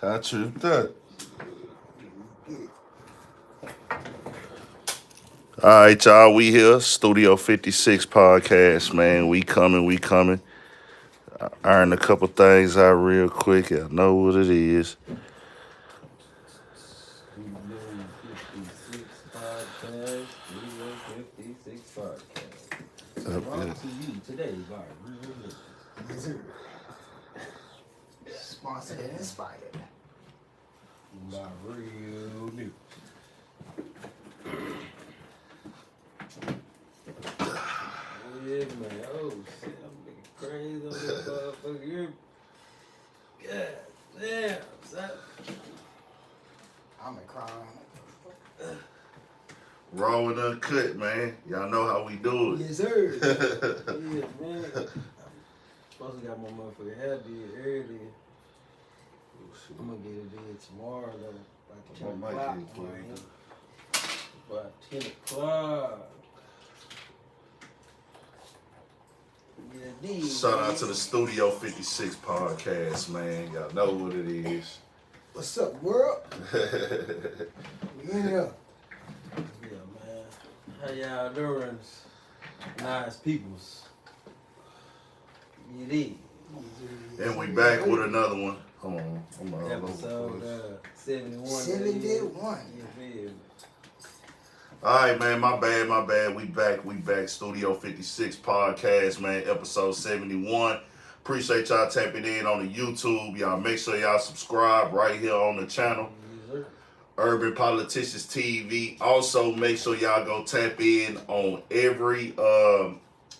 I tripped up. All right, y'all. We here, Studio 56 podcast, man. We coming. Iron a couple things out real quick. I know what it is. Studio 56 podcast. Studio 56 podcast. Brought to you today by Real Liquor. Sponsored and inspired. By Real Liquor. Yeah, man. Oh, shit. I'm looking crazy on this motherfucker. God damn, son. I'm crying. Raw and uncut, man. Y'all know how we do it. Yes, sir. Yeah, man. I'm supposed to got my motherfucking hair did earlier. I'm gonna get it did tomorrow, though. About 10 o'clock, man. About 10 o'clock. Yeah, Shout out to the Studio 56 podcast, man. Y'all know what it is. What's up, world? We in here. Yeah, man. How y'all doing? Nice peoples. You did. And we back with another one. Hold on. I'm all over the Episode place. 71. 71. You feel me? All right, man, my bad. We back. Studio 56 podcast, man, episode 71. Appreciate y'all tapping in on the YouTube. Y'all make sure y'all subscribe right here on the channel. Yes, sir. Urban Politicians TV. Also, make sure y'all go tap in on every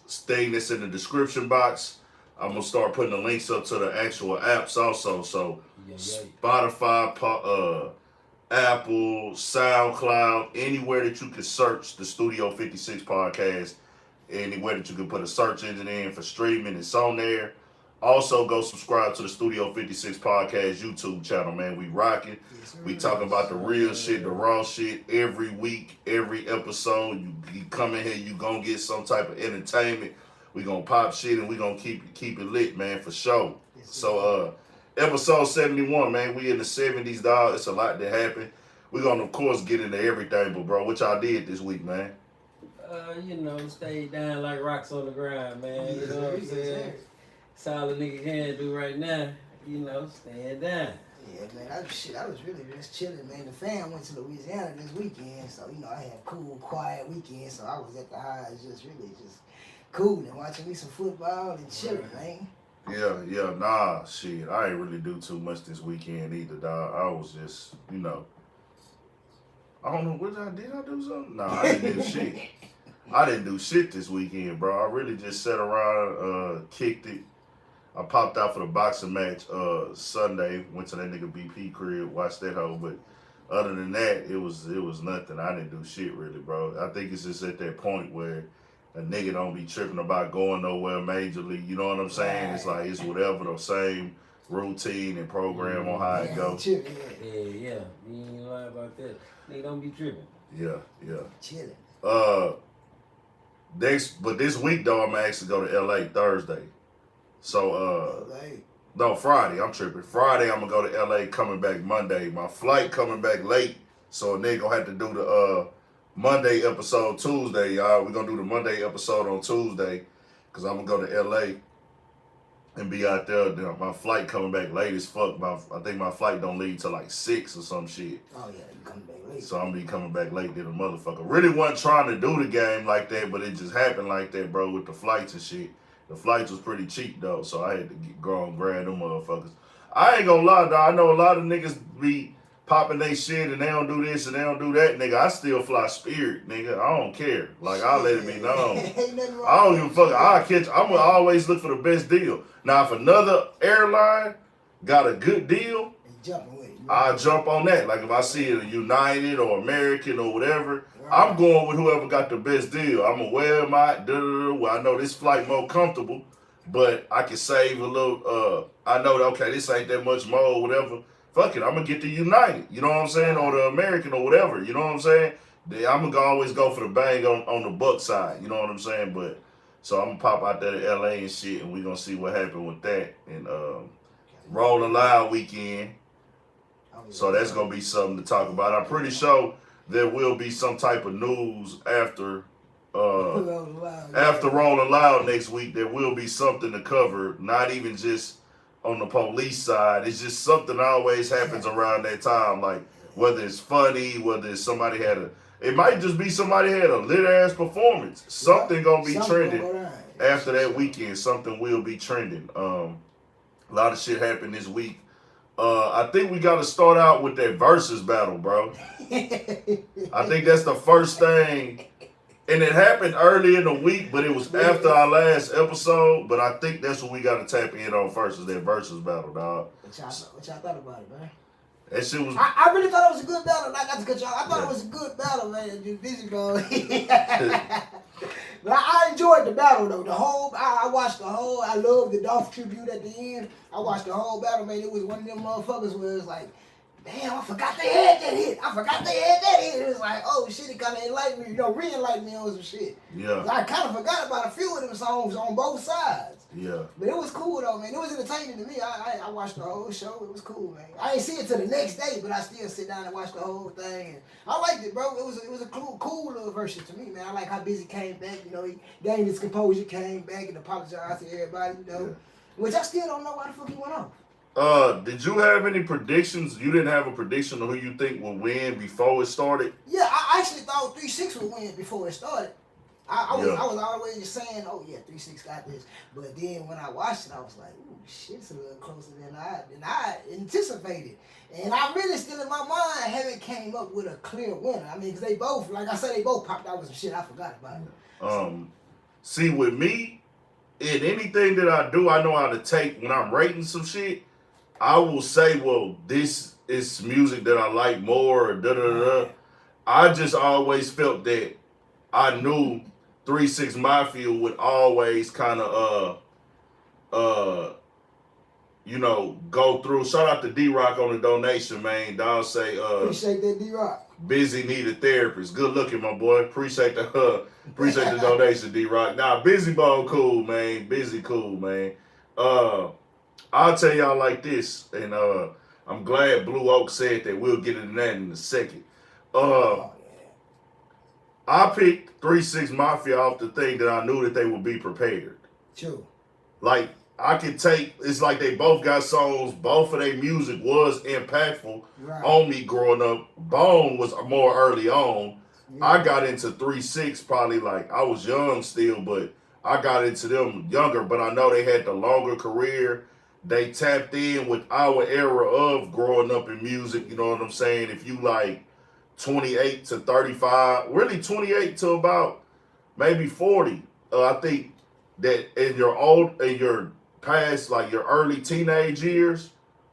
thing that's in the description box. I'm going to start putting the links up to the actual apps also. So, Spotify, Apple, SoundCloud, anywhere that you can search the Studio 56 podcast, anywhere that you can put a search engine in for streaming, it's on there. Also, go subscribe to the Studio 56 podcast YouTube channel, man. We rocking. We talking about the real shit, the raw shit every week, every episode. You come in here, you gonna get some type of entertainment. We gonna pop shit and we gonna keep it lit, man, for sure. So, episode 71, man. We in the 70s, dog. It's a lot that happened. We're gonna, of course, get into everything, but bro, what y'all did this week, man? Stayed down like rocks on the ground, man. You know what I'm saying? That's all a nigga can do right now. Staying down. Yeah, man. I was really just chilling, man. The fam went to Louisiana this weekend, so I had a cool, quiet weekend. So I was at the house, just cool and watching me some football and chilling, man. Yeah, nah, shit. I ain't really do too much this weekend either, dog. I was just, I don't know, did I do something? Nah, I didn't do shit. I didn't do shit this weekend, bro. I really just sat around, kicked it. I popped out for the boxing match Sunday. Went to that nigga BP crib, watched that hoe. But other than that, it was nothing. I didn't do shit really, bro. I think it's just at that point where a nigga don't be tripping about going nowhere majorly. You know what I'm saying? It's like it's whatever, the same routine and program on how it goes. Yeah. You ain't lying about that. Nigga don't be tripping. Yeah. Chilling. But this week though, I'm actually go to LA Thursday. So no, Friday. I'm tripping. Friday I'm gonna go to LA, coming back Monday. My flight coming back late, so a nigga gonna have to do the Monday episode Tuesday, y'all. We're gonna do the Monday episode on Tuesday, cause I'm gonna go to LA and be out there. My flight coming back late as fuck. I think my flight don't leave till like 6 or some shit. Oh yeah, you coming back late. So I'm gonna be coming back late than a motherfucker. Really wasn't trying to do the game like that, but it just happened like that, bro, with the flights and shit. The flights was pretty cheap though, so I had to go and grab them motherfuckers. I ain't gonna lie, though. I know a lot of niggas be popping they shit and they don't do this and they don't do that, nigga. I still fly Spirit, nigga. I don't care. Like, I'll let it be known. I don't give a fuck. I'm gonna always look for the best deal. Now, if another airline got a good deal, I'll jump on that. Like, if I see a United or American or whatever, I'm going with whoever got the best deal. I'm gonna wear my, well, I know this flight more comfortable, but I can save a little, I know that, okay, this ain't that much more or whatever. Fuck it, I'm gonna get the United, you know what I'm saying, or the American or whatever, you know what I'm saying? I'm gonna always go for the bang on the buck side, you know what I'm saying? But so I'm gonna pop out there to LA and shit, and we gonna see what happened with that. And Rolling Loud weekend. Oh, yeah. So that's gonna be something to talk about. I'm pretty sure there will be some type of news after after Rolling Loud next week. There will be something to cover, not even just on the police side. It's just something always happens around that time, like whether it's funny, whether it's somebody it might just be somebody had a lit ass performance. Something gonna be trending after that weekend. Something will be trending. A lot of shit happened this week. I think we got to start out with that versus battle, bro. I think that's the first thing. And it happened early in the week, but it was after our last episode. But I think that's what we got to tap in on first, is that versus battle, dog. What y'all thought about it, man? That shit was... I really thought it was a good battle. Not to cut y'all. I thought it was a good battle, man. Just busy, bro. But I enjoyed the battle, though. I watched the whole. I loved the Dolph tribute at the end. I watched the whole battle, man. It was one of them motherfuckers where it's like, damn, I forgot they had that hit. It was like, oh shit, it kind of enlightened me, re-enlightened me on some shit. Yeah. I kind of forgot about a few of them songs on both sides. Yeah. But it was cool though, man. It was entertaining to me. I watched the whole show. It was cool, man. I ain't see it till the next day, but I still sit down and watch the whole thing. And I liked it, bro. It was a cool little version to me, man. I like how Busy came back. He gained his composure, came back and apologized to everybody. Yeah. Which I still don't know why the fuck he went off. Did you have any predictions? You didn't have a prediction of who you think would win before it started? Yeah, I actually thought 3-6 would win before it started. I was always just saying, oh yeah, 3-6 got this. But then when I watched it, I was like, ooh, shit, it's a little closer than I anticipated. And I really still in my mind haven't came up with a clear winner. I mean, because they both, like I said, they both popped out with some shit I forgot about. See, with me, in anything that I do, I know how to take, when I'm rating some shit, I will say, well, this is music that I like more, or da-da-da-da. I just always felt that I knew 3-6 Mafia would always kind of, go through. Shout out to D-Rock on the donation, man. Dog say, appreciate that, D-Rock. Busy need a therapist. Good looking, my boy. Appreciate the donation, D-Rock. Nah, Busy Bone cool, man. Busy cool, man. I'll tell y'all like this, and I'm glad Blue Oak said that. We'll get into that in a second. I picked 3-6 Mafia off the thing that I knew that they would be prepared. True. Like, I could take, it's like they both got songs, both of their music was impactful on me growing up. Bone was more early on. Yeah. I got into 3-6 probably like, I was young still, but I got into them younger, but I know they had the longer career. They tapped in with our era of growing up in music, you know what I'm saying? If you like 28 to 35, really 28 to about maybe 40. I think that in your past, like your early teenage years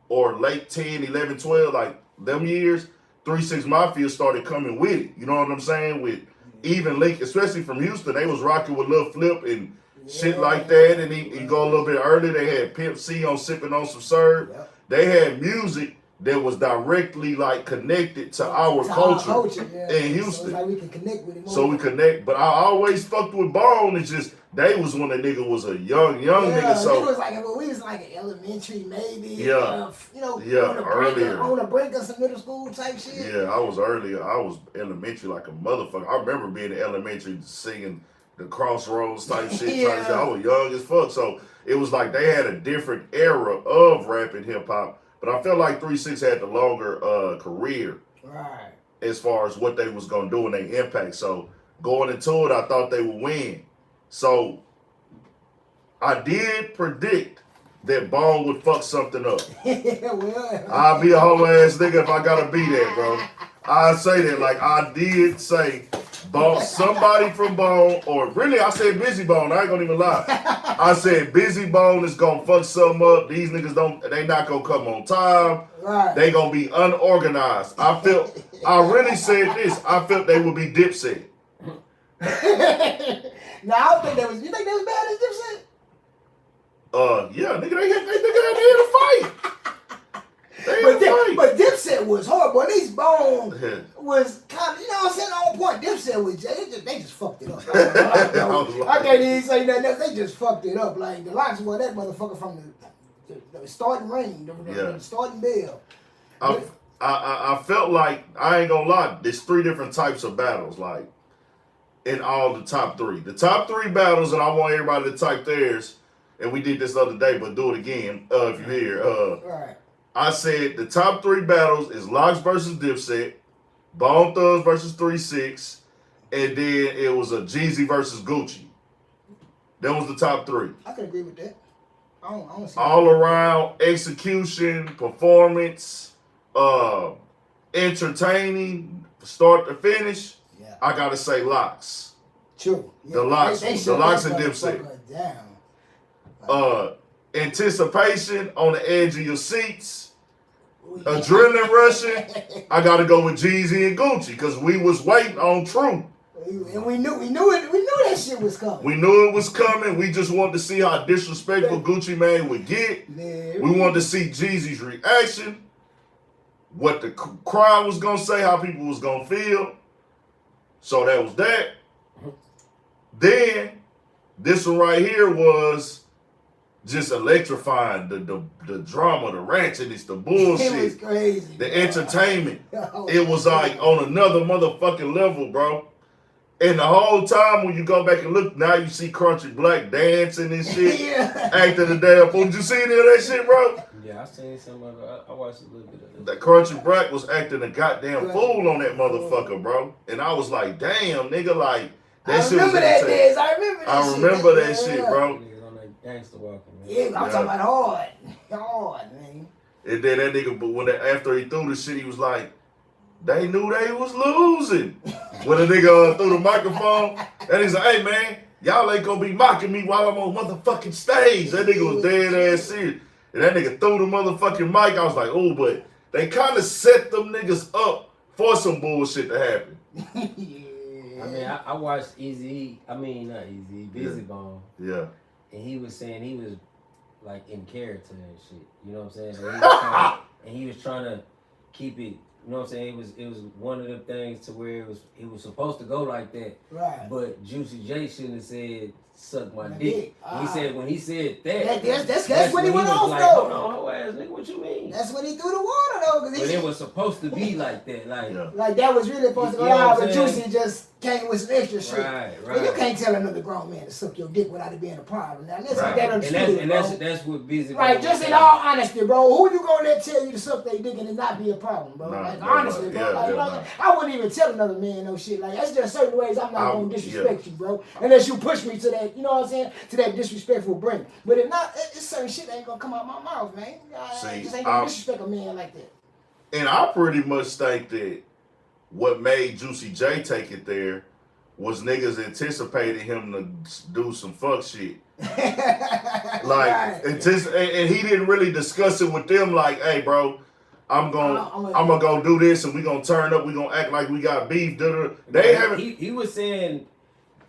or late 10, 11, 12, like them years, 3-6 Mafia started coming with it. You know what I'm saying? With even Link, especially from Houston, they was rocking with Lil Flip and shit like that. And he go a little bit early. They had Pimp C on Sipping on Some Serve. Yep. They had music that was directly like connected to our culture in Houston. So like we can connect with it more. So we connect. But I always fucked with Bone. It's just they was when the nigga was a young nigga. So it was like we was like an elementary maybe. Yeah. Earlier. On the brink of some middle school type shit. Yeah, I was earlier. I was elementary like a motherfucker. I remember being in elementary singing the Crossroads type shit. Yeah. I was young as fuck. So it was like they had a different era of rap and hip hop. But I felt like 3-6 had the longer career as far as what they was going to do and their impact. So going into it, I thought they would win. So I did predict that Bone would fuck something up. I'll be a whole ass nigga if I got to be there, bro. I say that like I did say Bone, somebody from Bone, or really I said Busy Bone, I ain't gonna even lie. I said Busy Bone is gonna fuck something up. These niggas they not gonna come on time. They gonna be unorganized. I really said this, I felt they would be Dipset. Now I don't think they was, you think they was bad as Dipset? Yeah, nigga, they had a fight. But Dipset was horrible. At least Bone was kind of, you know what I'm saying, on point. Dipset was, they just fucked it up. I can't even say nothing else. They just fucked it up. Like, the Locks were that motherfucker from the starting ring, the starting bell. I felt like, I ain't gonna lie, there's 3 different types of battles, like, in all the top 3. The top 3 battles, and I want everybody to type theirs, and we did this the other day, but do it again, if you hear. Right. I said the top 3 battles is Locks versus Dipset, Bone Thugs versus 3-6, and then it was a Jeezy versus Gucci. That was the top 3. I can agree with that. I don't see all around execution, performance, entertaining, start to finish. Yeah. I gotta say Locks. True. Yeah. The Locks, the Locks and Dipset. Down. Anticipation on the edge of your seats. Adrenaline rushing. I gotta go with Jeezy and Gucci because we was waiting on True. And we knew that shit was coming. We knew it was coming. We just wanted to see how disrespectful Gucci Mane would get. We wanted to see Jeezy's reaction, what the crowd was gonna say, how people was gonna feel. So that was that. Then this one right here was just electrifying. The drama, the ratchetness, the bullshit. It was crazy. The entertainment. It was like on another motherfucking level, bro. And the whole time when you go back and look, now you see Crunchy Black dancing and shit, acting the damn fool. Did you see any of that shit, bro? Yeah, I seen some of it. I watched a little bit of it. That Crunchy Black was acting a goddamn fool on that motherfucker, bro. And I was like, damn, nigga, like, that shit was entertaining. I remember that shit, bro. Niggas on that gangster walking, man. Yeah, I'm talking about hard, man. And then that nigga, but after he threw the shit, he was like, they knew they was losing. When the nigga threw the microphone, and he's like, hey man, y'all ain't gonna be mocking me while I'm on motherfucking stage. That nigga was dead ass serious. And that nigga threw the motherfucking mic. I was like, oh, but they kind of set them niggas up for some bullshit to happen. I mean, I watched Busy Bone. Yeah. And he was saying he was like in character and shit. You know what I'm saying? And he was trying to keep it. You know what I'm saying? It was one of the things to where it was supposed to go like that. Right. But Juicy J shouldn't have said suck my dick. He said when he said that's when he went off like, though. Hold on, whole ass nigga, what you mean? That's when he threw the water though. But it was supposed to be like that, like that was really supposed to go out, but Juicy just came with some extra shit. Right. Well, you can't tell another grown man to suck your dick without it being a problem. Now that's right. that understood, and that's what Busy. Right, just in all honesty, bro. Who you gonna let tell you to suck their dick and it not be a problem, bro? Honestly, bro. I wouldn't even tell another man no shit. Like that's just certain ways I'm not gonna disrespect you, bro. Unless you push me to that, you know what I'm saying? To that disrespectful brink. But if not, it's certain shit that ain't gonna come out my mouth, man. I just ain't gonna disrespect a man like that. And I pretty much think that what made Juicy J take it there was niggas anticipating him to do some fuck shit. Like, and he didn't really discuss it with them like, hey, bro, I'm gonna go do this and we gonna turn up, we gonna act like we got beef. They haven't. He was saying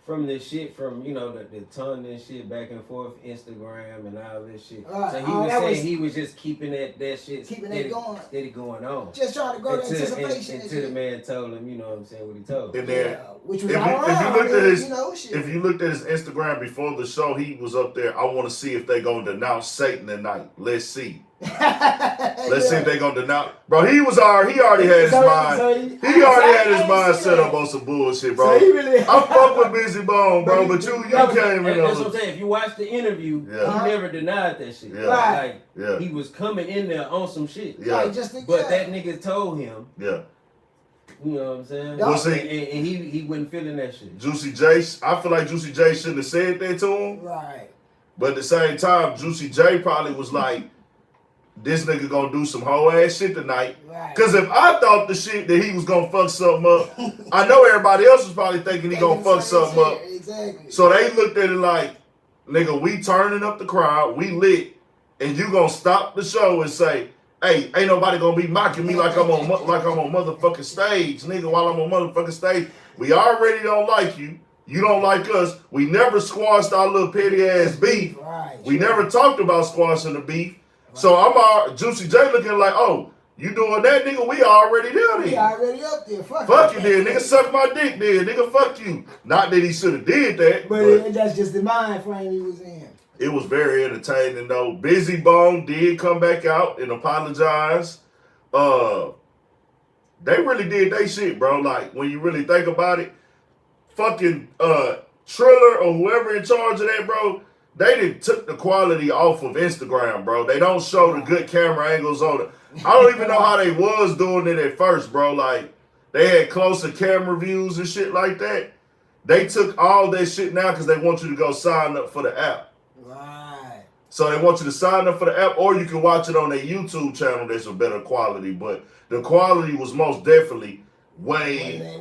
from the shit from, you know, the tongue and shit back and forth, Instagram and all this shit. Right. So he was saying he was just keeping that shit steady going on. Just trying to go to anticipation. Until the man told him, you know what I'm saying, what he told him. And then, which was if you looked at his Instagram before the show, he was up there, I want to see if they gonna denounce Satan tonight. Let's see. Let's see if they gonna denounce. Bro, he already had his mind. He already had his mind set up on some bullshit, bro. I fuck with Busy Bone, bro, but you came in. That's what I'm saying. If you watch the interview, he never denied that shit. Yeah. Like he was coming in there on some shit. Yeah. But that nigga told him. Yeah. You know what I'm saying? Well, see, and he wasn't feeling that shit. Juicy J, I feel like Juicy J shouldn't have said that to him. Right. But at the same time, Juicy J probably was like, this nigga gonna do some whole ass shit tonight. Right. Cause if I thought the shit that he was gonna fuck something up, I know everybody else was probably thinking he gonna fuck something up. Exactly. So they looked at it like, nigga, we turning up the crowd, we lit, and you gonna stop the show and say, hey, ain't nobody gonna be mocking me like I'm on motherfucking stage, nigga, while I'm on motherfucking stage. We already don't like you. You don't like us. We never squashed our little petty ass beef. Right. We never talked about squashing the beef. Right. So Juicy J looking like, oh, you doing that, nigga? We already there. We already up there. Fuck you, then, nigga. Suck my dick, then, nigga. Fuck you. Not that he should have did that, but that's just the mind frame he was in. It was very entertaining though. Busy Bone did come back out and apologize. They really did they shit, bro. Like when you really think about it, fucking Triller or whoever in charge of that, bro, they done took the quality off of Instagram, bro. They don't show the good camera angles on it. I don't even know how they was doing it at first, bro. Like they had closer camera views and shit like that. They took all that shit now because they want you to go sign up for the app. Right. So they want you to sign up for the app, or you can watch it on their YouTube channel. That's a better quality, but the quality was most definitely way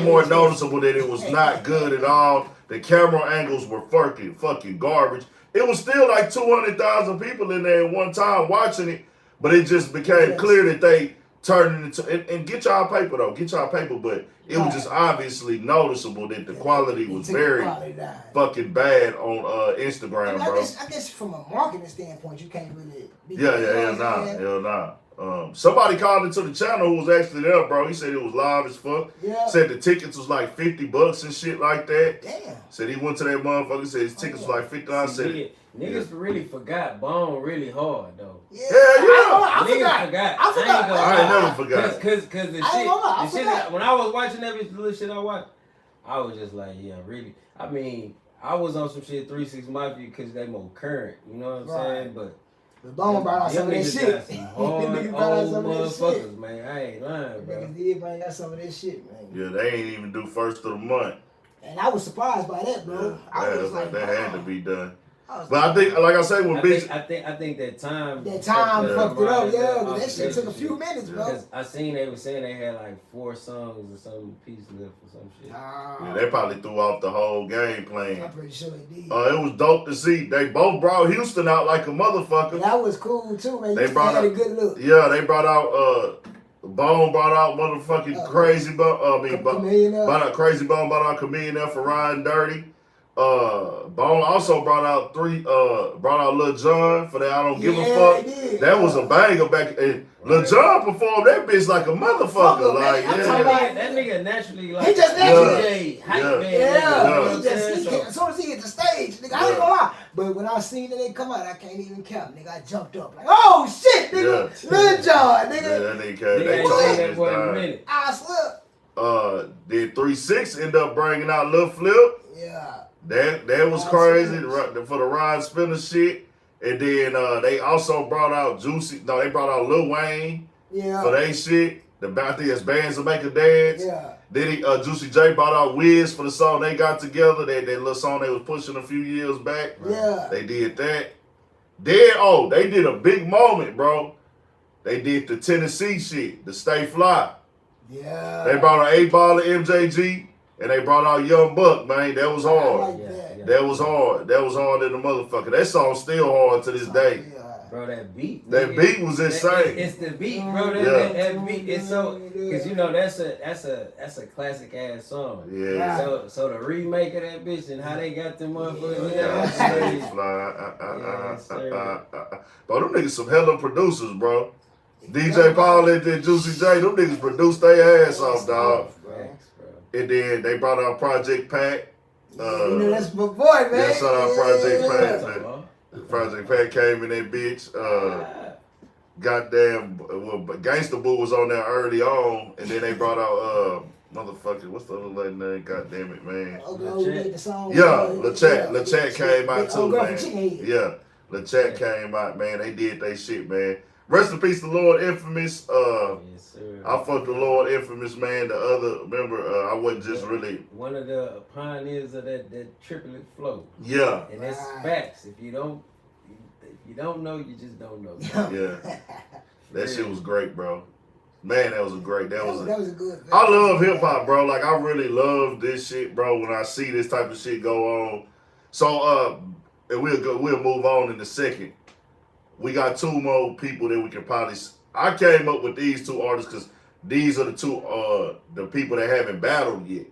more noticeable that it was not good at all. The camera angles were fucking garbage. It was still like 200,000 people in there at one time watching it, but it just became clear that they turned it into, and get y'all paper though, but it was just obviously noticeable that the quality was very fucking bad on Instagram, bro. I guess from a marketing standpoint, you can't really be hell nah. Somebody called into the channel who was actually there, bro. He said it was live as fuck. Yeah. Said the tickets was like $50 and shit like that. Damn. Said he went to that motherfucker. Said his tickets was like $50. Niggas really forgot Bone really hard though. Yeah. I forgot. I ain't never forgot. Cause the shit when I was watching that little shit I watched, I was just like, yeah, really. I mean, I was on some shit 3 6 Mafia because they more current. You know what I'm saying? But the Bone brought out some of that shit. Some hard old motherfuckers, man. I ain't lying, bro. Niggas did bring out some of that shit, man. Yeah, they ain't even do first of the month. And I was surprised by that, bro. Yeah, I was like, that had to be done. But I think, like I say, when I think that time fucked it up, yeah. That shit took a few minutes, bro. Because I seen they were saying they had like 4 songs or some piece left or some shit. Yeah, they probably threw off the whole game plan. I'm pretty sure they did. It was dope to see. They both brought Houston out like a motherfucker. That was cool too, man. They brought had out a good look. Yeah, they brought out Bone brought out motherfucking Crazy Bone. Brought out Crazy Bone, brought out Chameleon for Riding Dirty. Bone also brought out Lil Jon for that I Don't Give a Fuck. That was a banger back. And Lil Jon performed that bitch like a motherfucker. Like, that nigga naturally like he just naturally hype man. As soon as he hit the stage, nigga, I ain't gonna lie. But when I seen it come out, I can't even count, nigga. I jumped up like, oh shit, nigga, Lil Jon, nigga. Yeah, that nigga came. They told told that boy in a minute. I slept. Then 3 6 ended up bringing out Lil Flip. Yeah. That was crazy for the Rod Spinner shit. And then they also brought out they brought out Lil Wayne for they shit. I think it's Bands to Make a Dance. Yeah. Then Juicy J brought out Wiz for the song they got together. That little song they was pushing a few years back. Yeah. They did that. Then, they did a big moment, bro. They did the Tennessee shit, the Stay Fly. Yeah. They brought out 8 Ball of MJG. And they brought out Young Buck, man. That was hard. That was hard. That was hard in the motherfucker. That song's still hard to this day. Bro, that beat. That beat was insane. It's the beat, bro. That beat is so, because you know that's a classic ass song. Yeah. So the remake of that bitch and how they got them motherfuckers. Bro, them niggas some hella producers, bro. DJ Paul and Juicy J, them niggas produced their ass off, dog. And then they brought out Project Pat. You know that's my boy, man. Yeah, shout out Project Pat. Man. Project Pat came in that bitch. Goddamn, Gangsta Boo was on there early on, and then they brought out motherfucker. What's the other lady name? Goddamn it, man. LeChat came out too, man. Yeah, LeChat came out, man. They did they shit, man. Rest in peace, the Lord Infamous. Yes, sir. I fucked the Lord Infamous, man. The other, remember, I wasn't just really one of the pioneers of that triplet flow. Yeah. And that's facts. If you don't know, you just don't know. Yeah. That shit was great, bro. Man, that was a great. That was a good. I love hip hop, bro. Like I really love this shit, bro. When I see this type of shit go on. So, and we'll move on in a second. We got 2 more people that we can probably. I came up with these 2 artists because these are the 2 the people that haven't battled yet.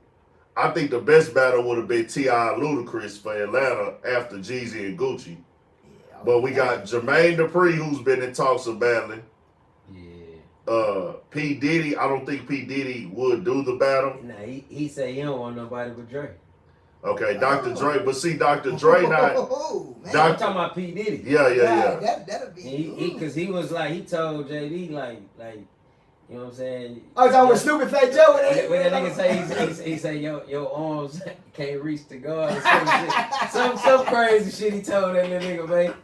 I think the best battle would have been T.I. and Ludacris for Atlanta after Jeezy and Gucci. Yeah, but we got Jermaine Dupri, who's been in talks of battling. Yeah. P. Diddy, I don't think P. Diddy would do the battle. Nah, he said he don't want nobody but Dre. Okay, Dr. Dre, but see, Dr. Dre not. Man. I'm talking about P. Diddy. Yeah. That'll be. Because he was like, he told JD like, you know what I'm saying? Oh, it's always stupid fat Joe. When that nigga say, he say your arms can't reach the guard or some shit. Some crazy shit he told that little nigga, man.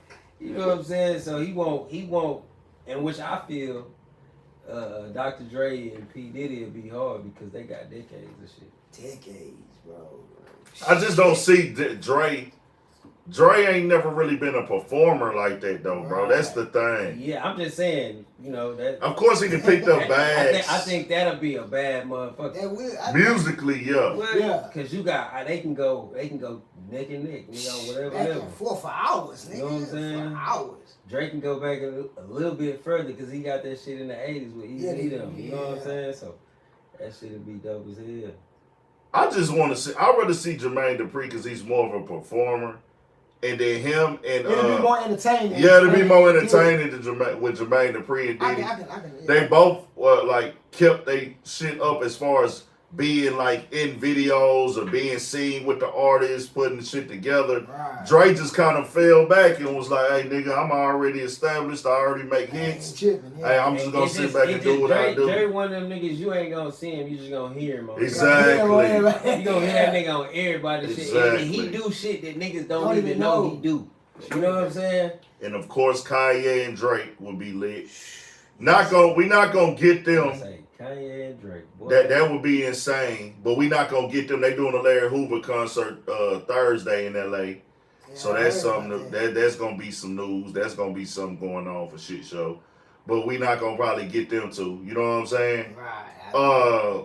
You know what I'm saying? So he won't, and which I feel, Dr. Dre and P. Diddy will be hard because they got decades of shit. Decades, bro. I just don't see Dre. Dre ain't never really been a performer like that though, bro. That's the thing. Yeah, I'm just saying, you know that. Of course, he can pick up bags. I think that'll be a bad motherfucker. That will. Musically, yeah. Well, Yeah. Cause you got they can go neck and neck, you know, whatever Back level. and forth for hours, nigga. You know what I'm saying? For hours. Drake can go back a little bit further because he got that shit in the 80s with Easy them. You know what I'm saying? So that shit'll be dope as hell. I just want to see. I'd rather see Jermaine Dupri because he's more of a performer, and then him and It'll be more entertaining. yeah, it'll be more entertaining than with Jermaine Dupri and Diddy. I can, They both like kept they shit up as far as being like in videos or being seen with the artists putting the shit together. Right. Dre just kind of fell back and was like, "Hey nigga, I'm already established. I already make hits. Tripping, Hey, I'm just gonna sit back and do what I do." Dre one of them niggas you ain't gonna see him, you just gonna hear him. Exactly. You gonna hear that nigga on everybody's shit. And he Exactly. do shit that niggas don't even know he do. You know what I'm saying? And of course, Kanye and Drake will be lit. We not gonna get them. I say Kanye and Drake. Boy. That would be insane. But we not gonna get them. They doing a Larry Hoover concert Thursday in LA. So that's something that's gonna be some news. That's gonna be something going on for shit show. But we not gonna probably get them to. You know what I'm saying? Right.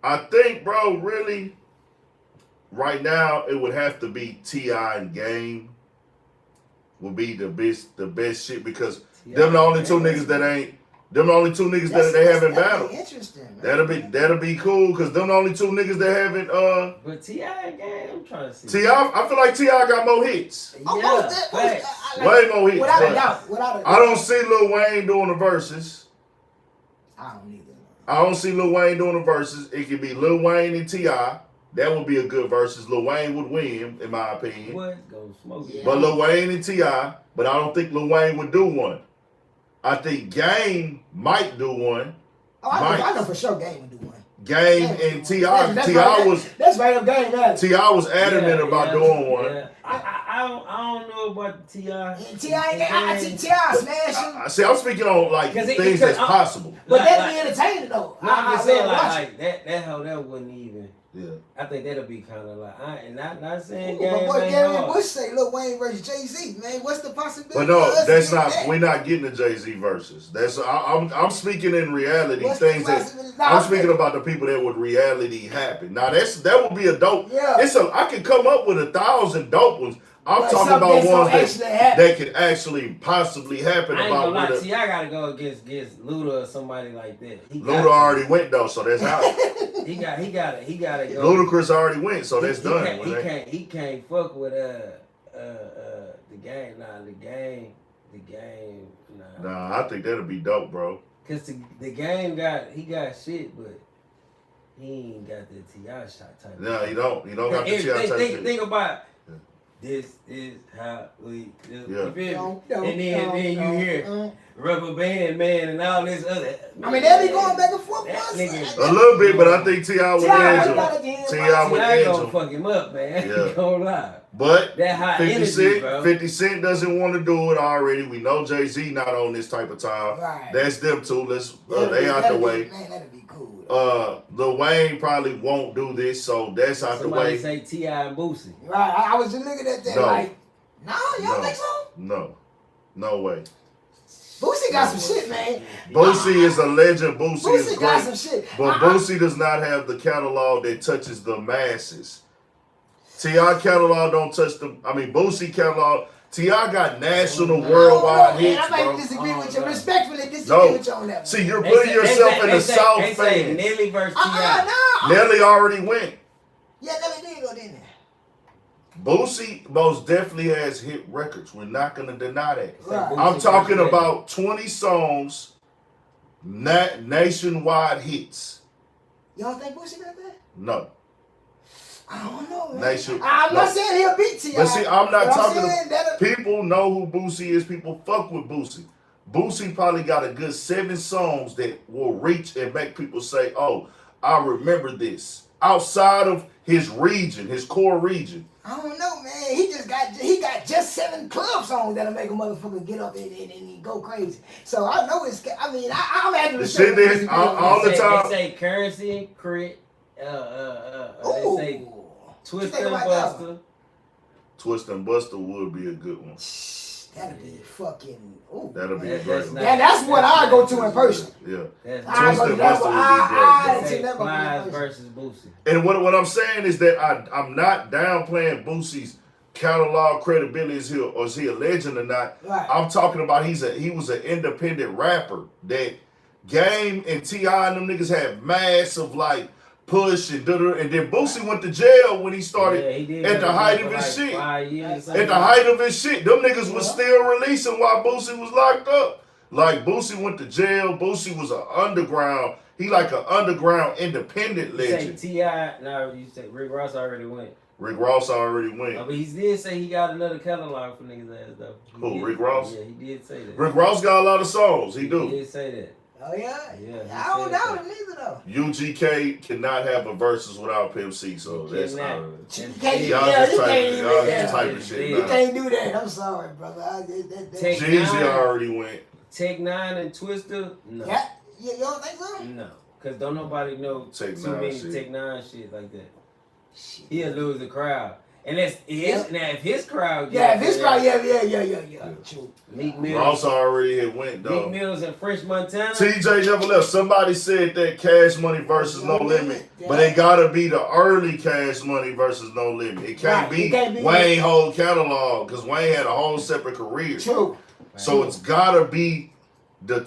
I think, bro, really, right now it would have to be T.I. and Game. Would be the best shit because them the only two niggas that ain't. Them the only two niggas that they haven't battled. Interesting, man. That'll be cool because them the only two niggas that haven't. But T.I. again, I'm trying to see. T.I. I feel like T.I. got more hits. Way more hits. Without a doubt. I don't see Lil Wayne doing the verses. I don't either. I don't see Lil Wayne doing the verses. It could be Lil Wayne and T.I. That would be a good versus. Lil Wayne would win, in my opinion. What? Go smoke it. But Lil Wayne and T.I. But I don't think Lil Wayne would do one. I think Game might do one. Oh, I know for sure Game would do one. Game and T.I. That's right up Game, man. T.I. was adamant about doing one. Yeah. I don't know about T.I. T.I. smashing. See, I'm speaking on like things that's possible. But that'd be entertaining though. No, I'm just saying like that hoe that wouldn't even. Yeah. I think that'll be kind of like not saying But Game. what Gary Bush say, Lil Wayne versus Jay-Z, man? What's the possibility? But no, that's not. We're not getting the Jay-Z verses. That's I'm speaking in reality. What's things the that possibility? I'm speaking about the people that would reality happen. Now that would be a dope. Yeah. I could come up with 1,000 dope ones. I'm But talking something about that's ones gonna actually happen. that could actually possibly happen. I ain't gonna lie, About T.I. gotta go against Luda or somebody like that. Luda already went though, so that's out. He gotta go. Ludacris already went, so that's done. He can't fuck with the game. The game. Nah, I think that'll be dope, bro. Cause the game got shit, but he ain't got the T.I. shot type. No, you don't got the T.I. type shit. Think about this is how we do. Yeah. You feel me? And then you hear Rubber Band Man and all this other. I mean, they be going back and forth. A little bit, but I think T.I. would edge him. T.I. would edge gonna him. fuck him up, man. Yeah. Gonna lie. But that high 50 energy, Cent, bro. 50 Cent doesn't want to do it already. We know Jay-Z not on this type of time. Right. That's them two. They out the way. Man, that'd be cool. Lil Wayne probably won't do this, so that's out the way. Somebody say T.I. and Boosie. Right. I was just looking at that like, no, you don't think so? No way. Boosie got some shit, man. Boosie is a legend. Boosie is got great. some shit. But Boosie does not have the catalog that touches the masses. T.I. catalog don't touch them. I mean, Boosie catalog. T.I. got national, worldwide hits, I might bro. disagree with you. Respectfully disagree with you on that. See, you're putting yourself in the South They say fans. Nelly versus T.I. Nelly already went. Yeah, Nelly did go, didn't he? Boosie most definitely has hit records. We're not going to deny that. Right. I'm talking about 20 songs, nationwide hits. You don't think Boosie got that? No. I don't know, man. Nation. I'm not saying he'll beat T.I. But see, I'm not talking about... People know who Boosie is. People fuck with Boosie. Boosie probably got a good 7 songs that will reach and make people say, oh, I remember this. Outside of his region, his core region. I don't know, man. He got just 7 club songs that'll make a motherfucker get up and go crazy. So I know it's. I mean, I'm at the shit there all the time. They say Currency, Crit. They say Twist and Buster. Twist and Buster would be a good one. That'd be fucking. Ooh. That'll be a great one. That's what I go to in person. Yeah. Twist and Buster would be great. Plies versus Boosie. And what I'm saying is that I'm not downplaying Boosie's catalog credibility. Is he a legend or not? Right. I'm talking about he was an independent rapper that Game and T.I. and them niggas had massive like push and and then Boosie went to jail when he started at the height of his shit. At the height of his shit, them niggas was still releasing while Boosie was locked up. Like Boosie went to jail. Boosie was an underground. He like an underground independent legend. Say T.I. No, you said Rick Ross already went. Rick Ross already went. But he did say he got another catalog for niggas' ass though. Who, Rick Ross? Yeah, he did say that. Rick Ross got a lot of songs. He do. He did say that. Oh yeah? Yeah. I don't doubt him neither though. UGK cannot have a versus without Pimp C, so that's not. Y'all just typing shit. You can't do that. I'm sorry, brother. Jeezy already went. Tech 9 and Twister? No. Yeah, you don't think so? No. Because don't nobody know too many Tech 9 shit like that. Shit. He'll lose the crowd. And that's if his crowd. Yeah, True. Meek Mills. Ross already had went though. Meek Mills and French Montana. TJ never left. Somebody said that Cash Money versus No Limit, but it gotta be the early Cash Money versus No Limit. It can't be Wayne whole catalog because Wayne had a whole separate career. True. So it's gotta be the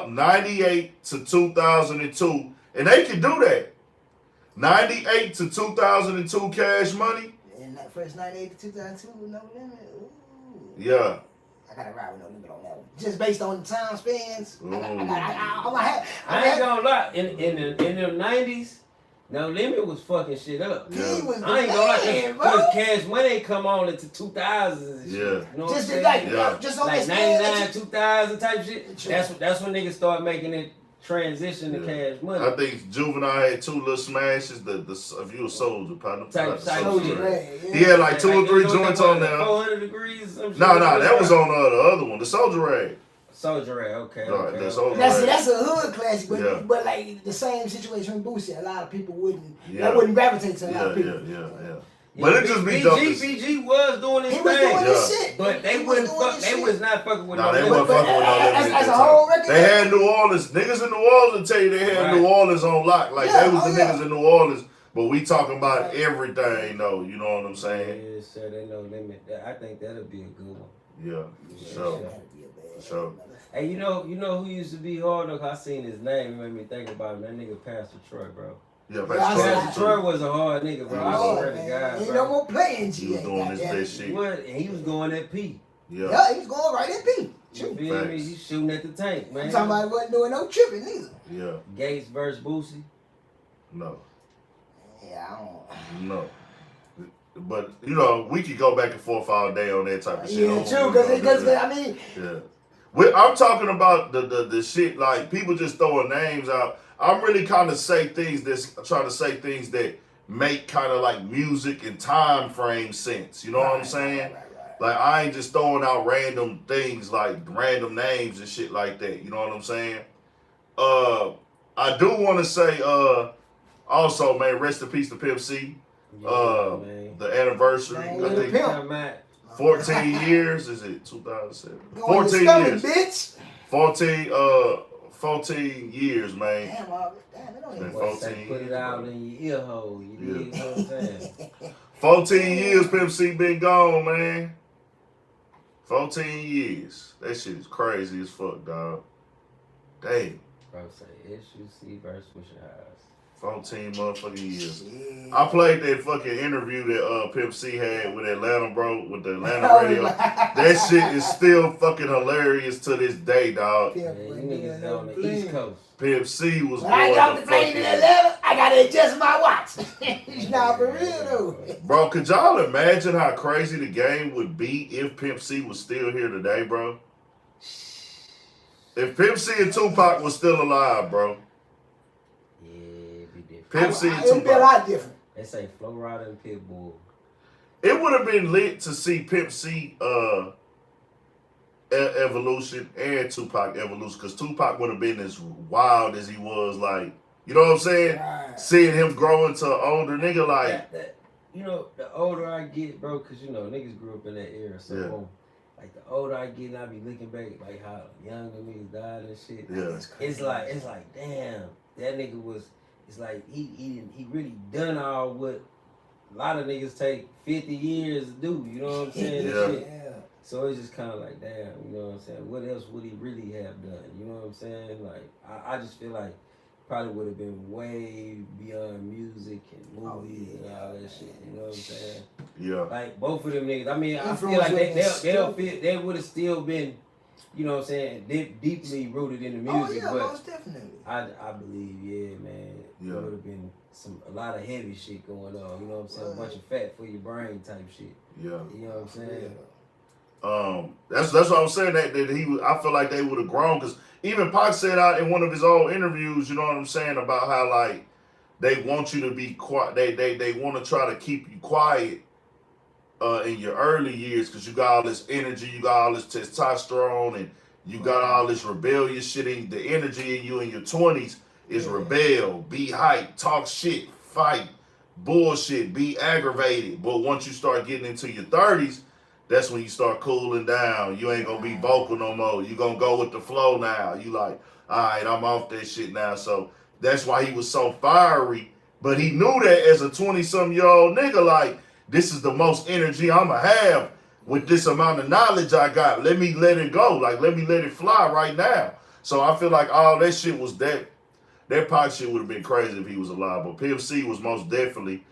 98 to 2002, and they can do that. 98 to 2002 Cash Money. And that first 98 to 2002 with No Limit. Ooh. Yeah. I gotta ride with No Limit on that one. Just based on the time spans. I ain't gonna lie. In the 90s, No Limit was fucking shit up. Yeah. He was I ain't gonna lie, because Cash Money come on into 2000s and shit. Yeah. You know just what I'm saying? just on like that 99, 2000 type shit. That's when niggas start making it transition to Cash Money. I think Juvenile had 2 little smashes. If you a soldier, partner. Type He had like 2 or 3 joints on there. 400 degrees. No, that was on the other one, the Soldier Rag. Soldier Rag, okay. Right, okay. That's a hood classic, but Yeah. but like the same situation with Boosie, a lot of people wouldn't gravitate to a lot of people. Yeah. But it just be dope. BG was doing his He thing. was doing his shit. But they wouldn't fuck. They was not fucking with No, No they Limit. wasn't fucking with No Limit. As a whole record. They had New Orleans. Niggas in New Orleans will tell you they had New Orleans on lock. Like they was the niggas in New Orleans. But we talking about everything though. You know what I'm saying? Yeah, sir, they No Limit. I think that'll be a good one. Yeah. Sure. Hey, you know who used to be hard? Look, I seen his name. It made me think about him. That nigga Pastor Troy, bro. Yeah, Pastor Troy was a hard nigga, bro. I swear to God, He bro. no more playing He was doing his best shit. What? And he was going at P. Yeah, he was going right at P. You feel me? He's shooting at the tank, man. I'm talking about he wasn't doing no tripping either. Yeah. Gates versus Boosie. No. Yeah, I don't. No. But you know, we could go back and forth all day on that type of shit. Yeah, true. Because I mean. Yeah. I'm talking about the shit like people just throwing names out. I'm really kind of trying to say things that make kind of like music and time frame sense. You know what I'm saying? Right. Like I ain't just throwing out random things like random names and shit like that. You know what I'm saying? I do want to say also, man, rest in peace to Pimp C. The anniversary. I think 14 years. Is it 2007? 14 years. Bitch. 14 years, man. Damn, it don't even 14 Put it out in your ear hole. You dig what I'm saying? 14 years Pimp C been gone, man. 14 years. That shit is crazy as fuck, dog. Damn. Bro, say SUC versus Swisher House. 14 motherfucking years. Shit. I played that fucking interview that Pimp C had with Atlanta, bro, with the Atlanta Oh, radio. my. That shit is still fucking hilarious to this day, dog. Pimp Man, you wasn't niggas doing on no the East blame. Coast. Pimp C was When I going got to the plane in fucking... Atlanta, I gotta adjust my watch. Nah, for real though. Bro, could y'all imagine how crazy the game would be if Pimp C was still here today, bro? If Pimp C and Tupac was still alive, bro. Yeah, it'd be different. Pimp C and It'd be a Tupac. lot different. They say Flo Rida and Pitbull. It would have been lit to see Pimp C evolution and Tupac evolution, because Tupac would have been as wild as he was, like, you know what I'm saying? Right. Seeing him grow into an older nigga, like, You know, the older I get, bro, because, you know, niggas grew up in that era, so, Yeah. like, the older I get, and I be looking back, like, how young the niggas died and shit. yeah, It's like, damn, that nigga was, it's like, he really done all what a lot of niggas take 50 years to do, you know what I'm saying? Yeah. Shit. So it's just kind of like, damn, you know what I'm saying? What else would he really have done? You know what I'm saying? Like, I just feel like probably would have been way beyond music and movies and all that shit. You know what I'm saying? yeah. Like both of them niggas. I mean, I feel Influence like was they would have still been, you know what I'm saying, deeply rooted in the music. Oh yeah, but most definitely. I believe, yeah, man. Yeah. There would have been a lot of heavy shit going on. You know what I'm saying? A bunch of fat for your brain type shit. Yeah. You know what I'm saying? That's what I'm saying, that he was, I feel like they would have grown, because even Pac said out in one of his old interviews, you know what I'm saying, about how, like, they want you to be quiet, they want to try to keep you quiet in your early years, because you got all this energy, you got all this testosterone, and you got all this rebellious shit in the energy in you in your 20s is rebel, be hype, talk shit, fight, bullshit, be aggravated. But once you start getting into your 30s, that's when you start cooling down. You ain't gonna be vocal no more. You gonna go with the flow now. You like, all right, I'm off that shit now. So that's why he was so fiery. But he knew that as a 20-some-year-old nigga, like, this is the most energy I'ma have with this amount of knowledge I got. Let me let it go. Like, let me let it fly right now. So I feel like all that shit was that Pac shit would have been crazy if he was alive. But Pimp C was most definitely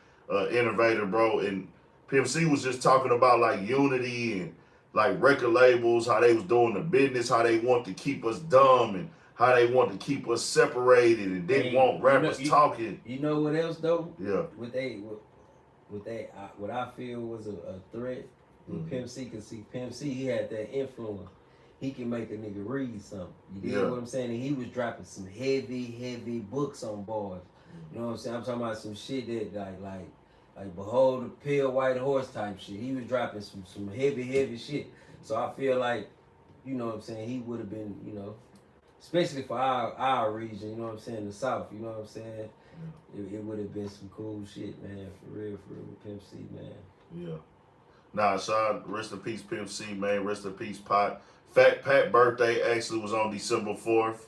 innovator, bro. And Pimp C was just talking about, like, unity and, like, record labels, how they was doing the business, how they want to keep us dumb, and how they want to keep us separated and didn't want rappers talking. You know what else though? Yeah. What I feel was a threat with Pimp C, because see, Pimp C, he had that influence. He can make a nigga read something. You get what I'm saying? And he was dropping some heavy books on boys. You know what I'm saying? I'm talking about some shit that like Behold the Pale White Horse type shit. He was dropping some heavy shit. So I feel like, you know what I'm saying, he would have been, you know, especially for our region, you know what I'm saying, the South, you know what I'm saying? It would have been some cool shit, man, for real, with Pimp C, man. Yeah. Nah, shout, rest in peace, Pimp C, man. Rest in peace, Pac. Fat Pat birthday actually was on December 4th.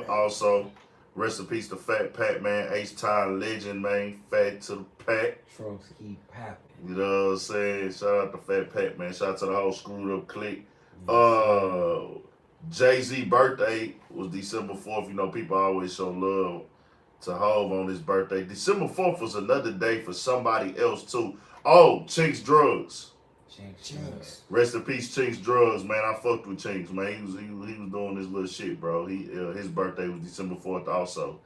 Also, rest in peace to Fat Pat, man. H-Time legend, man. Fat to the Pat. Trunks keep popping. You know what I'm saying? Shout out to Fat Pat, man. Shout out to the whole screwed up clique. Jay-Z birthday was December 4th. You know, people always show love to Hov on his birthday. December 4th was another day for somebody else, too. Oh, Chinks Drugs. Chinks. Rest in peace, Chinks Drugs, man. I fucked with Chinks, man. He was doing his little shit, bro. His birthday was December 4th also.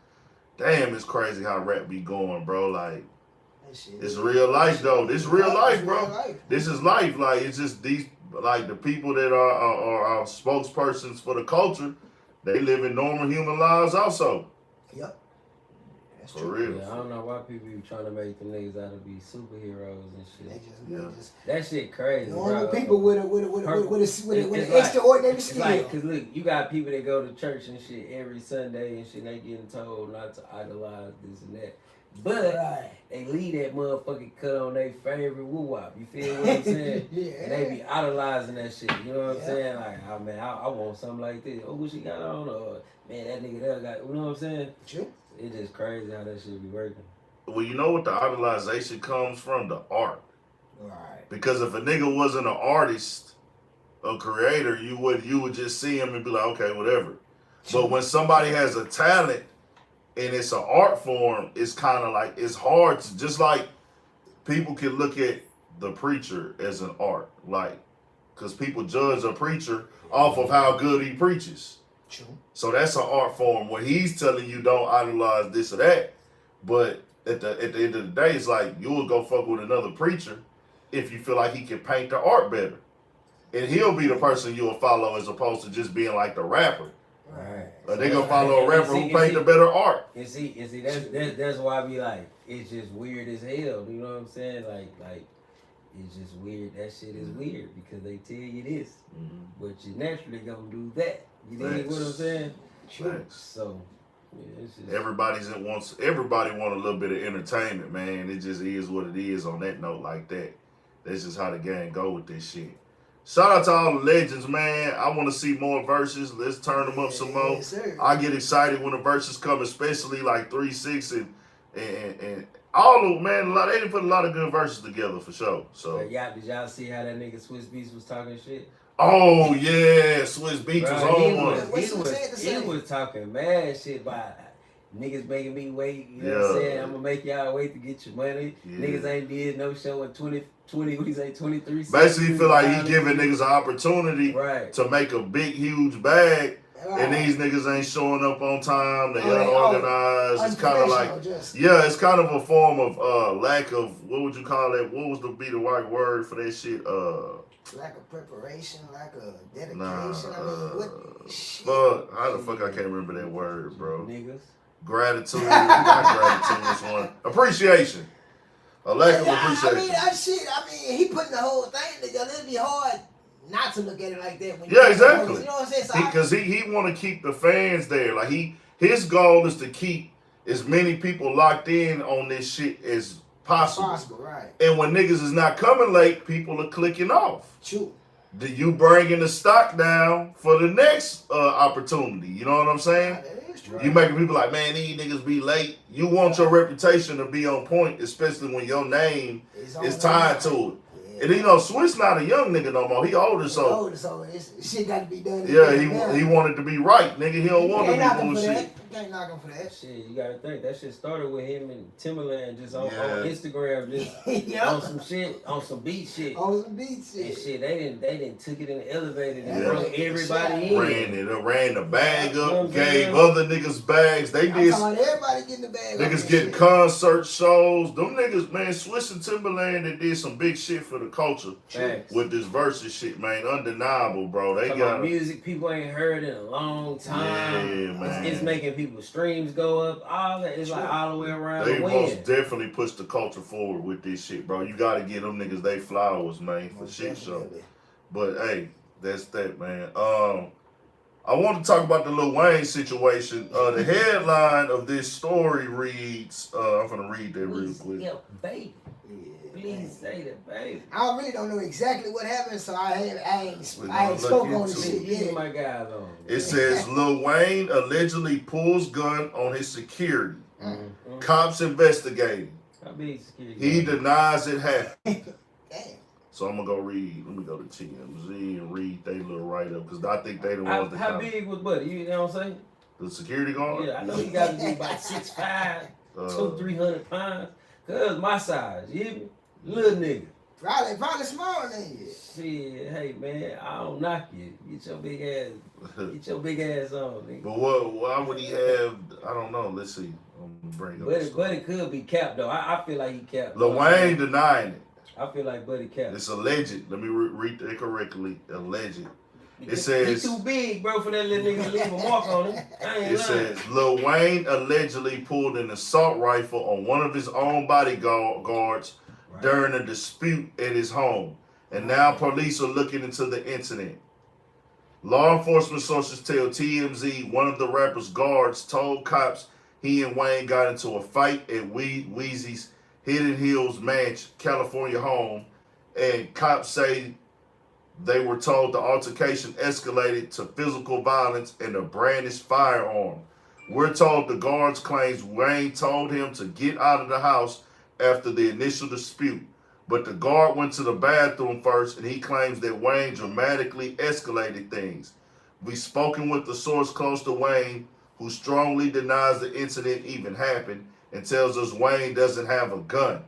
Damn, it's crazy how rap be going, bro. Like, it's real life, though. This real life, bro. This is life. Like, it's just these, like, the people that are spokespersons for the culture, they live in normal human lives also. Yep. That's For true. real. Yeah, I don't know why people be trying to make them niggas out to be superheroes and shit. They just That shit crazy, normal bro. people with an extraordinary It's skill. like, cause look, you got people that go to church and shit every Sunday and shit. They getting told not to idolize this and that, but they leave that motherfucking cut on their favorite woo wop. You feel what I'm saying? And they be idolizing that shit. You know what I'm saying? Like, oh man, I want something like this. Oh, what she got on? Or man, that nigga there got. You know what I'm saying? True. It's just crazy how that shit be working. Well, you know what the idolization comes from? The art. Right. Because if a nigga wasn't an artist, a creator, you would just see him and be like, okay, whatever. But when somebody has a talent and it's an art form, it's kind of like, it's hard to, just like people can look at the preacher as an art, like, because people judge a preacher off of how good he preaches. True. So that's an art form where he's telling you don't idolize this or that. But at the end of the day, it's like you'll go fuck with another preacher if you feel like he can paint the art better. And he'll be the person you'll follow as opposed to just being like the rapper. Right. They gonna follow a rapper who paint the better art. And see, that's why I be like, it's just weird as hell. You know what I'm saying? Like, it's just weird. That shit is weird because they tell you this, but you naturally gonna do that. You know what I'm saying? Thanks. So, yeah, it's just everybody want a little bit of entertainment, man. It just is what it is on that note like that. That's just how the game go with this shit. Shout out to all the legends, man. I want to see more verses. Let's turn them up some more. Yes, I get excited when the verses come, especially like 3-6 and all of them, man. They didn't put a lot of good verses together for sure. So did y'all see how that nigga Swiss Beats was talking shit? oh yeah, Swiss Beats was on one. He was talking mad shit about niggas making me wait. You know what I'm saying? I'm gonna make y'all wait to get your money. Yeah. Niggas ain't did no show in 20, what he say, 23. Basically, he feel like he giving niggas an opportunity to make a big, huge bag. And these niggas ain't showing up on time. They unorganized. It's kind of like, it's kind of a form of lack of, what would you call it? What was the right word for that shit? Lack of preparation, lack of dedication. How the fuck I can't remember that word, bro? Niggas. Gratitude, not gratitude. This one, appreciation. A lack of appreciation. I mean, he putting the whole thing together. It'd be hard not to look at it like that. When Exactly. You know what I'm saying? Because he want to keep the fans there. Like his goal is to keep as many people locked in on this shit as possible. Right. And when niggas is not coming late, people are clicking off. True. Do you bringing the stock down for the next opportunity? You know what I'm saying? That is true. You making people like, man, these niggas be late. You want your reputation to be on point, especially when your name is tied to it. And you know, Swiss not a young nigga no more. He older, so shit got to be done. Yeah, he wanted to be right, nigga. He don't want to be bullshit. You can't knock him for that. Shit, you gotta think that shit started with him and Timberland just on Instagram, just on some shit, on some beat shit. On some beat shit. And shit, they didn't took it in the elevator and brought everybody in. Ran the bag up, gave other niggas bags. They did. Everybody getting the bag. Niggas getting concert shows. Them niggas, man, Swiss and Timberland, they did some big shit for the culture with this versus shit, man. Undeniable, bro. They got music people ain't heard in a long time. Yeah, man. It's making people's streams go up. All that. It's like all the way around. They most definitely push the culture forward with this shit, bro. You gotta give them niggas they flowers, man, for shit show. But hey, that's that, man. I want to talk about the Lil Wayne situation. The headline of this story reads, I'm gonna read that real quick. Yeah, baby. Please say that, baby. I really don't know exactly what happened, so I ain't spoke on the shit yet. My guys on. It says Lil Wayne allegedly pulls gun on his security. Cops investigating. How big security? He denies it happened. Damn. So I'm gonna go read. Let me go to TMZ and read they little write up because I think they the ones that. How big was Buddy? You know what I'm saying? The security guard. Yeah, I know he got to be about 6'5", 200-300 pounds. Cause my size, you hear me? Little nigga. Probably smaller than you. Shit, hey man, I don't knock you. Get your big ass on, nigga. But why would he have? I don't know. Let's see. I'm gonna bring up. Buddy could be capped though. I feel like he capped. Lil Wayne denying it. I feel like Buddy capped. It's alleged. Let me read it correctly. Alleged. It says he too big, bro, for that little nigga to leave a mark on him. It says Lil Wayne allegedly pulled an assault rifle on one of his own bodyguards during a dispute at his home, and now police are looking into the incident. Law enforcement sources tell TMZ one of the rapper's guards told cops he and Wayne got into a fight at Weezy's Hidden Hills Manch, California home, and cops say they were told the altercation escalated to physical violence and a brandished firearm. We're told the guards claims Wayne told him to get out of the house after the initial dispute, but the guard went to the bathroom first and he claims that Wayne dramatically escalated things. We've spoken with the source close to Wayne who strongly denies the incident even happened and tells us Wayne doesn't have a gun.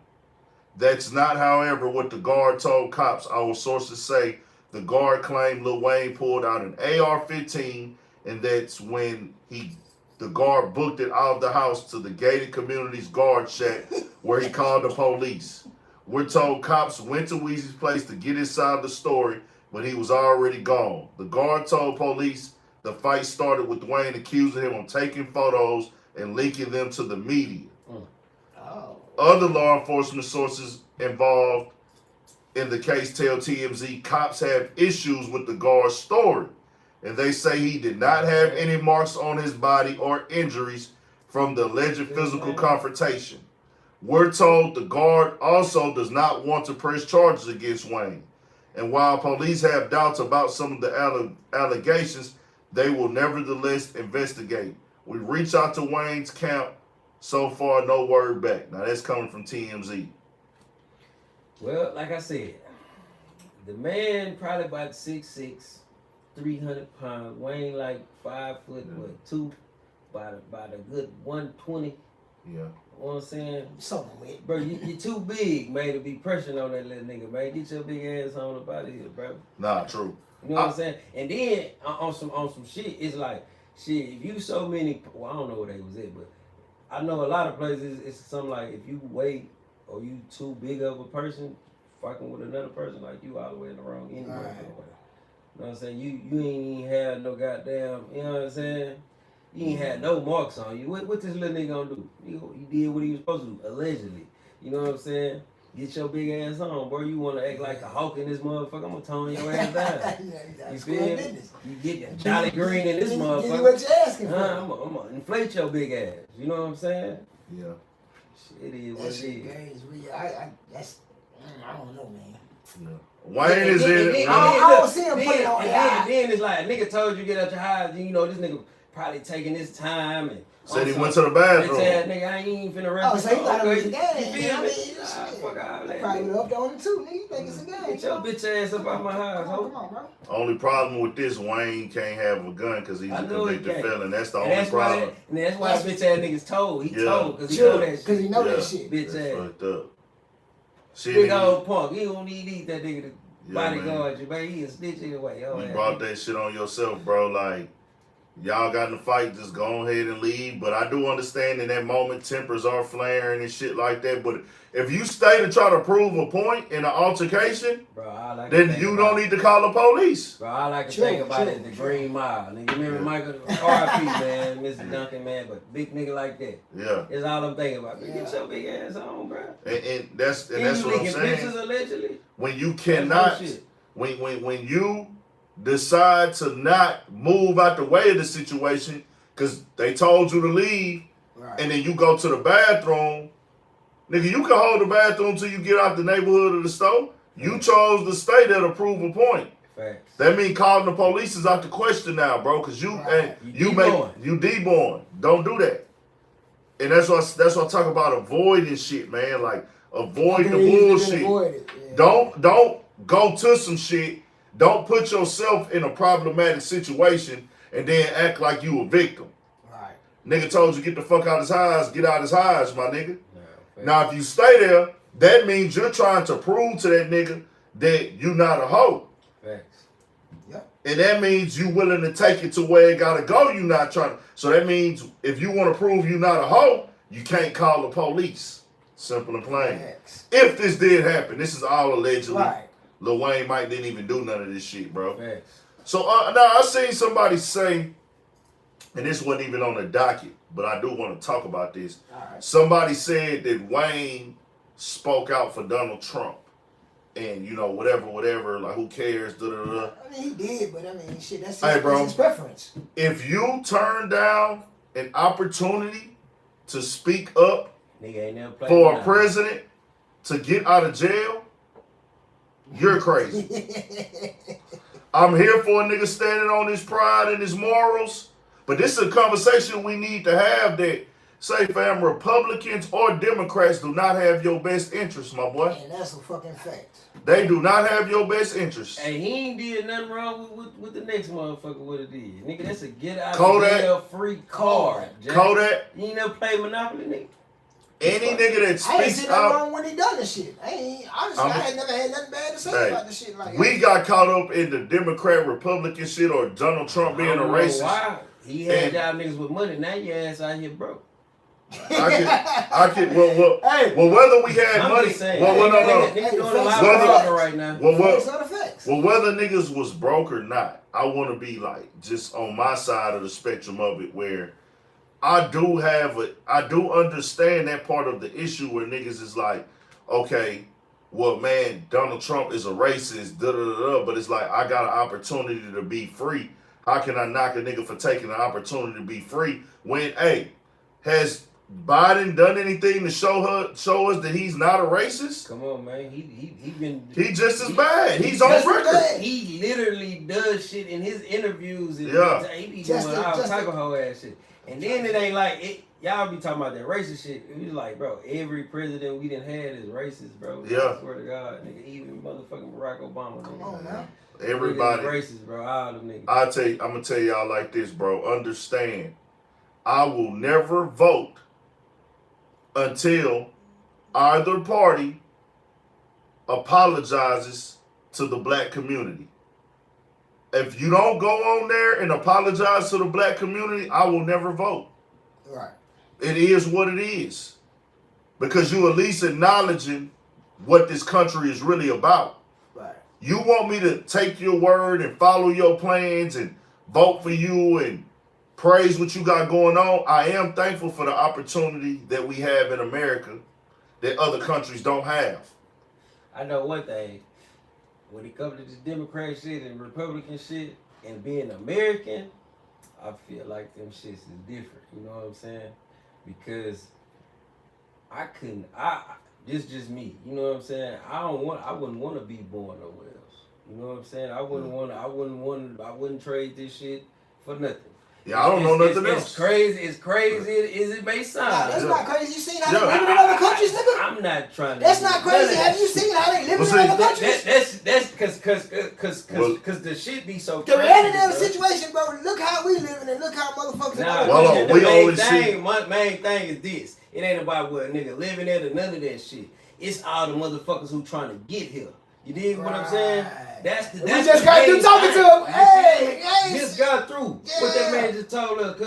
That's not, however, what the guard told cops. Our sources say the guard claimed Lil Wayne pulled out an AR-15, and that's when the guard booked it out of the house to the gated community's guard shack where he called the police. We're told cops went to Weezy's place to get inside the story, but he was already gone. The guard told police the fight started with Wayne accusing him of taking photos and leaking them to the media. Oh. Other law enforcement sources involved in the case tell TMZ cops have issues with the guard's story, and they say he did not have any marks on his body or injuries from the alleged physical confrontation. We're told the guard also does not want to press charges against Wayne, and while police have doubts about some of the allegations, they will nevertheless investigate. We reached out to Wayne's camp. So far, no word back. Now, that's coming from TMZ. Well, like I said, the man probably about 6'6", 300 pounds. Wayne like 5 foot, what, 2, about a good 120. Yeah. You know what I'm saying? So weird. Bro, you too big, man, to be pressuring on that little nigga, man. Get your big ass on up out of here, bro. Nah, true. You know what I'm saying? And then on some shit, it's like, shit, if you so many, well, I don't know where they was at, but I know a lot of places it's something like if you wait or you too big of a person fucking with another person, like you all the way in the wrong anyway. Right. You know what I'm saying? You ain't even had no goddamn, you know what I'm saying? You ain't had no marks on you. What this little nigga gonna do? He did what he was supposed to do, allegedly. You know what I'm saying? Get your big ass on, bro. You wanna act like a hawk in this motherfucker? I'm gonna tone your ass down. You feel me? You get the Jolly Green in this motherfucker. Give you what you're asking for. I'm gonna inflate your big ass. You know what I'm saying? Yeah. Shit, it is what That it shit is. crazy. I don't know, man. Yeah. Wayne is in it. I don't see him put it on then it's like a nigga told you get out your house. You know this nigga probably taking his time and Said he went to the bathroom. Bitch ass nigga, I ain't even finna rap. Oh, so he thought it was a game. You feel me? Fuck all that. Probably would have upped on it too, nigga. You think it's a game? Get your bitch ass up out my house, ho. Come on, bro. Only problem with this, Wayne can't have a gun because he's a convicted felon. That's the only problem. And that's why bitch ass niggas told. He told because he Sure, know that shit. because he know that shit. Bitch That's ass. fucked up. Shit, Big old punk. He don't need that nigga to Yeah, bodyguard you, man. He a snitch anyway. You brought that shit on yourself, bro. Like, y'all got in the fight, just go ahead and leave. But I do understand in that moment tempers are flaring and shit like that. But if you stay to try to prove a point in an altercation, bro, I like then you don't need to call the police. Bro, I like to think about it, the Green Mile. Nigga, remember Michael R.I.P. man, Mr. Duncan, man, but big nigga like that. Yeah. That's all I'm thinking about. Get your big ass on, bro. And that's you what I'm leaking saying. pictures allegedly. When you cannot, when you decide to not move out the way of the situation because they told you to leave, Right. and then you go to the bathroom, nigga, you can hold the bathroom till you get out the neighborhood of the store. You chose to stay there to prove a point. Facts. That mean calling the police is out the question now, bro, because you Right. you deborn. Don't do that. And that's why I talk about avoiding shit, man. Like avoid the bullshit. Yeah. Don't go to some shit. Don't put yourself in a problematic situation and then act like you a victim. Right. Nigga told you get the fuck out his house, get out his house, my nigga. No, Now if you stay there, that means you're trying to prove to that nigga that you not a hoe. Facts. Yep. And that means you willing to take it to where it gotta go. You not trying to. So that means if you want to prove you not a hoe, you can't call the police. Simple and plain. Facts. If this did happen, this is all allegedly. Right. Lil Wayne Mike didn't even do none of this shit, bro. Facts. So now I seen somebody say, and this wasn't even on the docket, but I do want to talk about this. All right. Somebody said that Wayne spoke out for Donald Trump. And, you know, whatever, like, who cares, da-da-da. I mean, he did, but I mean, shit, that's Hey, bro. his preference. If you turn down an opportunity to speak up Nigga ain't never played for a nothing. president to get out of jail, you're crazy. I'm here for a nigga standing on his pride and his morals, but this is a conversation we need to have that Say, fam, Republicans or Democrats do not have your best interests, my boy. And that's a fucking fact. They do not have your best interests. Hey, he ain't did nothing wrong with the next motherfucker what it is. Nigga, that's a get out Kodak. of jail free card. Jack. Kodak. You ain't never played Monopoly, nigga? Any nigga that I ain't speaks seen nothing out. wrong when he done this shit. I ain't never had nothing bad to say about this shit. Like We got caught up in the Democrat Republican shit or Donald Trump being a racist. Why? He had y'all niggas with money. Now your ass out here broke. I could. Well, Hey. well, whether we had I'm money. just saying. Well, no. Niggas doing a lot of Whether- fraud right now. Well, Facts are the facts. well, whether niggas was broke or not, I want to be like just on my side of the spectrum of it, where I do understand that part of the issue where niggas is like, okay, well, man, Donald Trump is a racist, but it's like I got an opportunity to be free. How can I knock a nigga for taking an opportunity to be free when, hey, has Biden done anything to show us that he's not a racist? Come on, man. He just as bad. He's on record. He literally does shit in his interviews. And Yeah. He be doing all type of whole ass shit. And then it ain't like it. Y'all be talking about that racist shit. It was like, bro, every president we done had is racist, bro. Yeah. I swear to God, nigga, even motherfucking Barack Obama. Come nigga. on now. Everybody. Niggas is racist, bro. All them niggas. I'm gonna tell y'all like this, bro. Understand, I will never vote until either party apologizes to the black community. If you don't go on there and apologize to the black community, I will never vote. Right. It is what it is. Because you at least acknowledging what this country is really about. Right. You want me to take your word and follow your plans and vote for you and praise what you got going on. I am thankful for the opportunity that we have in America that other countries don't have. I know one thing. When it comes to this Democrat shit and Republican shit and being American, I feel like them shits is different. You know what I'm saying? Because this just me. You know what I'm saying? I wouldn't want to be born nowhere else. You know what I'm saying? I wouldn't trade this shit for nothing. Yeah, I don't know nothing else. It's crazy as it may sound. Nah, that's not crazy. You seen how they living in other countries, nigga? I'm not trying to. That's not crazy. Have you seen how they living in other countries? That's because the shit be so The crazy. reality of the situation, bro. Look how we living and look how motherfuckers in other well, countries. My main thing is this. It ain't about what a nigga living there or none of that shit. It's all the motherfuckers who trying to get here. You dig what I'm saying? That's we just got through talking to him. Hey, just got through what that man just told us.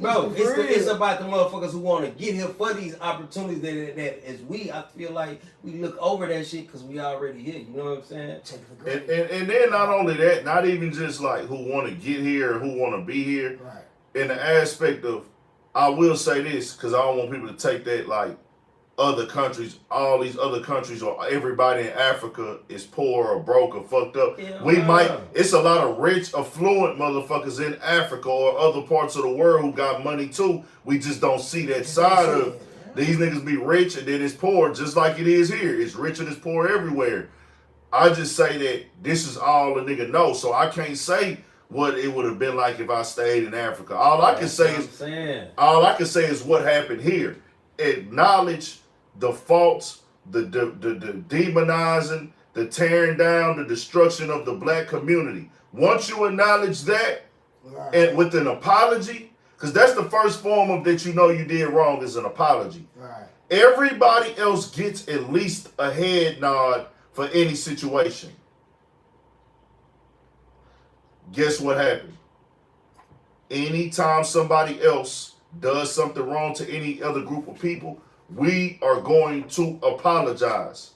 Bro, it's about the motherfuckers who want to get here for these opportunities that as I feel like we look over that shit because we already here. You know what I'm saying? And then not only that, not even just like who want to get here or who want to be here. Right. In the aspect of, I will say this because I don't want people to take that like other countries, all these other countries or everybody in Africa is poor or broke or fucked up. Yeah, it's a lot of rich, affluent motherfuckers in Africa or other parts of the world who got money too. We just don't see that side of these niggas be rich and then it's poor just like it is here. It's rich and it's poor everywhere. I just say that this is all a nigga knows. So I can't say what it would have been like if I stayed in Africa. All I can say is what happened here. Acknowledge the faults, the demonizing, the tearing down, the destruction of the black community. Once you acknowledge that, and with an apology, because that's the first form of that you know you did wrong is an apology. Right. Everybody else gets at least a head nod for any situation. Guess what happened? Anytime somebody else does something wrong to any other group of people, we are going to apologize.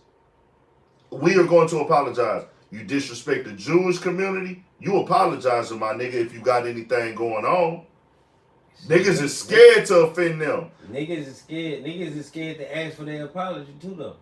We are going to apologize. You disrespect the Jewish community, you apologize to my nigga if you got anything going on. Niggas is scared to offend them. Niggas is scared to ask for their apology too though.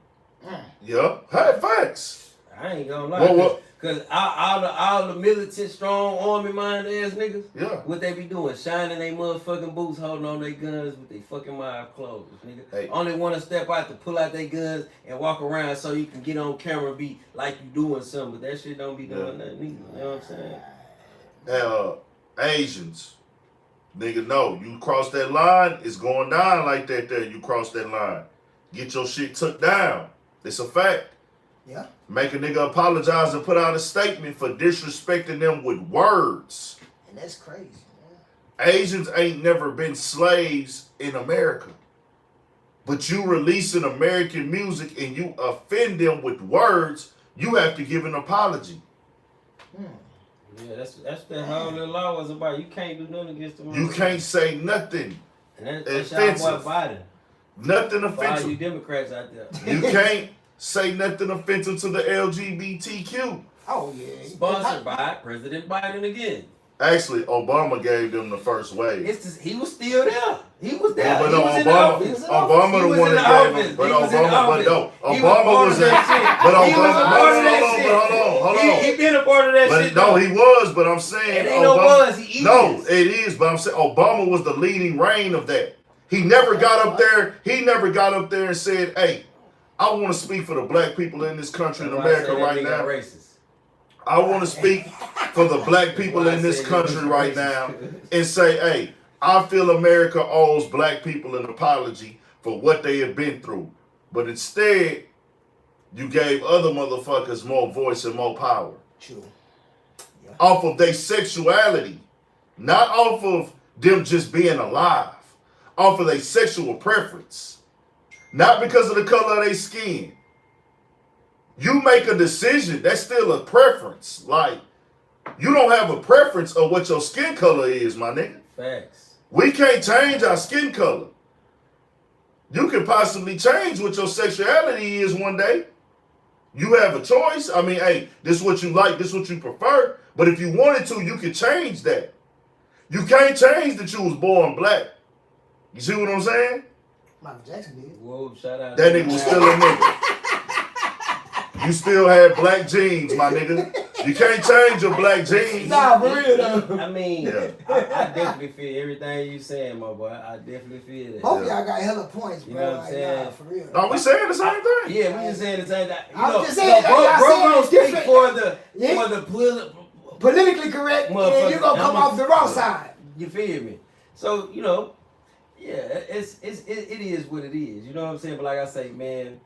Yeah, hey, facts. I ain't gonna lie. Cause all the militant, strong, army-minded ass niggas, what they be doing? Shining they motherfucking boots, holding on their guns with their fucking mouth closed, nigga. Hey. Only want to step out to pull out their guns and walk around so you can get on camera and be like you doing something, but that shit don't be doing nothing either. You know what I'm saying? Asians, Nigga, no. You cross that line, it's going down like that there. You cross that line. Get your shit took down. It's a fact. Yeah. Make a nigga apologize and put out a statement for disrespecting them with words. And that's crazy, man. Asians ain't never been slaves in America. But you releasing American music and you offend them with words, you have to give an apology. Yeah, that's the whole little law was about. You can't do nothing against the You can't say nothing and that's offensive. y'all boy Biden. Nothing For all offensive. you Democrats out there. You can't say nothing offensive to the LGBTQ. Oh, yeah. Sponsored by President Biden again. Actually, Obama gave them the first wave. He was still there. He was there. Yeah, but he no, was in the Obama, office. Obama He the was one in that the gave office. them. But He was in the Obama, but office. no, He was Obama part was of in. that shit. But He was a Obama, part of that no, shit. but hold on. He been a part of that But shit. no, though. he was. But I'm saying, It ain't no was. He no, is. it is. But I'm saying Obama was the leading reign of that. He never got up there. He never got up there and said, "Hey, I want to speak for the black people in this country in America right now. Racist. I want to speak for the black people in this country right now and say, hey, I feel America owes black people an apology for what they have been through. But instead, you gave other motherfuckers more voice and more power. True. Yeah. Off of their sexuality. Not off of them just being alive. Off of their sexual preference. Not because of the color of their skin. You make a decision, that's still a preference. Like, you don't have a preference of what your skin color is, my nigga. Facts. We can't change our skin color. You can possibly change what your sexuality is one day. You have a choice. I mean, hey, this is what you like, this is what you prefer. But if you wanted to, you could change that. You can't change that you was born black. You see what I'm saying? Michael Jackson did. Whoa, shout out. That nigga was still a nigga. You still had black jeans, my nigga. You can't change your black jeans. Nah, for real though. I mean, Yeah. I definitely feel everything you saying, my boy. I definitely feel that. Both of y'all got hella points, bro. You know what I'm like, saying? nah, for real. Are we saying the same thing? Yeah, we just saying the same thing. I was just saying, bro y'all saying gonna it's speak different. for the Yeah. Politically correct, and then you gonna come off the wrong side. You feel me? So, you know, yeah, it is what it is. You know what I'm saying? But like I say, man,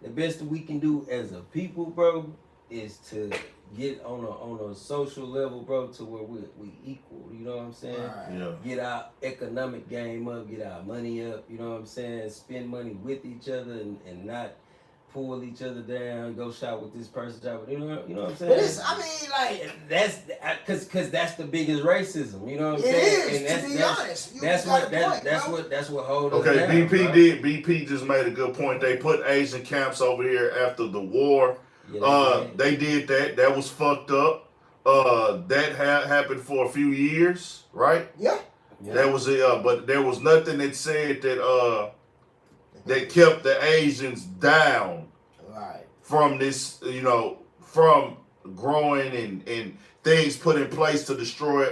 the best that we can do as a people, bro, is to get on a social level, bro, to where we equal. You know what I'm saying? Right. Yeah. Get our economic game up, get our money up. You know what I'm saying? Spend money with each other and not pull each other down. Go shop with this person, shop with, you know what I'm saying? But it's, I mean, like, That's because that's the biggest racism. You know what I'm it saying? is. And that's, To be that's, honest, you that's got what a point, bro. that's what holds us Okay, down, BP bro. did. BP just made a good point. They put Asian camps over here after the war. Yeah, They did that. That was fucked up. That happened for a few years, right? Yeah. That was but there was nothing that said that that kept the Asians down Right. from this, you know, from growing and things put in place to destroy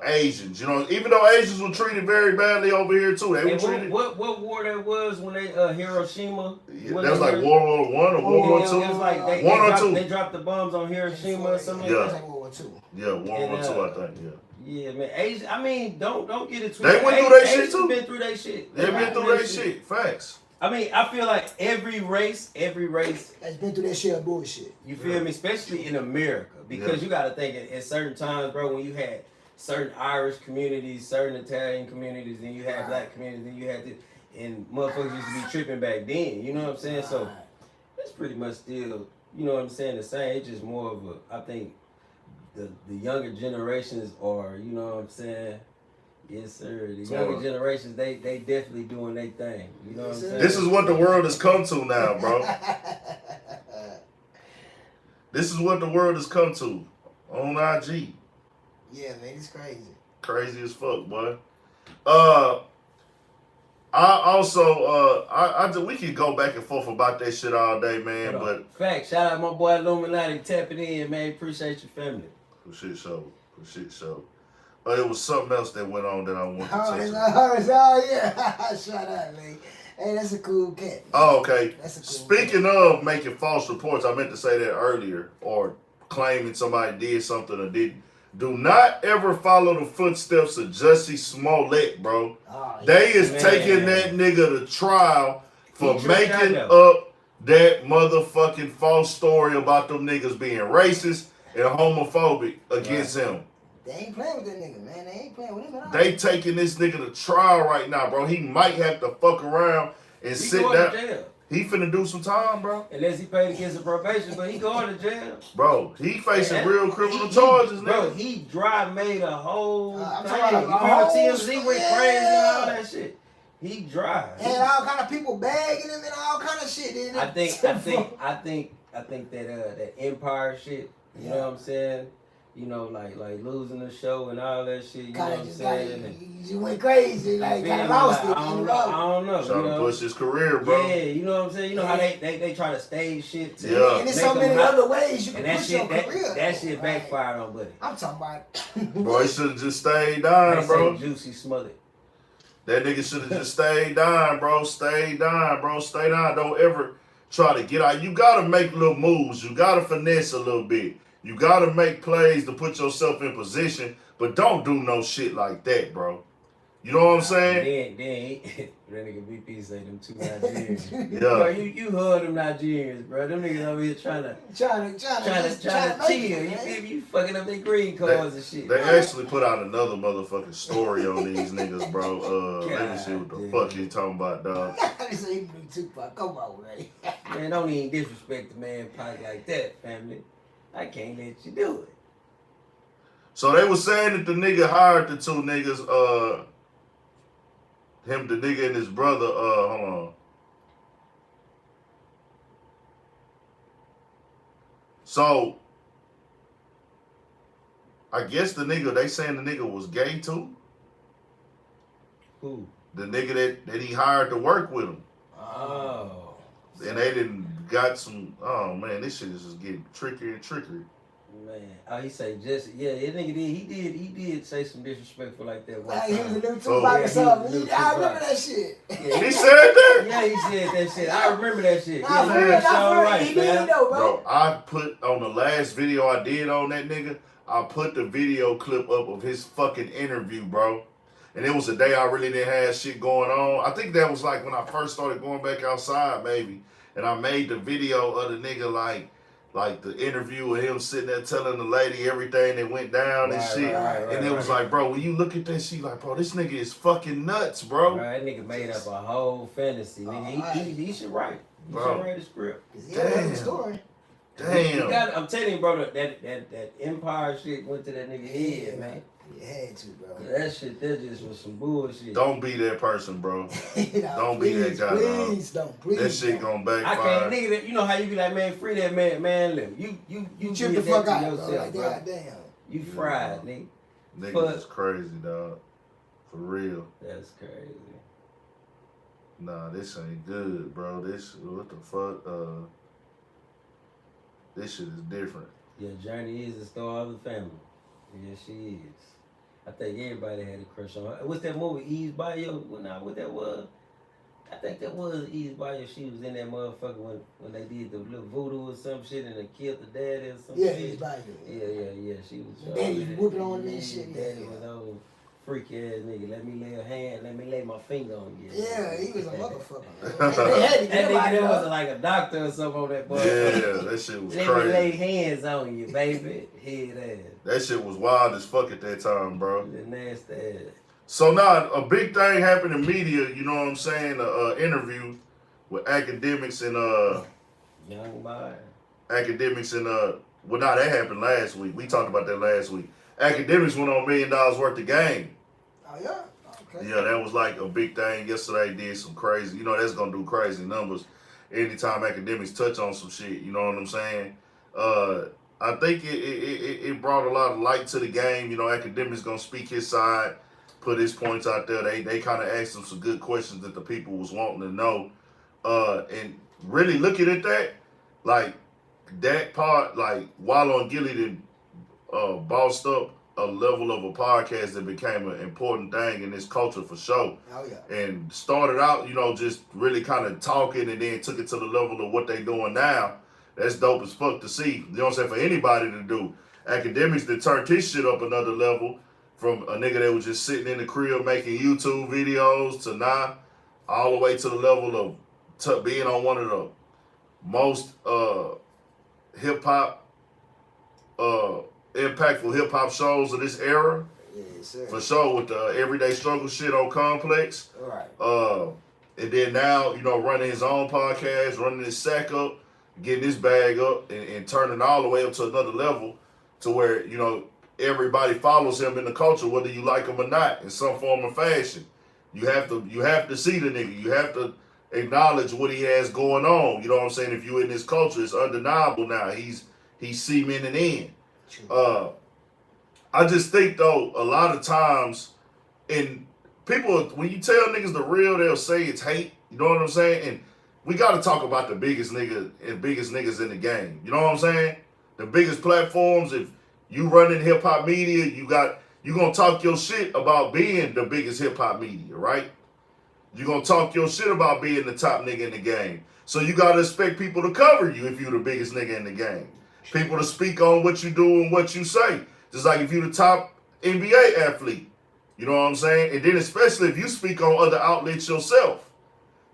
Asians. You know, even though Asians were treated very badly over here too. They were And treated. what war that was when they Hiroshima? Yeah, when that was they like World War One or World War It Two. was like they, One or dropped, two. they dropped the bombs on Hiroshima or something Yeah. like It's that. like World War II. Yeah, World War Two, I think. Yeah. Yeah, man. Asian, I mean, don't get it twisted. They went through that shit, Asians too. Been through that shit. They've been through that shit. Facts. I mean, I feel like every race, That's been through that shit of bullshit. you feel me, especially in America, because you got to think at certain times, bro, when you had certain Irish communities, certain Italian communities, and you had black communities, and you had this, and motherfuckers used to be tripping back then. You know what I'm saying? So it's pretty much still, you know what I'm saying, the same. It's just more of a, I think, the younger generations are, you know what I'm saying. Yes, sir. The younger generations, they definitely doing their thing. You know what I'm saying? This is what the world has come to now, bro. This is what the world has come to on IG. Yeah, man, it's crazy. Crazy as fuck, boy. I also we could go back and forth about that shit all day, man. But fact, shout out my boy Illuminati tapping in, man. Appreciate your family. for shit show. It was something else that went on that I wanted to touch on. Oh, yeah. Shout out, man. Hey, that's a cool cat. Oh, okay. That's a cool Speaking of making false reports, I meant to say that earlier, or claiming somebody did something or didn't Do not ever follow the footsteps of Jussie Smollett, bro. Oh, They is taking that nigga to trial for He making up that motherfucking false story about them niggas being racist and homophobic against him. They ain't playing with that nigga, man. They ain't playing with him at all. They taking this nigga to trial right now, bro. He might have to fuck around and sit down. To jail. He finna do some time, bro. Unless he paid against the probation, but he going to jail. Bro, he facing real criminal charges, bro. nigga. He made a whole thing. About You remember TMZ went crazy and all that shit? He dry. And all kind of people bagging him and all kind of shit. I think that Empire shit. You know what I'm saying? You know, like losing the show and all that shit. You know what I'm saying? You went crazy, like kind of lost it. I don't know. Trying to push his career, bro. Yeah, you know what I'm saying? You know how they try to stage shit too. Yeah. And there's so many other ways you can push your career. That shit backfired on Buddy. I'm talking about. Bro, he should have just stayed down, bro. Juicy Smollett. That nigga should have just stayed down, bro. Stay down, bro. Stay down. Don't ever try to get out. You gotta make little moves. You gotta finesse a little bit. You gotta make plays to put yourself in position, but don't do no shit like that, bro. You know what I'm saying? Then that nigga BP say them two Nigerians. Yeah. Bro, you heard them Nigerians, bro. Them niggas over here trying to chill. You fucking up their green cards and shit. They actually put out another motherfucking story on these niggas, bro. Let me see what the fuck he talking about, dog. Come on, man. Man, don't even disrespect the man Pike like that, family. I can't let you do it. So they were saying that the nigga hired the two niggas, the nigga and his brother, hold on. So, I guess they saying the nigga was gay too? Who? The nigga that he hired to work with him. Oh. And they got some, oh man, this shit is just getting trickier and trickier. Man, he say Jesse. Yeah, that nigga he did say some disrespectful like that one time. He was a new Tupac or something. I remember that shit. Yeah, he said that? Yeah, he said that shit. I remember that shit. Nah, for real, he did though, bro. I put on the last video I did on that nigga, I put the video clip up of his fucking interview, bro. And it was a day I really didn't have shit going on. I think that was like when I first started going back outside, maybe. And I made the video of the nigga like the interview with him sitting there telling the lady everything that went down and shit. And it was like, bro, when you look at that shit, like, bro, this nigga is fucking nuts, bro. That nigga made up a whole fantasy, nigga. He should write. He should write a script. Damn. Story. Damn. I'm telling you, bro, that Empire shit went to that nigga head, man. You had to, bro. That just was some bullshit. Don't be that person, bro. Don't be that guy, please don't. Please that shit gonna backfire. I can't, nigga. You know how you be like, man, free that man live. You trip the fuck out, yourself, bro. Like, damn. You fried, nigga. Niggas is crazy, dog. For real. That's crazy. Nah, this ain't good, bro. What the fuck? This shit is different. Yeah, Journey is the star of the family. Yeah, she is. I think everybody had a crush on her. What's that movie, Eve's Bio? What that was? I think that was Eve's Bio. She was in that motherfucker when they did the little voodoo or some shit and they killed the daddy or some shit. Eve's Bio. Yeah. She was. Daddy whooping on that shit. Daddy was on freaky ass nigga. Let me lay my finger on you. Yeah, he was a motherfucker. That nigga was like a doctor or something on that boy. Yeah, that shit was crazy. Let me lay hands on you, baby. Head ass. That shit was wild as fuck at that time, bro. The nasty ass. So now a big thing happened in media, you know what I'm saying? Interview with academics and Young boy. Academics and well, nah, that happened last week. We talked about that last week. Academics went on $1 million worth of game. Oh yeah? Okay. Yeah, that was like a big thing. Yesterday did some crazy, that's gonna do crazy numbers anytime academics touch on some shit, you know what I'm saying? I think it brought a lot of light to the game. Academics gonna speak his side, put his points out there. They kind of asked him some good questions that the people was wanting to know. And really looking at that, like that part, like Wallow and Gilly did bossed up a level of a podcast that became an important thing in this culture for sure. Oh yeah. And started out, just really kind of talking and then took it to the level of what they doing now. That's dope as fuck to see. You know what I'm saying? For anybody to do. Academics that turned his shit up another level from a nigga that was just sitting in the crib making YouTube videos to now all the way to the level of being on one of the most hip hop impactful hip hop shows of this era. Yes, sir. For sure, with the Everyday Struggle shit on Complex. Right. And then now, running his own podcast, running his sack up, getting his bag up, and turning all the way up to another level to where, everybody follows him in the culture, whether you like him or not, in some form or fashion. You have to see the nigga. You have to acknowledge what he has going on. You know what I'm saying? If you in this culture, it's undeniable now. He's cementing in. I just think though, a lot of times, people, when you tell niggas the real, they'll say it's hate. You know what I'm saying? And we got to talk about the biggest niggas in the game. You know what I'm saying? The biggest platforms. If you running hip hop media, you gonna talk your shit about being the biggest hip hop media, right? You gonna talk your shit about being the top nigga in the game. So you gotta expect people to cover you if you the biggest nigga in the game. People to speak on what you do and what you say. Just like if you the top NBA athlete. You know what I'm saying? And then especially if you speak on other outlets yourself.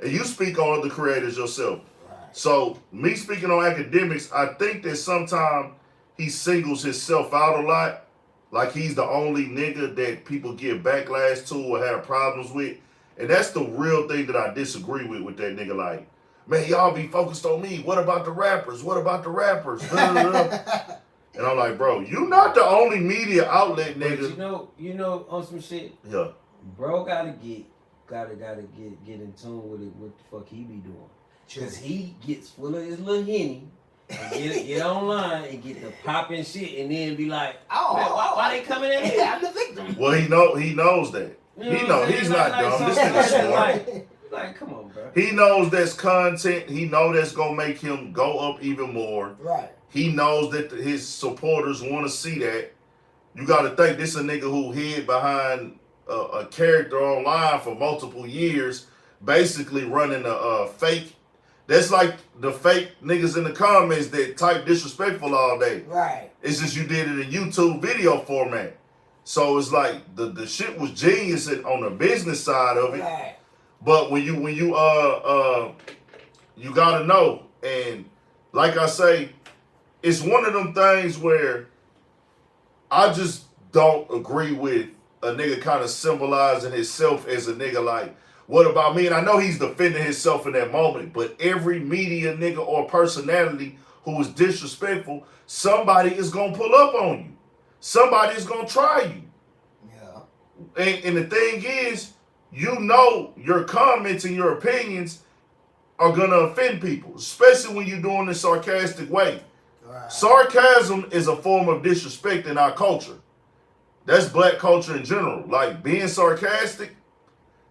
And you speak on other creators yourself. Right. So me speaking on academics, I think that sometimes he singles himself out a lot. Like he's the only nigga that people give backlash to or have problems with. And that's the real thing that I disagree with that nigga. Like, man, y'all be focused on me. What about the rappers? What about the rappers? And I'm like, bro, you not the only media outlet, nigga. But you know, on some shit. Yeah. Bro, gotta get in tune with it. What the fuck he be doing? Cause he gets full of his little henny. And get online and get the popping shit, and then be like, oh, man, why they coming in here? I'm the victim. Well, he knows that. He know he's not dumb. This nigga's smart. Like, come on, bro. He knows that's content. He know that's gonna make him go up even more. Right. He knows that his supporters want to see that. You got to think this a nigga who hid behind a character online for multiple years, basically running a fake. That's like the fake niggas in the comments that type disrespectful all day. Right. It's just you did it in YouTube video format. So it's like the shit was genius on the business side of it. Right. But when you gotta know, and like I say, it's one of them things where I just don't agree with a nigga kind of symbolizing himself as a nigga like, what about me? And I know he's defending himself in that moment, but every media nigga or personality who is disrespectful, somebody is gonna pull up on you. Somebody is gonna try you. Yeah. And the thing is, your comments and your opinions are gonna offend people, especially when you're doing it in a sarcastic way. Right. Sarcasm is a form of disrespect in our culture. That's black culture in general. Like being sarcastic,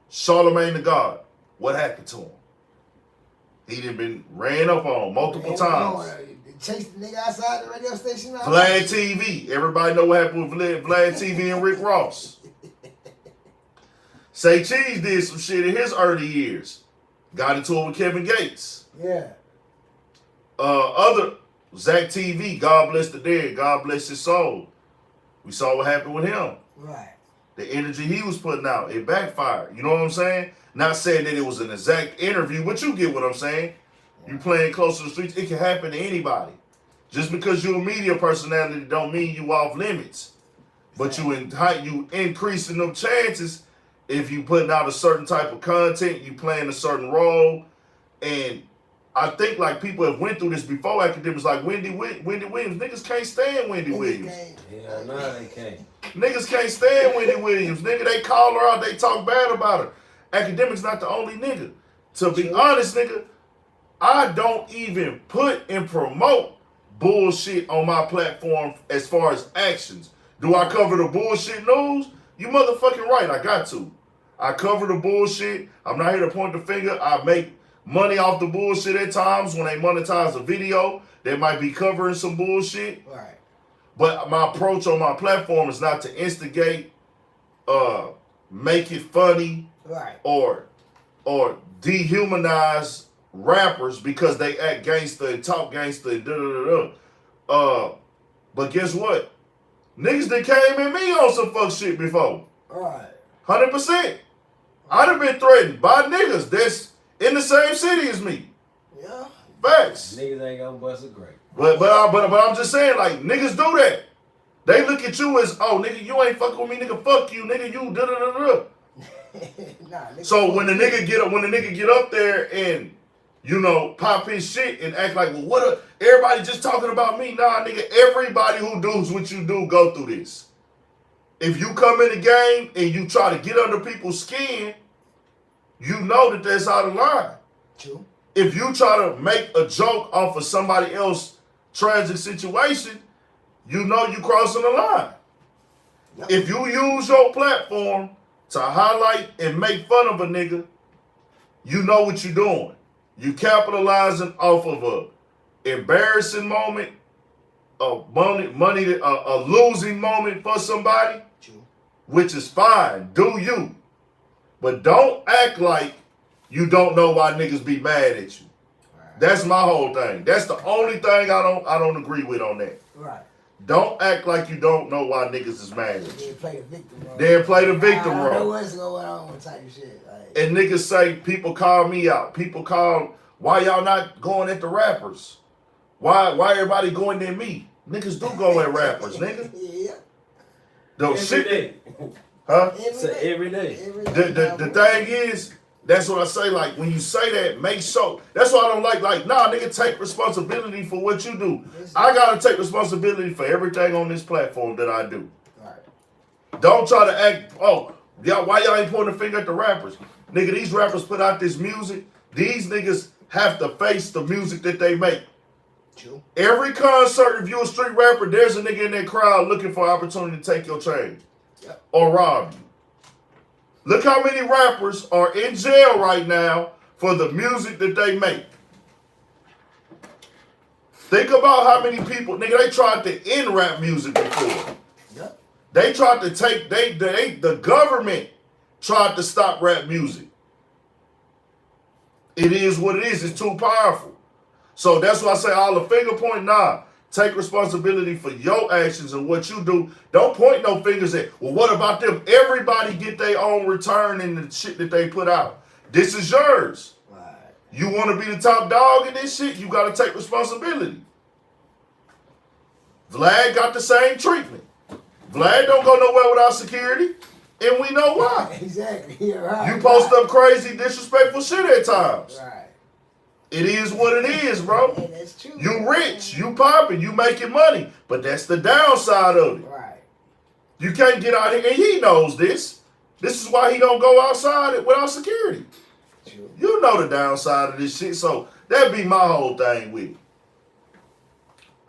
Charlemagne the God, what happened to him? He done been ran up on multiple times. Chased the nigga outside the radio station. Vlad TV. Everybody know what happened with Vlad TV and Rick Ross. Say Cheese did some shit in his early years. Got into it with Kevin Gates. Yeah. Other Zach TV, God bless the dead, God bless his soul. We saw what happened with him. Right. The energy he was putting out, it backfired. You know what I'm saying? Not saying that it was an exact interview, but you get what I'm saying. Yeah. You playing close to the streets, it can happen to anybody. Just because you're a media personality don't mean you off limits. But you increasing them chances if you putting out a certain type of content, you playing a certain role. And I think like people have went through this before, academics like Wendy Williams. Niggas can't stand Wendy Williams. Yeah, no, they can't. Niggas can't stand Wendy Williams. Nigga, they call her out, they talk bad about her. Academics not the only nigga. To be honest, nigga, I don't even put and promote bullshit on my platform as far as actions. Do I cover the bullshit news? You motherfucking right, I got to. I cover the bullshit. I'm not here to point the finger. I make money off the bullshit at times when they monetize a video. They might be covering some bullshit. Right. But my approach on my platform is not to instigate, make it funny, right, or dehumanize rappers because they act gangster and talk gangster and But guess what? Niggas that came at me on some fuck shit before. Right. 100%. I'd have been threatened by niggas that's in the same city as me. Yeah. Facts. Niggas ain't gonna bust a grape. But I'm just saying, like, niggas do that. They look at you as, oh, nigga, you ain't fucking with me, nigga, fuck you, nigga, you da da da da. Nah, So when the nigga get up there and, you know, pop his shit and act like, well, everybody just talking about me? Nah, nigga, everybody who does what you do go through this. If you come in the game and you try to get under people's skin, you know that that's out of line. True. If you try to make a joke off of somebody else's tragic situation, you know you crossing the line. Yep. If you use your platform to highlight and make fun of a nigga, you know what you're doing. You capitalizing off of a embarrassing moment, a losing moment for somebody, True. Which is fine. Do you. But don't act like you don't know why niggas be mad at you. Right. That's my whole thing. That's the only thing I don't agree with on that. Right. Don't act like you don't know why niggas is mad at you. Then play the victim role. Then play the victim role. I don't know what's going on type of shit. Like, and niggas say, people call me out. People call, why y'all not going at the rappers? Why everybody going at me? Niggas do go at rappers, nigga. Yeah. Every day. Huh? Every day. The thing is, that's what I say, like, when you say that, make sure. That's why I don't like, nah, nigga, take responsibility for what you do. I gotta take responsibility for everything on this platform that I do. Right. Don't try to act, oh, why y'all ain't pointing the finger at the rappers? Nigga, these rappers put out this music. These niggas have to face the music that they make. True. Every concert, if you a street rapper, there's a nigga in that crowd looking for an opportunity to take your chain. Yep. Or rob you. Look how many rappers are in jail right now for the music that they make. Think about how many people, nigga, they tried to end rap music before. Yep. They tried to take, the government tried to stop rap music. It is what it is. It's too powerful. So that's why I say all the finger point, nah. Take responsibility for your actions and what you do. Don't point no fingers at, well, what about them? Everybody get their own return in the shit that they put out. This is yours. Right. You want to be the top dog in this shit, you got to take responsibility. Vlad got the same treatment. Vlad don't go nowhere without security, and we know why. Exactly. You're right. You post up crazy, disrespectful shit at times. Right. It is what it is, bro. Yeah, that's true. You rich, you popping, you making money, but that's the downside of it. Right. You can't get out here, and he knows this. This is why he don't go outside without security. True. You know the downside of this shit, so that'd be my whole thing with it.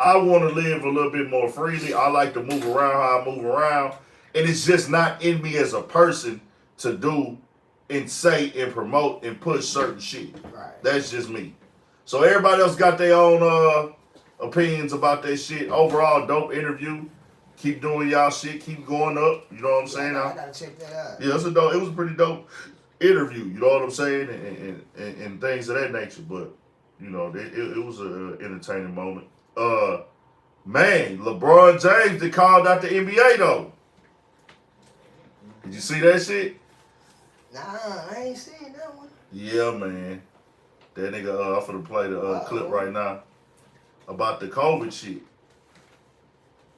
I want to live a little bit more freely. I like to move around how I move around, and it's just not in me as a person to do and say and promote and push certain shit. Right. That's just me. So everybody else got their own opinions about that shit. Overall, dope interview. Keep doing y'all shit. Keep going up. You know what I'm saying? I gotta check that out. Yeah, it was a pretty dope interview. You know what I'm saying? And things of that nature. But you know, it was an entertaining moment. Man, LeBron James, they called out the NBA though. Did you see that shit? Nah, I ain't seen that one. Yeah, man. That nigga, I'm finna play the clip right now about the COVID shit.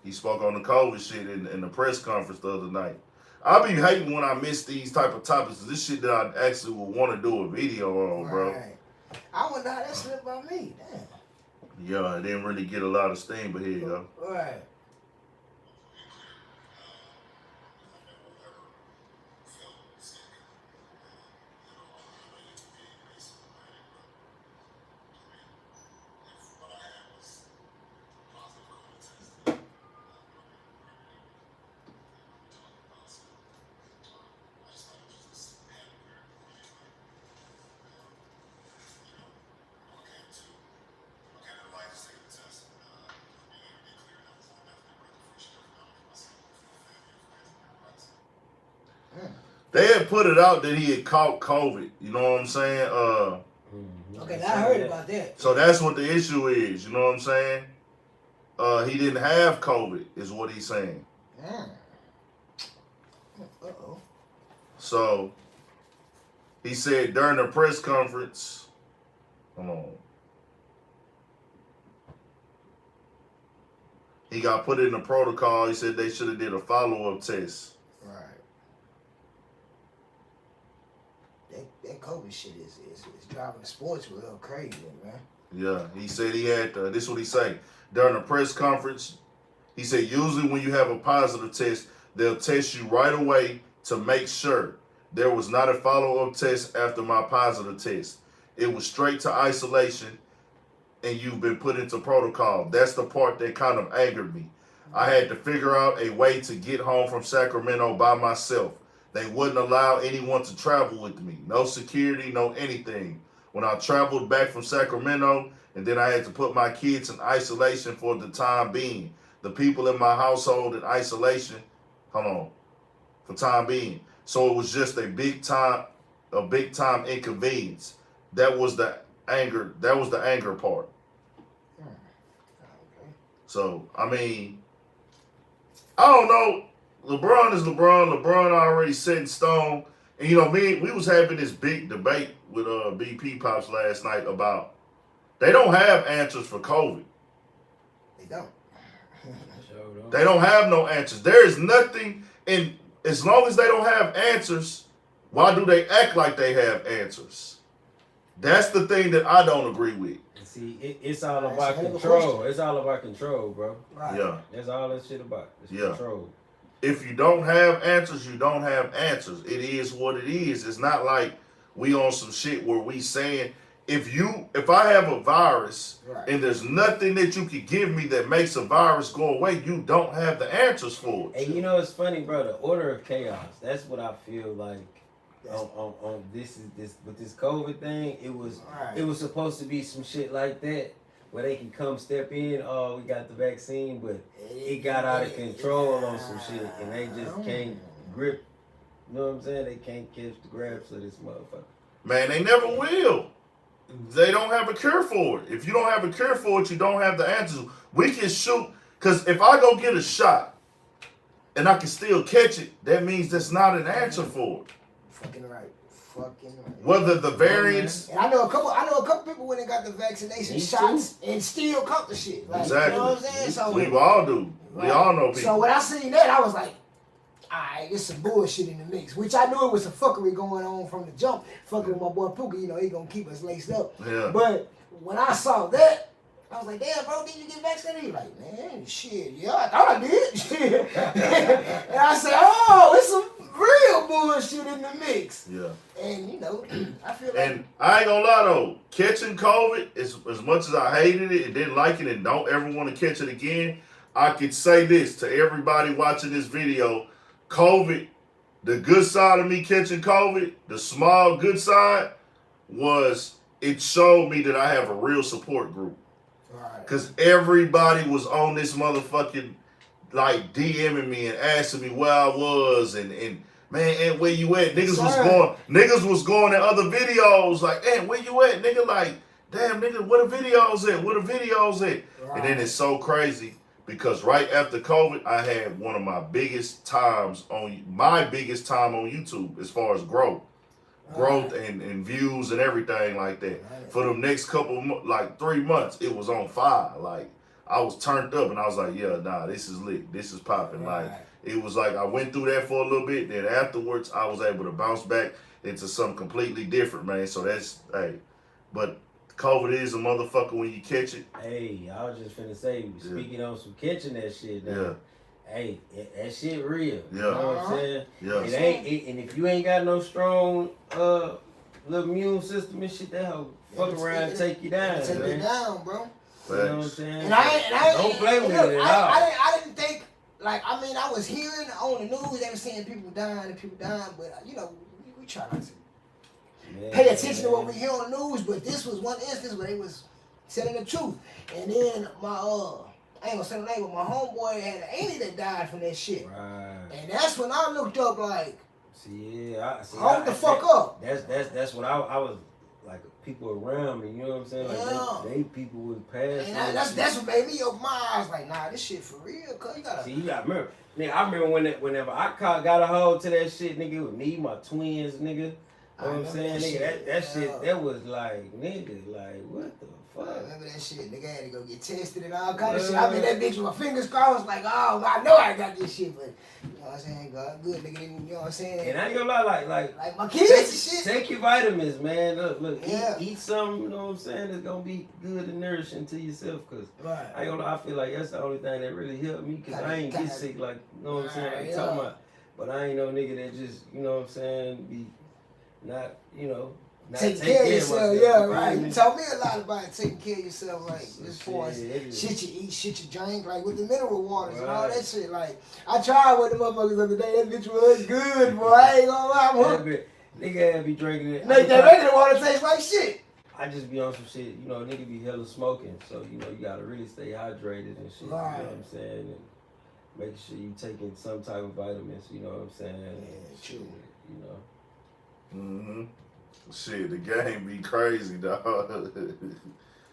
He spoke on the COVID shit in the press conference the other night. I be hating when I miss these type of topics. This shit that I actually would want to do a video on, bro. Right. I wonder how that slipped by me. Damn. Yeah, it didn't really get a lot of steam, but here you go. Right. They had put it out that he had caught COVID. You know what I'm saying? Okay, I heard about that. So that's what the issue is. You know what I'm saying? he didn't have COVID, is what he's saying. Uh-oh. So he said during the press conference, hold on. He got put in the protocol. He said they should have did a follow-up test. Right. That COVID shit is driving the sports world crazy, man. Yeah, he said he had to, this is what he said. During the press conference, he said usually when you have a positive test, they'll test you right away to make sure. There was not a follow-up test after my positive test. It was straight to isolation, and you've been put into protocol. That's the part that kind of angered me. I had to figure out a way to get home from Sacramento by myself. They wouldn't allow anyone to travel with me. No security, no anything. When I traveled back from Sacramento, and then I had to put my kids in isolation for the time being. The people in my household in isolation, for time being. So it was just a big time inconvenience. That was the anger part. So, I mean, I don't know. LeBron is LeBron. LeBron already set in stone. And, you know, we was having this big debate with BP Pops last night about they don't have answers for COVID. They don't. They don't have no answers. There is nothing, and as long as they don't have answers, why do they act like they have answers? That's the thing that I don't agree with. See, it's all about control. It's all about control, bro. Right. Yeah. That's all that shit about. It's control. If you don't have answers, you don't have answers. It is what it is. It's not like we on some shit where we saying, if I have a virus and there's nothing that you can give me that makes a virus go away, you don't have the answers for it. And you know it's funny, bro. The order of chaos. That's what I feel like. On this with this COVID thing, it was supposed to be some shit like that where they can come step in. Oh, we got the vaccine, but it got out of control on some shit, and they just can't grip. You know what I'm saying? They can't catch the grabs of this motherfucker. Man, they never will. They don't have a cure for it. If you don't have a cure for it, you don't have the answers. We can shoot, because if I go get a shot and I can still catch it, that means that's not an answer for it. Fucking right. Whether the variants, and I know a couple people when they got the vaccination shots and still caught the shit. Like, exactly. You know what I'm saying? So we all do. We all know people. So when I seen that, I was like, alright, it's some bullshit in the mix. Which I knew it was some fuckery going on from the jump. Fucking with my boy Pookie, you know, he gonna keep us laced up. Yeah. But when I saw that, I was like, damn, bro, did you get vaccinated? He like, man, shit, yeah, I thought I did. Shit. And I said, oh, it's some real bullshit in the mix. Yeah. And, you know, I feel like... And I ain't gonna lie, though. Catching COVID, as much as I hated it and didn't like it and don't ever want to catch it again, I could say this to everybody watching this video. COVID, the good side of me catching COVID, the small good side, was it showed me that I have a real support group. Because everybody was on this motherfucking, like, DMing me and asking me where I was and man, and where you at? Niggas was going in other videos like, hey, where you at? Nigga, like, damn, nigga, where the videos at? Where the videos at? Right. And then it's so crazy because right after COVID, I had one of my biggest times on YouTube as far as growth and views and everything like that. For the next couple, like 3 months, it was on fire. Like, I was turned up and I was like, yeah, nah, this is lit. This is popping. Like, it was like I went through that for a little bit. Then afterwards, I was able to bounce back into something completely different, man. So that's, hey, but COVID is a motherfucker when you catch it. Hey, I was just finna say, speaking on some catching that shit now. Yeah. Hey, that shit real. Yeah. You know what I'm saying? Yeah. And if you ain't got no strong little immune system and shit, that hoe fuck around and take you down, take man. you down, bro. You know what I'm saying? And I don't play with it at all. I didn't think, like, I mean, I was hearing on the news, they were saying people dying, but, you know, we try not to pay attention to what we hear on the news, but this was one instance where they was telling the truth. And then I ain't gonna say the name, but my homeboy had an auntie that died from that shit. Right. And that's when I looked up like, hold the fuck up. That's what I was like people around me, you know what I'm saying? Like they people was passing. And that's what made me open my eyes. I was like, nah, this shit for real, cuz you gotta. See, you gotta remember. Nigga, I remember whenever I got a hold to that shit, nigga, it was me, my twins, nigga. You know what I'm saying? Nigga, that shit, that was like, nigga, like, what the fuck? I remember that shit. Nigga had to go get tested and all kind of shit. I mean, that bitch with my fingers crossed, like, oh, I know I got this shit, but, you know what I'm saying? God, good, nigga, you know what I'm saying? And I ain't gonna lie, like my kids and shit. Take your vitamins, man. Look, Yeah. eat something, you know what I'm saying, that's gonna be good and nourishing to yourself, because Right. I ain't gonna lie, I feel like that's the only thing that really helped me, because I ain't get sick, like, you know what I'm saying, like, talking about, but I ain't no nigga that just, you know what I'm saying, be not, you know, not take care of yourself, myself, right. You taught me a lot about taking care of yourself, like as far as shit you eat, shit you drink, like with the mineral waters and all that shit. Like I tried with the motherfuckers the other day. That bitch was good, boy. I ain't gonna lie, I'm hooked. Nigga be drinking it. Make that regular water taste like shit. I just be on some shit, you know, nigga be hella smoking, so you know you gotta really stay hydrated and shit. Right. You know what I'm saying? And make sure you taking some type of vitamins. You know what I'm saying? Yeah, true. You know. Shit, the game be crazy, dog.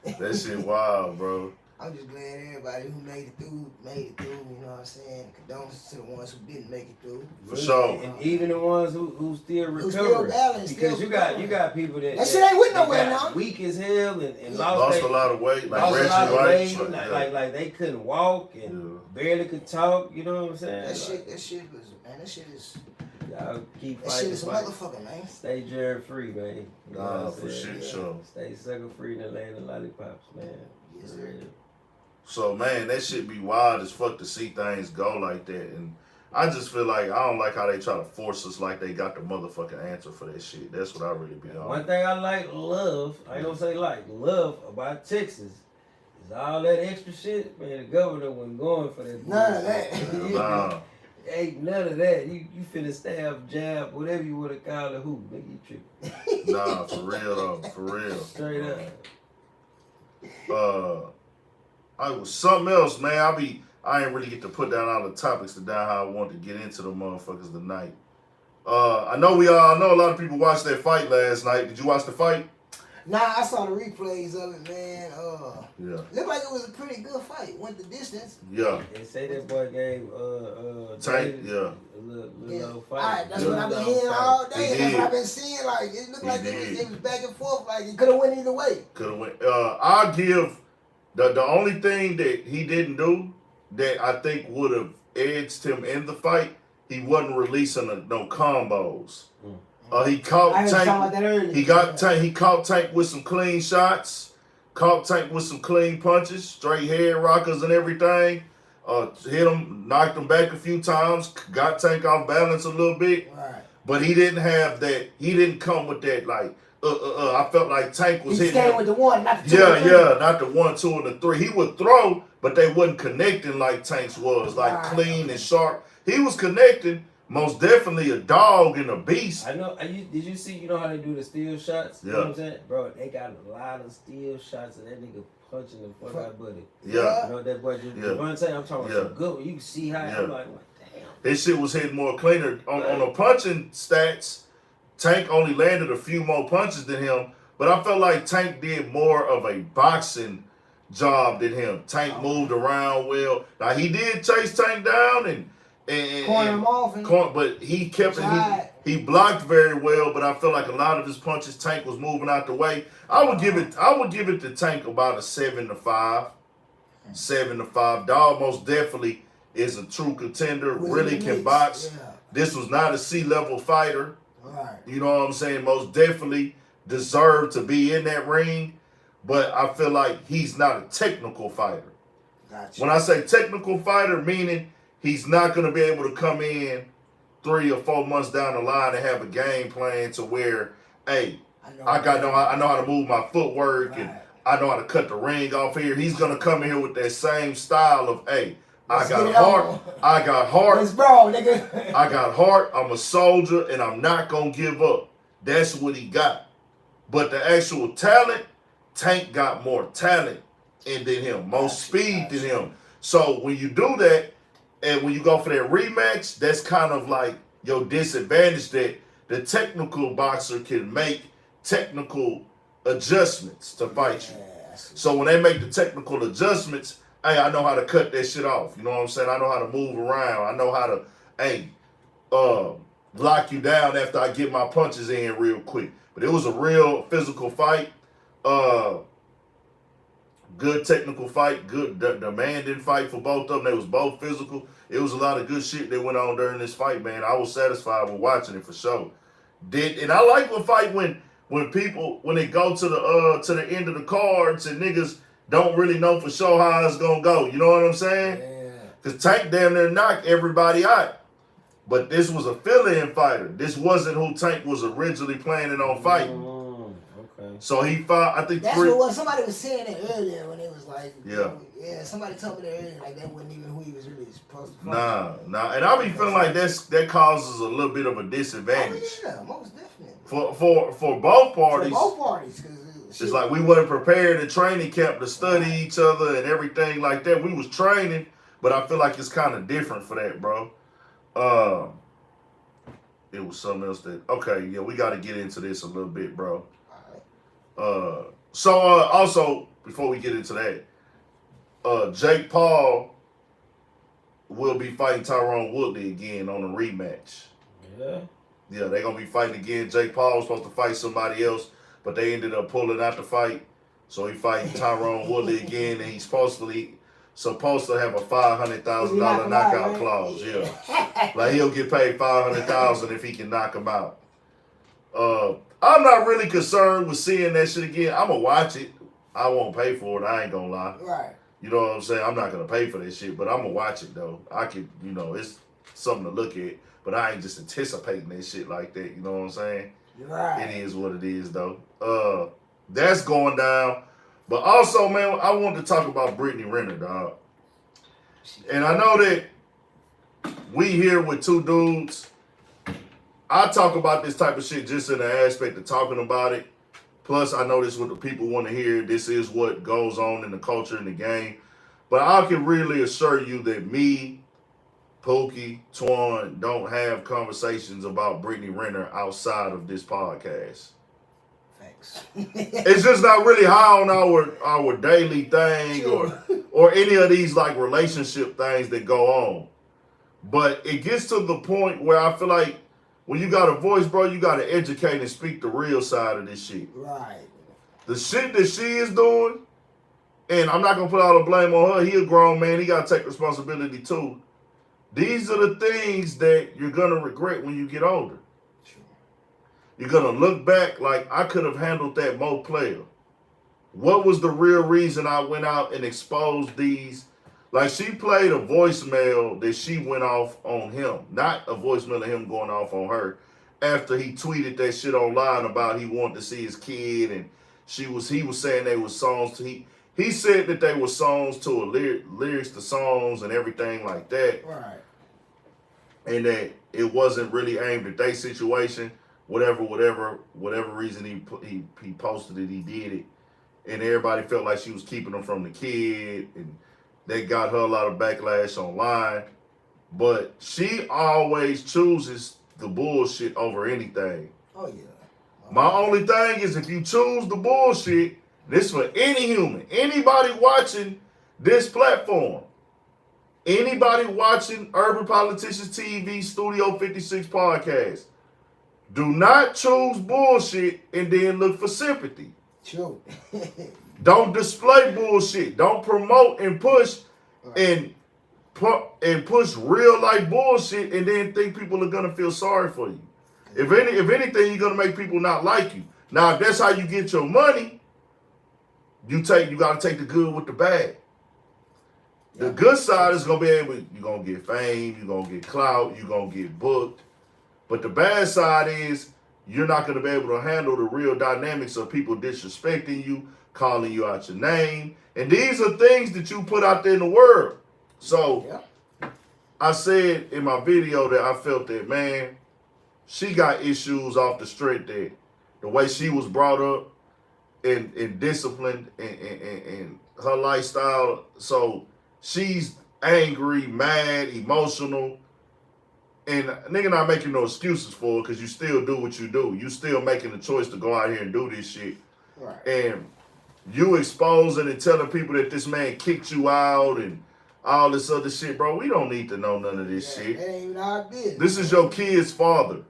That shit wild, bro. I'm just glad everybody who made it through, you know what I'm saying? Condolences to the ones who didn't make it through. For sure. And even the ones who still recovering. Still balanced, because still you got people that shit ain't with nowhere now. Weak as hell and lost a lot of weight, like Reggie White. Like they couldn't walk and barely could talk, you know what I'm saying? That shit is y'all keep that fighting. shit is a motherfucker, man. Stay germ free, man. You know Nah, what I'm for saying? shit, sure. Stay sucker free in the land of lollipops, man. Yes, sir. So man, that shit be wild as fuck to see things go like that, and I just feel like I don't like how they try to force us like they got the motherfucking answer for that shit. That's what I really be on. One thing I love about Texas is all that extra shit, man. The governor wasn't going for that. None of that. Nah. Ain't none of that. You finna stab, jab, whatever you wanna call it, who? Nigga, you tripping. Nah, for real though. For real. Straight up. I was something else, man. I ain't really get to put down all the topics down how I want to get into the motherfuckers tonight. I know a lot of people watched that fight last night. Did you watch the fight? Nah, I saw the replays of it, man. Yeah. Looked like it was a pretty good fight. Went the distance. Yeah. They say that boy gave Tank, a little fight. Alright, that's what I've been hearing all day. That's what I've been seeing. Like it looked like it was back and forth. Like it could have went either way. Could have went. I'll give the only thing that he didn't do that I think would have edged him in the fight. He wasn't releasing no combos. He caught Tank. He caught Tank with some clean shots. Caught Tank with some clean punches, straight head rockers and everything. Hit him, knocked him back a few times. Got Tank off balance a little bit. Right. But he didn't have that. He didn't come with that like. I felt like Tank was hitting. He came with the one, not the two. Yeah, not the 1, 2, and the 3. He would throw, but they wasn't connecting like Tank's was, like clean and sharp. He was connecting. Most definitely a dog and a beast. I know. Did you see? You know how they do the steel shots? You know what I'm saying, bro? They got a lot of steel shots, and that nigga punching the fuck out buddy. Yeah. You know that boy just. I'm talking about some good one. You can see how I'm like, what, damn. His shit was hitting more cleaner on the punching stats. Tank only landed a few more punches than him, but I felt like Tank did more of a boxing job than him. Tank moved around well. Now he did chase Tank down and corner him off, but he kept it. He blocked very well, but I feel like a lot of his punches, Tank was moving out the way. I would give it to Tank about a 7-5. 7-5. Dog most definitely is a true contender. Really can box. Yeah. This was not a C-level fighter. Right. You know what I'm saying? Most definitely deserved to be in that ring, but I feel like he's not a technical fighter. Gotcha. When I say technical fighter, meaning he's not going to be able to come in 3 or 4 months down the line and have a game plan to where, hey, I know how to move my footwork and I know how to cut the ring off here. He's going to come in here with that same style of, hey, I got heart. Let's brawl, nigga. I got heart. I'm a soldier, and I'm not gonna give up. That's what he got. But the actual talent, Tank got more talent than him, more speed than him. So when you do that, and when you go for that rematch, that's kind of like your disadvantage that the technical boxer can make technical adjustments to fight you. Yeah, So when they make the technical adjustments, hey, I know how to cut that shit off. You know what I'm saying? I know how to move around. I know how to, hey, lock you down after I get my punches in real quick. But it was a real physical fight. Good technical fight. Good demanding fight for both of them. They was both physical. It was a lot of good shit that went on during this fight, man. I was satisfied with watching it for sure. And I like the fight when they go to the end of the cards and niggas don't really know for sure how it's gonna go. You know what I'm saying? Yeah. Because Tank damn near knocked everybody out. But this was a fill-in fighter. This wasn't who Tank was originally planning on fighting. Okay. So he fought, I think, That's what was, somebody was saying it earlier when it was like, Yeah. Yeah, somebody told me that earlier, like that wasn't even who he was really supposed to fight. Nah. And I be feeling like that causes a little bit of a disadvantage. Oh, yeah, most definitely. For both parties. For both parties. It's like we wasn't prepared in training camp to study each other and everything like that. We was training, but I feel like it's kind of different for that, bro. It was something else that, okay, yeah, we got to get into this a little bit, bro. Also, before we get into that, Jake Paul will be fighting Tyron Woodley again on a rematch. Yeah. Yeah, they're going to be fighting again. Jake Paul was supposed to fight somebody else, but they ended up pulling out the fight. So he fighting Tyron Woodley again, and he's supposed to have a $500,000 knockout clause. Yeah, like he'll get paid $500,000 if he can knock him out. I'm not really concerned with seeing that shit again. I'm gonna watch it. I won't pay for it. I ain't gonna lie. Right. You know what I'm saying? I'm not gonna pay for that shit, but I'm gonna watch it though. I could, it's something to look at, but I ain't just anticipating that shit like that. You know what I'm saying? Right. It is what it is though. That's going down. But also, man, I wanted to talk about Brittany Renner, dog. And I know that we here with two dudes. I talk about this type of shit just in the aspect of talking about it. Plus, I know this is what the people want to hear. This is what goes on in the culture, in the game. But I can really assure you that me, Pookie, Twan don't have conversations about Brittany Renner outside of this podcast. It's just not really high on our daily thing or any of these like relationship things that go on. But it gets to the point where I feel like when you got a voice, bro, you got to educate and speak the real side of this shit. Right. The shit that she is doing, and I'm not going to put all the blame on her. He a grown man. He got to take responsibility too. These are the things that you're going to regret when you get older. You're going to look back like, I could have handled that more player. What was the real reason I went out and exposed these? Like, she played a voicemail that she went off on him. Not a voicemail of him going off on her. After he tweeted that shit online about he wanted to see his kid. And he was saying they were songs to, he said that they were songs to lyrics to songs and everything like that. Right. And that it wasn't really aimed at their situation. Whatever reason he posted it, he did it, and everybody felt like she was keeping him from the kid, and they got her a lot of backlash online. But she always chooses the bullshit over anything. Oh yeah. My only thing is if you choose the bullshit, this for any human, anybody watching this platform, anybody watching Urban Politicians TV, Studio 56 podcast. Do not choose bullshit and then look for sympathy. True. Don't display bullshit. Don't promote and push and push real life bullshit and then think people are gonna feel sorry for you. If anything, you're gonna make people not like you. Now, if that's how you get your money, you gotta take the good with the bad. The good side is gonna be you're gonna get fame, you're gonna get clout, you're gonna get booked. But the bad side is you're not going to be able to handle the real dynamics of people disrespecting you, calling you out your name. And these are things that you put out there in the world. So I said in my video that I felt that, man, she got issues off the strength that the way she was brought up and disciplined and her lifestyle. So she's angry, mad, emotional. And nigga not making no excuses for it because you still do what you do. You still making the choice to go out here and do this shit. Right. And you exposing and telling people that this man kicked you out and all this other shit, bro. We don't need to know none of this shit. That ain't even our business. This is your kid's father.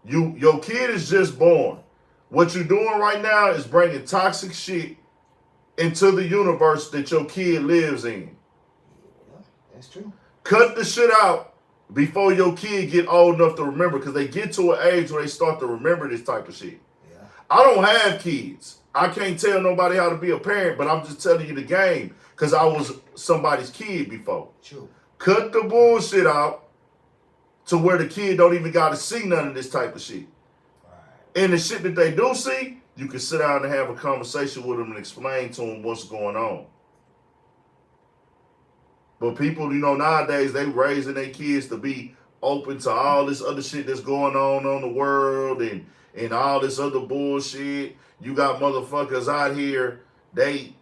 Your kid is just born. What you're doing right now is bringing toxic shit into the universe that your kid lives in. Yeah, that's true. Cut the shit out before your kid get old enough to remember, because they get to an age where they start to remember this type of shit. Yeah. I don't have kids. I can't tell nobody how to be a parent, but I'm just telling you the game because I was somebody's kid before. True. Cut the bullshit out to where the kid don't even got to see none of this type of shit. Right. And the shit that they do see, you can sit down and have a conversation with them and explain to them what's going on. But people, nowadays, they raising their kids to be open to all this other shit that's going on the world and all this other bullshit. You got motherfuckers out here, I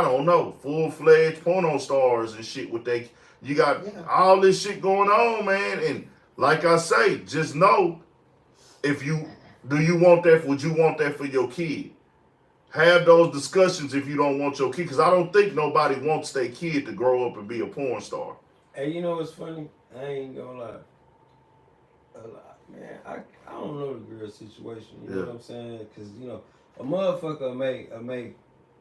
don't know, full-fledged porno stars and shit with you got all this shit going on, man. And like I say, just know, would you want that for your kid? Have those discussions if you don't want your kid, because I don't think nobody wants their kid to grow up and be a porn star. Hey, you know what's funny? I ain't gonna lie. Man, I don't know the girl situation. You know what I'm saying? Because a motherfucker make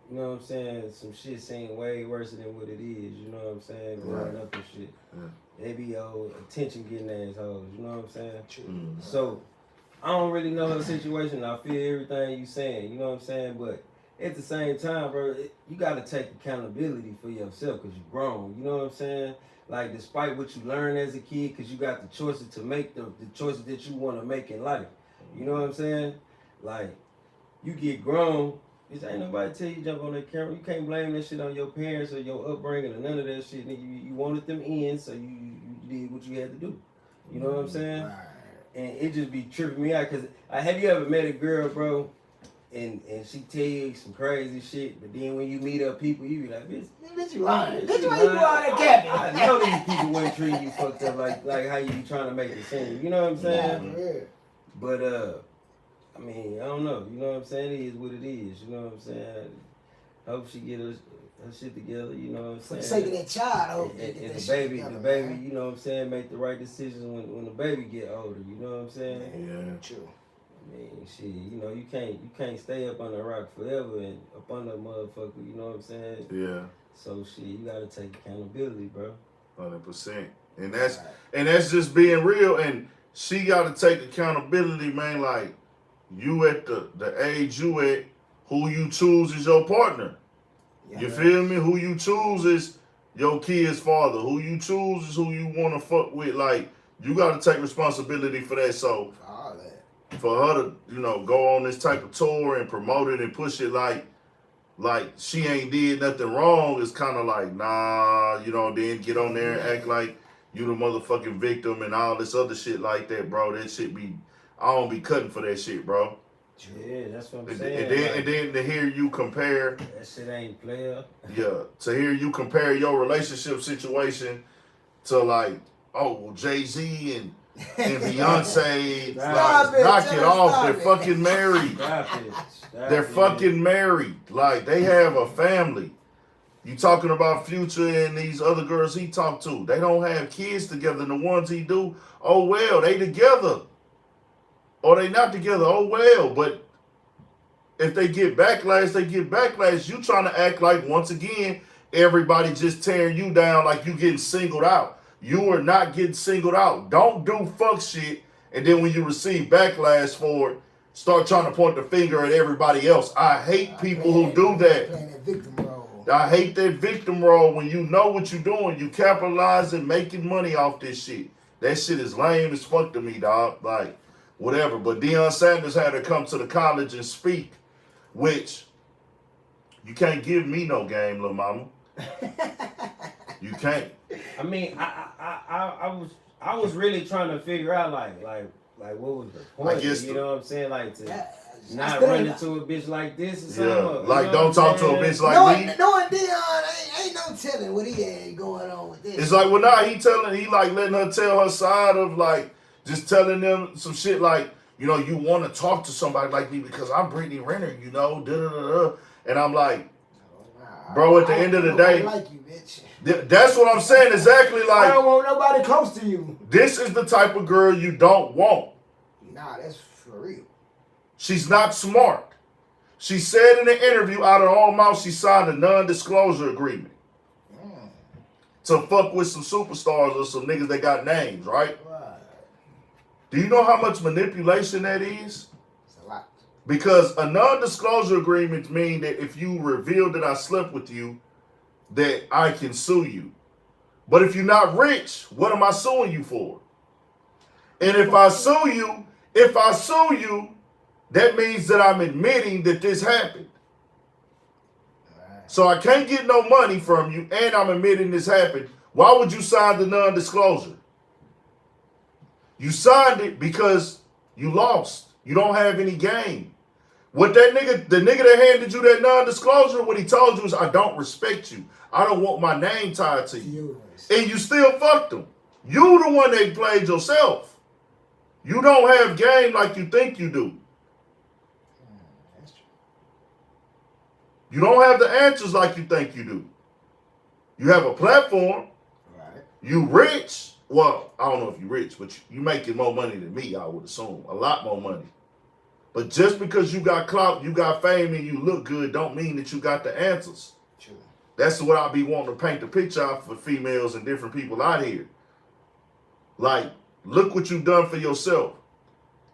you know what I'm saying, some shit seem way worse than what it is. You know what I'm saying? Growing up and shit. Yeah. They be old attention getting assholes. You know what I'm saying? Mm-hmm. So I don't really know her situation. I feel everything you saying. You know what I'm saying? But at the same time, bro, you got to take accountability for yourself because you're grown. You know what I'm saying? Like, despite what you learned as a kid, because you got the choices to make, the choices that you want to make in life. You know what I'm saying? Like, you get grown, ain't nobody tell you jump on that camera. You can't blame that shit on your parents or your upbringing or none of that shit. You wanted them in, so you did what you had to do. You know what I'm saying? Right. And it just be tripping me out, because have you ever met a girl, bro, and she tell you some crazy shit, but then when you meet up people, you be like, bitch, you lying. Bitch, why you go out there capping? I know these people wouldn't treat you fucked up like how you be trying to make it seem. You know what I'm saying? Yeah. But I mean, I don't know. You know what I'm saying? It is what it is. You know what I'm saying? I hope she get her shit together. You know what I'm saying? For the sake of that child, and the baby, you know what I'm saying, make the right decisions when the baby get older. You know what I'm saying? Yeah. True. I mean, shit, you can't stay up on the rock forever and up on that motherfucker, you know what I'm saying? Yeah. So shit, you gotta take accountability, bro. 100%. And that's just being real. And she gotta take accountability, man. Like, you at the age you at, who you choose is your partner. Yeah, you feel me? Who you choose is your kid's father. Who you choose is who you wanna fuck with. Like, you gotta take responsibility for that. So all that. For her to, go on this type of tour and promote it and push it like she ain't did nothing wrong, is kind of like, nah, then get on there and act like you the motherfucking victim and all this other shit like that, bro. That shit I don't be cutting for that shit, bro. Yeah, that's what I'm saying. And then to hear you compare. That shit ain't player. Yeah, to hear you compare your relationship situation to like, Jay-Z and Beyonce, knock it off. They're fucking married. They're fucking married. Like, they have a family. You talking about Future and these other girls he talked to. They don't have kids together. And the ones he do, oh well, they together. Or they not together, oh well. But if they get backlash, they get backlash. You trying to act like, once again, everybody just tearing you down like you getting singled out. You are not getting singled out. Don't do fuck shit, and then when you receive backlash for it, start trying to point the finger at everybody else. I hate people who do that. Playing that victim role. I hate that victim role. When you know what you're doing, you capitalizing, making money off this shit. That shit is lame as fuck to me, dog. Like, whatever. But Deion Sanders had to come to the college and speak, which you can't give me no game, little mama. You can't. I mean, I was really trying to figure out like what was the point? You know what I'm saying? Like, to not run into a bitch like this or something. Yeah, like, don't talk to a bitch like me. Knowing Deion, ain't no telling what he had going on with this. It's like, well, nah, he like letting her tell her side of, like, just telling them some shit like, you know, you want to talk to somebody like me because I'm Brittany Renner, you know, da-da-da-da. And I'm like, bro, at the end of the day, like you, bitch. That's what I'm saying. Exactly like, I don't want nobody close to you. This is the type of girl you don't want. Nah, that's for real. She's not smart. She said in an interview out of her own mouth she signed a non-disclosure agreement to fuck with some superstars or some niggas that got names, right? Do you know how much manipulation that is? It's a lot. Because a non-disclosure agreement means that if you reveal that I slept with you, that I can sue you. But if you're not rich, what am I suing you for? And if I sue you, that means that I'm admitting that this happened. So I can't get no money from you, and I'm admitting this happened. Why would you sign the non-disclosure? You signed it because you lost. You don't have any game. What that nigga, the nigga that handed you that non-disclosure, what he told you is, I don't respect you. I don't want my name tied to you. And you still fucked him. You the one that played yourself. You don't have game like you think you do. That's true. You don't have the answers like you think you do. You have a platform. Right. You rich. Well, I don't know if you're rich, but you making more money than me, I would assume. A lot more money. But just because you got clout, you got fame, and you look good, don't mean that you got the answers. True. That's what I be wanting to paint the picture out for females and different people out here. Like, look what you've done for yourself.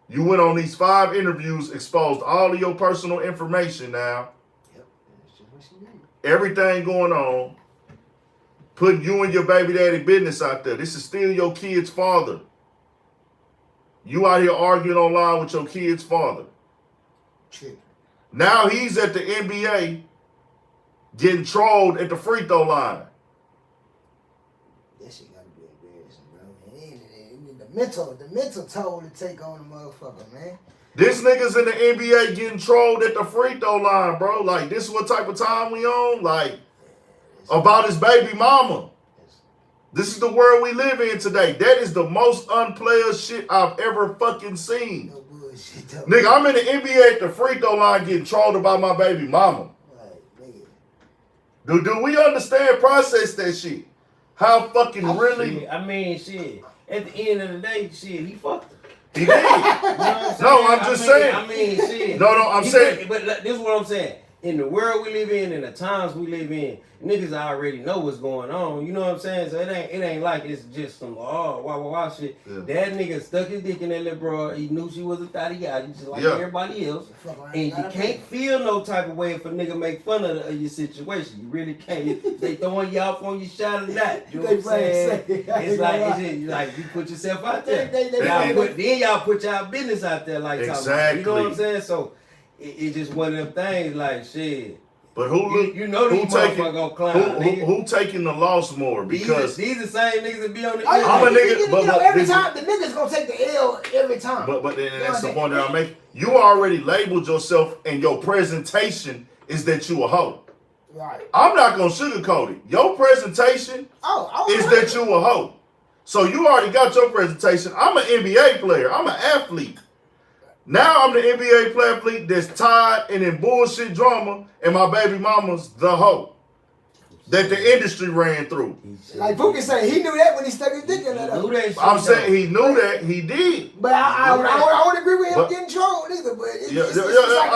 You went on these 5 interviews, exposed all of your personal information now. Yep. That's just what she did. Everything going on. Putting you and your baby daddy business out there. This is still your kid's father. You out here arguing online with your kid's father. True. Now he's at the NBA getting trolled at the free throw line. That shit gotta be embarrassing, bro. And the mental toll to take on the motherfucker, man. This nigga's in the NBA getting trolled at the free throw line, bro. Like, this is what type of time we on? Like, about his baby mama. This is the world we live in today. That is the most unplayer shit I've ever fucking seen. No bullshit, though. Nigga, I'm in the NBA at the free throw line getting trolled about my baby mama. Right, nigga. Do we understand, process that shit? How fucking really? Shit, I mean, shit. At the end of the day, shit, he fucked her. He did. You know what I'm saying? No, I'm just saying. I mean, shit. No, I'm saying. But this is what I'm saying. In the world we live in the times we live in, niggas already know what's going on. You know what I'm saying? So it ain't like it's just some wow shit. Yeah. That nigga stuck his dick in that Lebron. He knew she was a thotty guy, just like everybody else. And you can't feel no type of way if a nigga make fun of your situation. You really can't. They throwing you off on your shot or not. You know what I'm saying? It's like you put yourself out there. Then y'all put y'all business out there like exactly. You know what I'm saying? So it's just one of them things like shit. But who you know these motherfuckers gonna clown, who taking the loss more? Because these the same niggas that be on the I'm a nigga, but every time the niggas gonna take the L every time. But that's the point that I'm making. You already labeled yourself, and your presentation is that you a hoe. Right. I'm not gonna sugarcoat it. Your presentation is that you a hoe. So you already got your presentation. I'm an NBA player. I'm an athlete. Now I'm the NBA player that's tied and in bullshit drama, and my baby mama's the hoe that the industry ran through. Like Pookie said, he knew that when he stuck his dick in that. I'm saying he knew that, he did. But I don't agree with him getting trolled either. But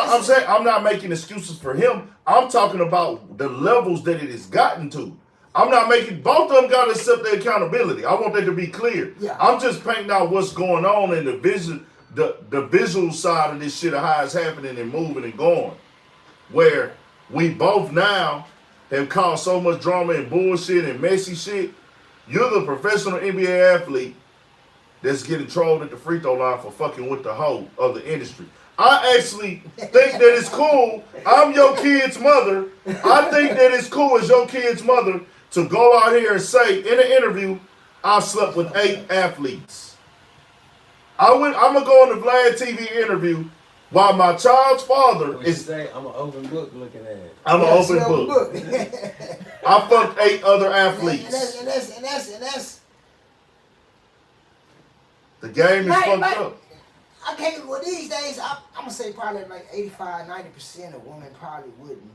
I'm saying I'm not making excuses for him. I'm talking about the levels that it has gotten to. I'm not making, both of them got to accept their accountability. I want that to be clear. Yeah. I'm just painting out what's going on in the vision. The visual side of this shit of how it's happening and moving and going, where we both now have caused so much drama and bullshit and messy shit. You're the professional NBA athlete that's getting trolled at the free throw line for fucking with the hoe of the industry. I actually think that it's cool. I'm your kid's mother. I think that it's cool as your kid's mother to go out here and say in an interview, I slept with 8 athletes. I'm gonna go on the Vlad TV interview while my child's father is. Say I'm an open book looking at it. I'm an open book. I fucked 8 other athletes. And that's the game is fucked up. I can't. Well, these days, I'm gonna say probably like 85-90% of women probably wouldn't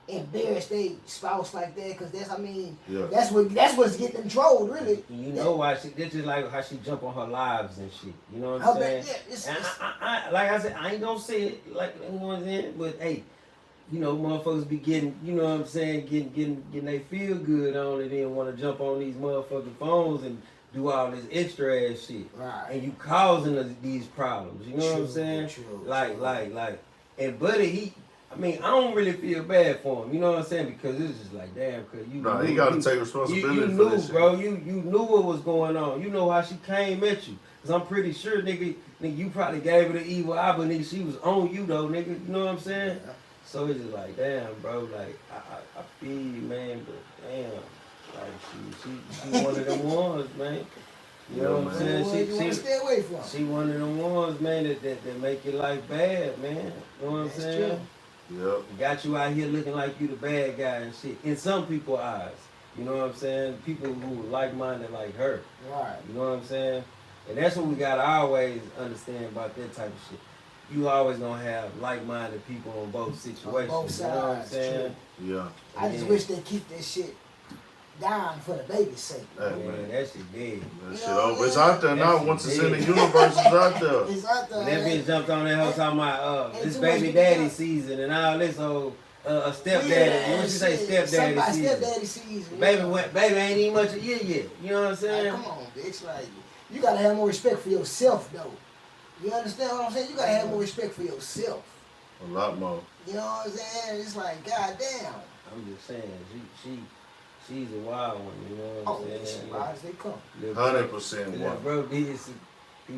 embarrass their spouse like that, because that's what's getting them trolled, really. You know why she? This is like how she jump on her lives and shit. You know what I'm saying? And I like I said, I ain't gonna say it like you know what I'm saying, but hey, you know, motherfuckers be getting, you know what I'm saying, getting they feel good on it, and want to jump on these motherfucking phones and do all this extra ass shit. Right. And you causing these problems. You know what I'm saying? Like, and Buddy, I don't really feel bad for him. You know what I'm saying? Because it's just like, damn, cause you. Nah, he got to take responsibility you for knew, this shit. bro. You knew what was going on. You know how she came at you. Cause I'm pretty sure, nigga, you probably gave her the evil eye, but nigga, she was on you though, nigga. You know what I'm saying? Yeah. So it's just like, damn, bro. Like, I feel you, man, but damn, like she one of them ones, man. You know what I'm saying? She stay away from. She one of them ones, man, that make your life bad, man. You know what I'm saying? Yep. Got you out here looking like you the bad guy and shit. In some people's eyes. You know what I'm saying? People who are like-minded like her. Right. You know what I'm saying? And that's what we gotta always understand about that type of shit. You always gonna have like-minded people on both situations. On both sides. You know what I'm saying? True. Yeah. I just wish they keep that shit down for the baby's sake. Hey, man, that shit dead. That shit over. It's out there now. Once it's in the universe, it's out there. It's out there. That bitch jumped on that hoe talking about this baby daddy season and all this old stepdaddy. What you say, stepdaddy season? Stepdaddy season. Baby ain't even much a year yet. You know what I'm saying? Like, come on, bitch. Like, you gotta have more respect for yourself, though. You understand what I'm saying? You gotta have more respect for yourself. A lot more. You know what I'm saying? It's like, goddamn. I'm just saying, she's a wild one. You know what I'm saying? As wild as they come. 100% one. Bro, he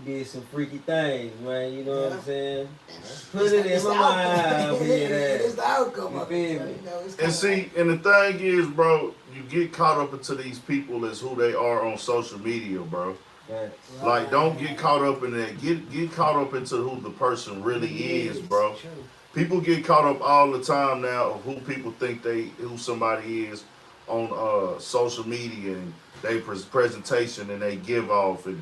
did some freaky things, man. You know what I'm saying? Put it in my mind. It's the outcome you of feel it. me? You know, And see, and the thing is, bro, you get caught up into these people as who they are on social media, bro. Right. Like, don't get caught up in that. Get caught up into who the person really is, bro. True. People get caught up all the time now of who people think who somebody is on social media and they presentation and they give off and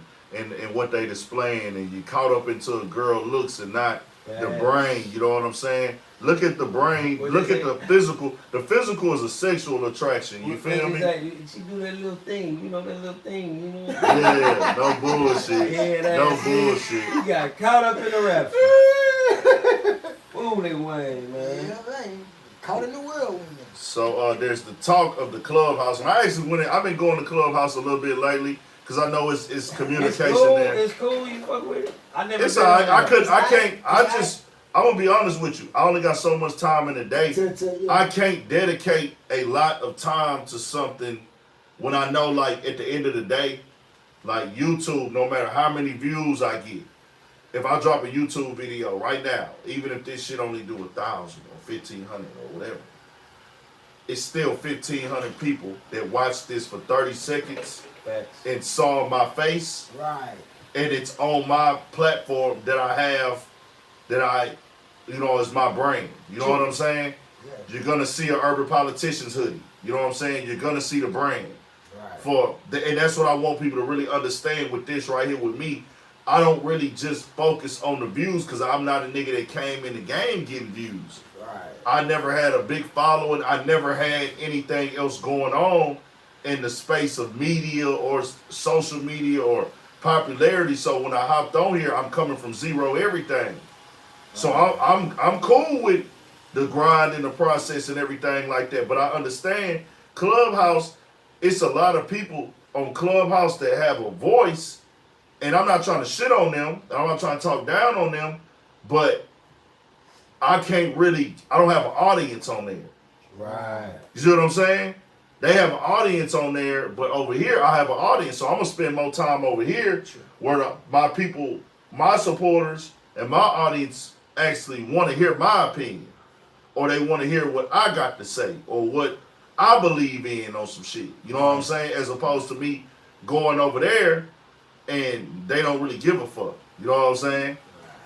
what they displaying, and you caught up into a girl looks and not the brain. You know what I'm saying? Look at the brain. Look at the physical. The physical is a sexual attraction. You feel me? She do that little thing. You know that little thing. You know. Yeah, no bullshit. No bullshit. You got caught up in the rapture. Fooly Wayne, man. Yeah, man. Caught in the whirlwind. So there's the talk of the clubhouse. And I actually went in. I've been going to clubhouse a little bit lately because I know it's communication there. It's cool. You fuck with it. It's alright. I'm gonna be honest with you. I only got so much time in the day. I can't dedicate a lot of time to something when I know, like, at the end of the day, like YouTube, no matter how many views I get, if I drop a YouTube video right now, even if this shit only do 1,000 or 1,500 or whatever, it's still 1,500 people that watched this for 30 seconds and saw my face. Right. And it's on my platform that I have, is my brain. You know what I'm saying? Yeah. You're gonna see an Urban Politicians hoodie. You know what I'm saying? You're gonna see the brand. Right. And that's what I want people to really understand with this right here with me. I don't really just focus on the views because I'm not a nigga that came in the game getting views. Right. I never had a big following. I never had anything else going on in the space of media or social media or popularity. So when I hopped on here, I'm coming from zero everything. So I'm cool with the grind and the process and everything like that. But I understand Clubhouse, it's a lot of people on Clubhouse that have a voice, and I'm not trying to shit on them. I'm not trying to talk down on them, but I don't have an audience on there. Right. You see what I'm saying? They have an audience on there, but over here I have an audience, so I'm gonna spend more time over here where my people, my supporters, and my audience actually want to hear my opinion, or they want to hear what I got to say, or what I believe in on some shit. You know what I'm saying? As opposed to me going over there and they don't really give a fuck. You know what I'm saying?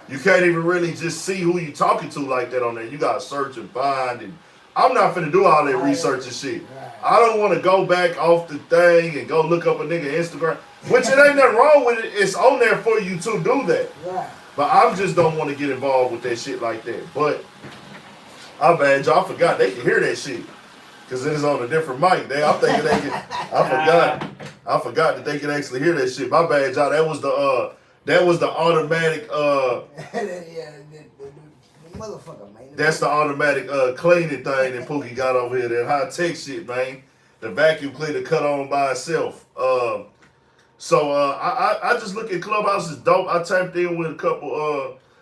You can't even really just see who you talking to like that on there. You gotta search and find, and I'm not finna do all that research and shit. I don't want to go back off the thing and go look up a nigga Instagram. Which it ain't nothing wrong with it. It's on there for you to do that. Right. But I just don't want to get involved with that shit like that. But I'm bad, y'all. I forgot they can hear that shit. Cause it is on a different mic. I'm thinking they can. I forgot that they can actually hear that shit. My bad, y'all. That was the automatic. Yeah, the motherfucker, man. That's the automatic cleaning thing that Pookie got over here. That high tech shit, man. The vacuum cleaner cut on by itself. So I just look at Clubhouse as dope. I tapped in with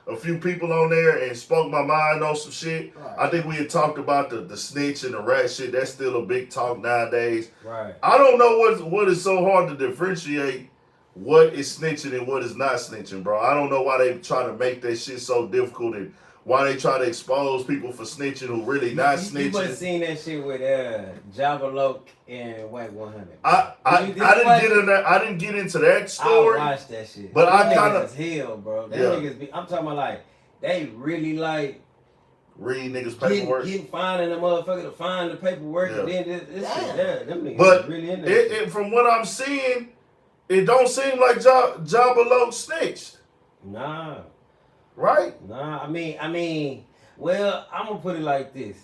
a few people on there and spoke my mind on some shit. Right. I think we had talked about the snitch and the rat shit. That's still a big talk nowadays. Right. I don't know what is so hard to differentiate what is snitching and what is not snitching, bro. I don't know why they try to make that shit so difficult and why they try to expose people for snitching who really not snitching. You must have seen that shit with Java Loke and White 100. I didn't get into that story. I watched that shit. But Them I kind niggas of is hell, bro. Them niggas be, I'm talking about like they really like read niggas paperwork. Getting finding the motherfucker to find the paperwork and then this shit there. Them niggas but is really in there. From what I'm seeing, it don't seem like Jabba Loke snitched. Nah. Right? Nah, I mean, well, I'm gonna put it like this.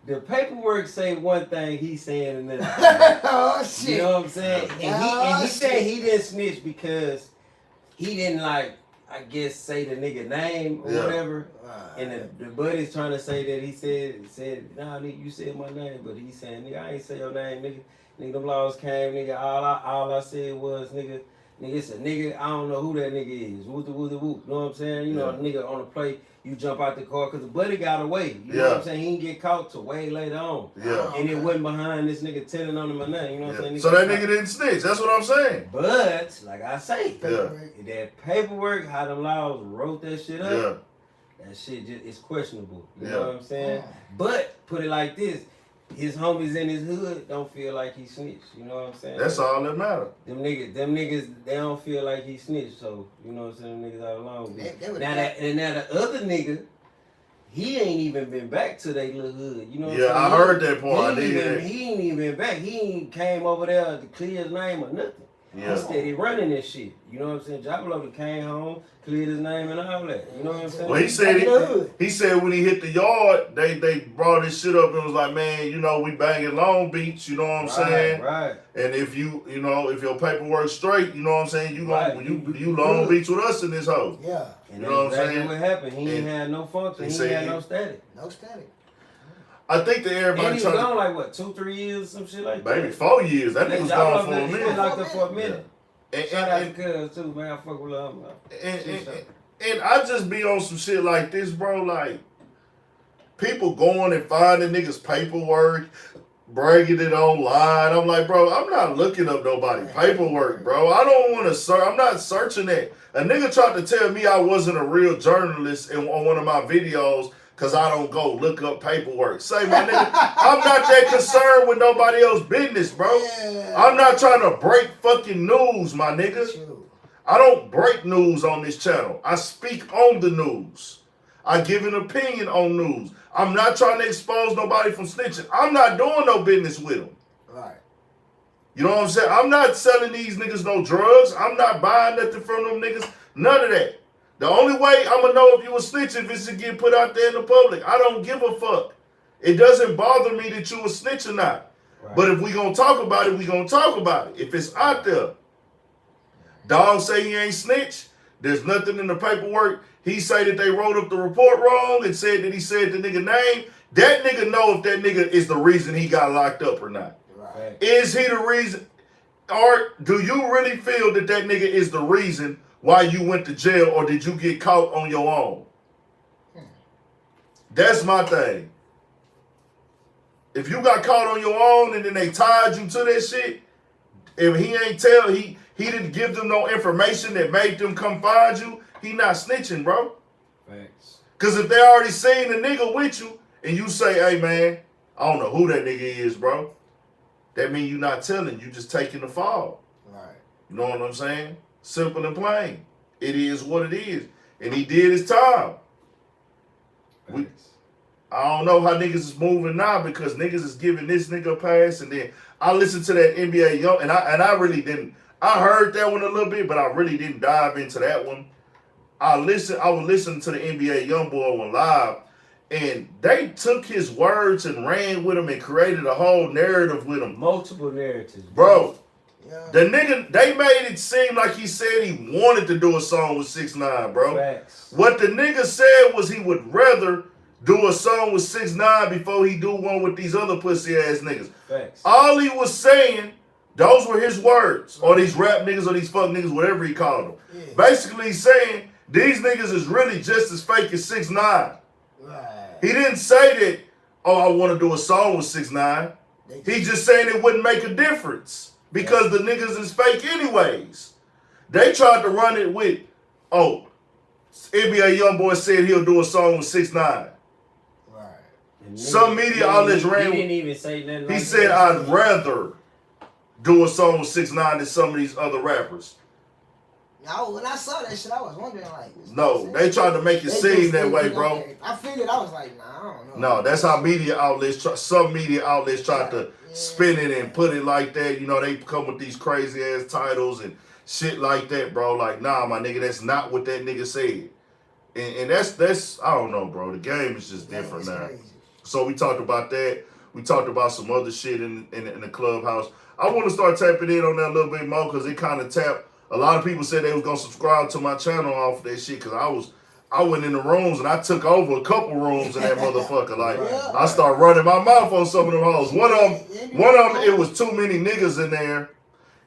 The paperwork say one thing, he's saying another thing. Oh shit. You know what I'm saying? And he said he didn't snitch because he didn't like, I guess, say the nigga name or whatever. And the buddy's trying to say that he said, nah, nigga, you said my name, but he's saying, nigga, I ain't say your name, nigga. Nigga, them laws came, nigga. All I said was, nigga, it's a nigga. I don't know who that nigga is. Whoop the whoop the whoop. You know what I'm saying? You know, a nigga on the plate, you jump out the car because the buddy got away. You know what I'm saying? He didn't get caught till way later on. Yeah. And it wasn't behind this nigga telling on him or nothing. You know what I'm saying? So that nigga didn't snitch. That's what I'm saying. But, like I say, that paperwork, how the laws wrote that shit up, that shit just is questionable. You know what I'm saying? But, put it like this. His homies in his hood don't feel like he snitched. You know what I'm saying? That's all that matter. Them niggas, they don't feel like he snitched. So, you know what I'm saying? Them niggas out alone. Now the other nigga, he ain't even been back to their little hood. You know what I'm saying? I heard that part. He ain't even been back. He ain't came over there to clear his name or nothing. Yeah. He steady running this shit. You know what I'm saying? Jabba came home, cleared his name and all that. You know what I'm saying? Well, he said when he hit the yard, they brought his shit up and was like, man, you know, we banging Long Beach, you know what I'm saying? Right. And if you know, if your paperwork's straight, you know what I'm saying, you Long Beach with us in this house. Yeah. And you know what I'm saying? What happened? He ain't had no function. He ain't had no static. No static. I think that everybody and he was gone like what, 2-3 years, some shit like that. Maybe 4 years. That nigga's gone for a minute. He been locked up for a minute. And shout out to Cuz too, man. I fuck with him. And I just be on some shit like this, bro. Like people going and finding niggas paperwork, bragging it online. I'm like, bro, I'm not looking up nobody paperwork, bro. I don't want to search. I'm not searching that. A nigga tried to tell me I wasn't a real journalist on one of my videos because I don't go look up paperwork. Say, my nigga, I'm not that concerned with nobody else's business, bro. Yeah. I'm not trying to break fucking news, my nigga. I don't break news on this channel. I speak on the news. I give an opinion on news. I'm not trying to expose nobody from snitching. I'm not doing no business with them. Right. You know what I'm saying? I'm not selling these niggas no drugs. I'm not buying nothing from them niggas. None of that. The only way I'm going to know if you a snitch if it's to get put out there in the public. I don't give a fuck. It doesn't bother me that you a snitch or not. Right. But if we going to talk about it, we going to talk about it. If it's out there. Dog say he ain't snitch. There's nothing in the paperwork. He say that they wrote up the report wrong and said that he said the nigga name. That nigga know if that nigga is the reason he got locked up or not. Right. Is he the reason? Or do you really feel that that nigga is the reason why you went to jail, or did you get caught on your own? That's my thing. If you got caught on your own and then they tied you to that shit, if he ain't he didn't give them no information that made them come find you, he not snitching, bro. Thanks. Because if they already seen the nigga with you and you say, hey, man, I don't know who that nigga is, bro, that mean you not telling. You just taking the fall. Right. You know what I'm saying? Simple and plain. It is what it is. And he did his time. I don't know how niggas is moving now because niggas is giving this nigga a pass. And then I listened to that NBA Young, and I really didn't. I heard that one a little bit, but I really didn't dive into that one. I was listening to the NBA YoungBoy one live, and they took his words and ran with him and created a whole narrative with him. Multiple narratives, bro. Yeah. The nigga, they made it seem like he said he wanted to do a song with 6ix9ine, bro. Facts. What the nigga said was he would rather do a song with 6ix9ine before he do one with these other pussy ass niggas. Facts. All he was saying, those were his words, or these rap niggas or these fuck niggas, whatever he called them. Yeah. Basically he's saying these niggas is really just as fake as 6ix9ine. Right. He didn't say that, oh, I want to do a song with 6ix9ine. He just saying it wouldn't make a difference because the niggas is fake anyways. They tried to run it with, oh, NBA YoungBoy said he'll do a song with 6ix9ine. Right. Some media outlets ran. He didn't even say nothing. He like said, that. I'd rather do a song with 6ix9ine than some of these other rappers. No, when I saw that shit, I was wondering like. No, they tried to make it seem that way, bro. I figured I was like, nah, I don't know. No, that's how media outlets, some media outlets tried to spin it and put it like that. You know, they come with these crazy ass titles and shit like that, bro. Like, nah, my nigga, that's not what that nigga said. And that's I don't know, bro. The game is just different now. Crazy. So we talked about that. We talked about some other shit in the clubhouse. I want to start tapping in on that a little bit more because it kind of tapped. A lot of people said they was gonna subscribe to my channel off that shit because I went in the rooms and I took over a couple rooms in that motherfucker. Like I started running my mouth on some of them hoes. One of them, it was too many niggas in there.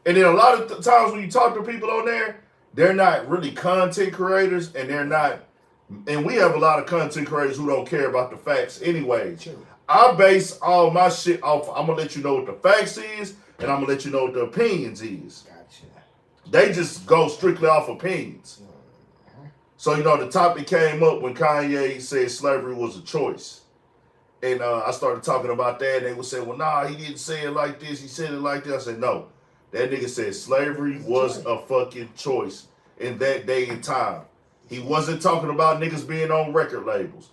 And then a lot of times when you talk to people on there, they're not really content creators and they're not. And we have a lot of content creators who don't care about the facts anyways. True. I base all my shit off. I'm gonna let you know what the facts is, and I'm gonna let you know what the opinions is. Gotcha. They just go strictly off opinions. So, you know, the topic came up when Kanye said slavery was a choice. And I started talking about that, and they would say, well, nah, he didn't say it like this. He said it like that. I said, no. That nigga said slavery was a fucking choice in that day and time. He wasn't talking about niggas being on record labels.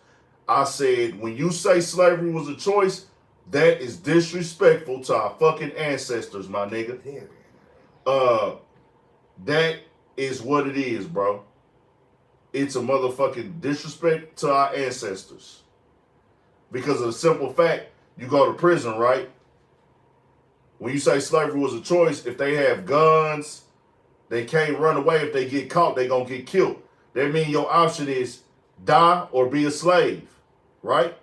I said, when you say slavery was a choice, that is disrespectful to our fucking ancestors, my nigga. That is what it is, bro. It's a motherfucking disrespect to our ancestors. Because of the simple fact, you go to prison, right? When you say slavery was a choice, if they have guns, they can't run away. If they get caught, they gonna get killed. That means your option is die or be a slave, right?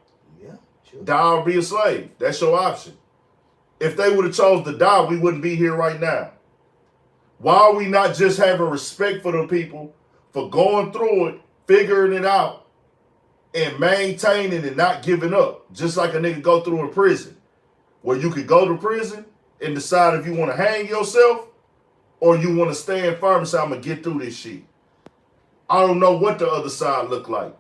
Yeah, sure. Die or be a slave. That's your option. If they would have chose to die, we wouldn't be here right now. Why are we not just having respect for them people for going through it, figuring it out, and maintaining and not giving up? Just like a nigga go through in prison, where you could go to prison and decide if you want to hang yourself or you want to stand firm and say, I'm going to get through this shit. I don't know what the other side look like.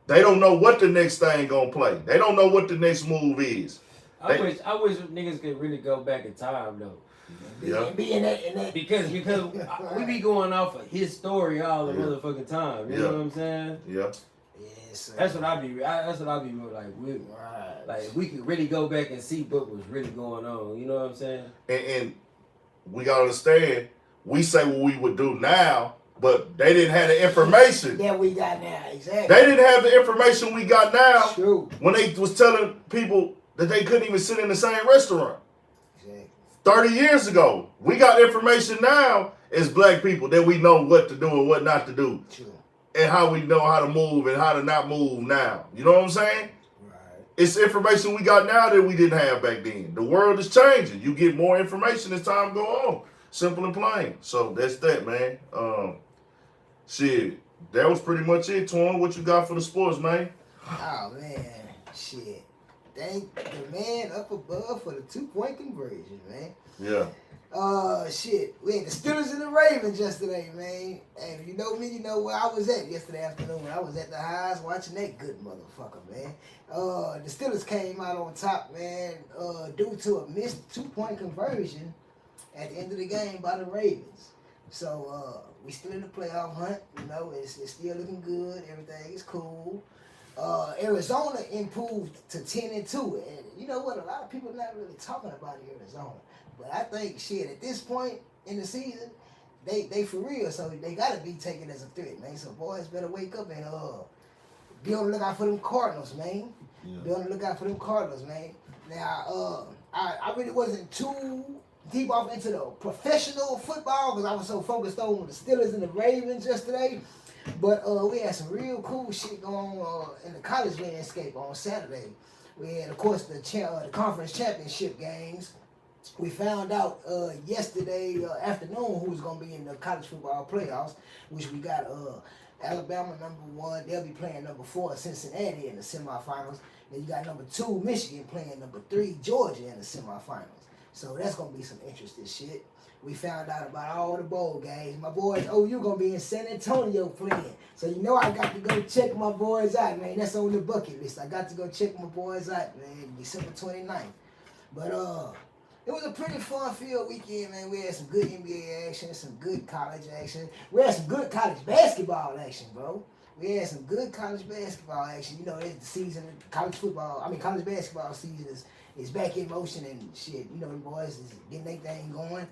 They don't know what the next thing gonna play. They don't know what the next move is. I wish niggas could really go back in time though. Yeah. Be in that. Because we be going off of his story all the motherfucking time. You know what I'm saying? Yeah. Yes, That's what I be like. Like we could really go back and see what was really going on. You know what I'm saying? And we gotta understand. We say what we would do now, but they didn't have the information that we got now. Exactly. They didn't have the information we got now. True. When they was telling people that they couldn't even sit in the same restaurant. Exactly. 30 years ago. We got information now as black people that we know what to do and what not to do. True. And how we know how to move and how to not move now. You know what I'm saying? Right. It's information we got now that we didn't have back then. The world is changing. You get more information as time go on. Simple and plain. So that's that, man. Shit. That was pretty much it, Twan. What you got for the sports, man? Oh, man. Shit. Thank the man up above for the 2-point conversion, man. Yeah. Shit. We had the Steelers and the Ravens yesterday, man. Hey, if you know me, you know where I was at yesterday afternoon when I was at the highs watching that good motherfucker, man. The Steelers came out on top, man, due to a missed 2-point conversion at the end of the game by the Ravens. So, we still in the playoff hunt, you know, it's still looking good, everything is cool. Arizona improved to 10-2, and you know what? A lot of people not really talking about Arizona, but I think shit at this point in the season, they for real. So they gotta be taken as a threat, man. So boys better wake up and be on the lookout for them Cardinals, man. Yeah. Be on the lookout for them Cardinals, man. Now, I really wasn't too deep off into the professional football because I was so focused on the Steelers and the Ravens yesterday. But we had some real cool shit going on in the college landscape on Saturday. We had, of course, the conference championship games. We found out yesterday afternoon who's going to be in the college football playoffs, which we got Alabama #1. They'll be playing #4 Cincinnati in the semifinals. Then you got #2 Michigan playing #3 Georgia in the semifinals. So that's going to be some interesting shit. We found out about all the bowl games. My boys, OU gonna be in San Antonio playing. So you know I got to go check my boys out, man. That's on the bucket list. I got to go check my boys out, man, December 29th. But it was a pretty fun-filled weekend, man. We had some good NBA action, some good college action. We had some good college basketball action, bro. We had some good college basketball action. You know, it's the season, college basketball season is back in motion and shit. You know, the boys is getting their thing going.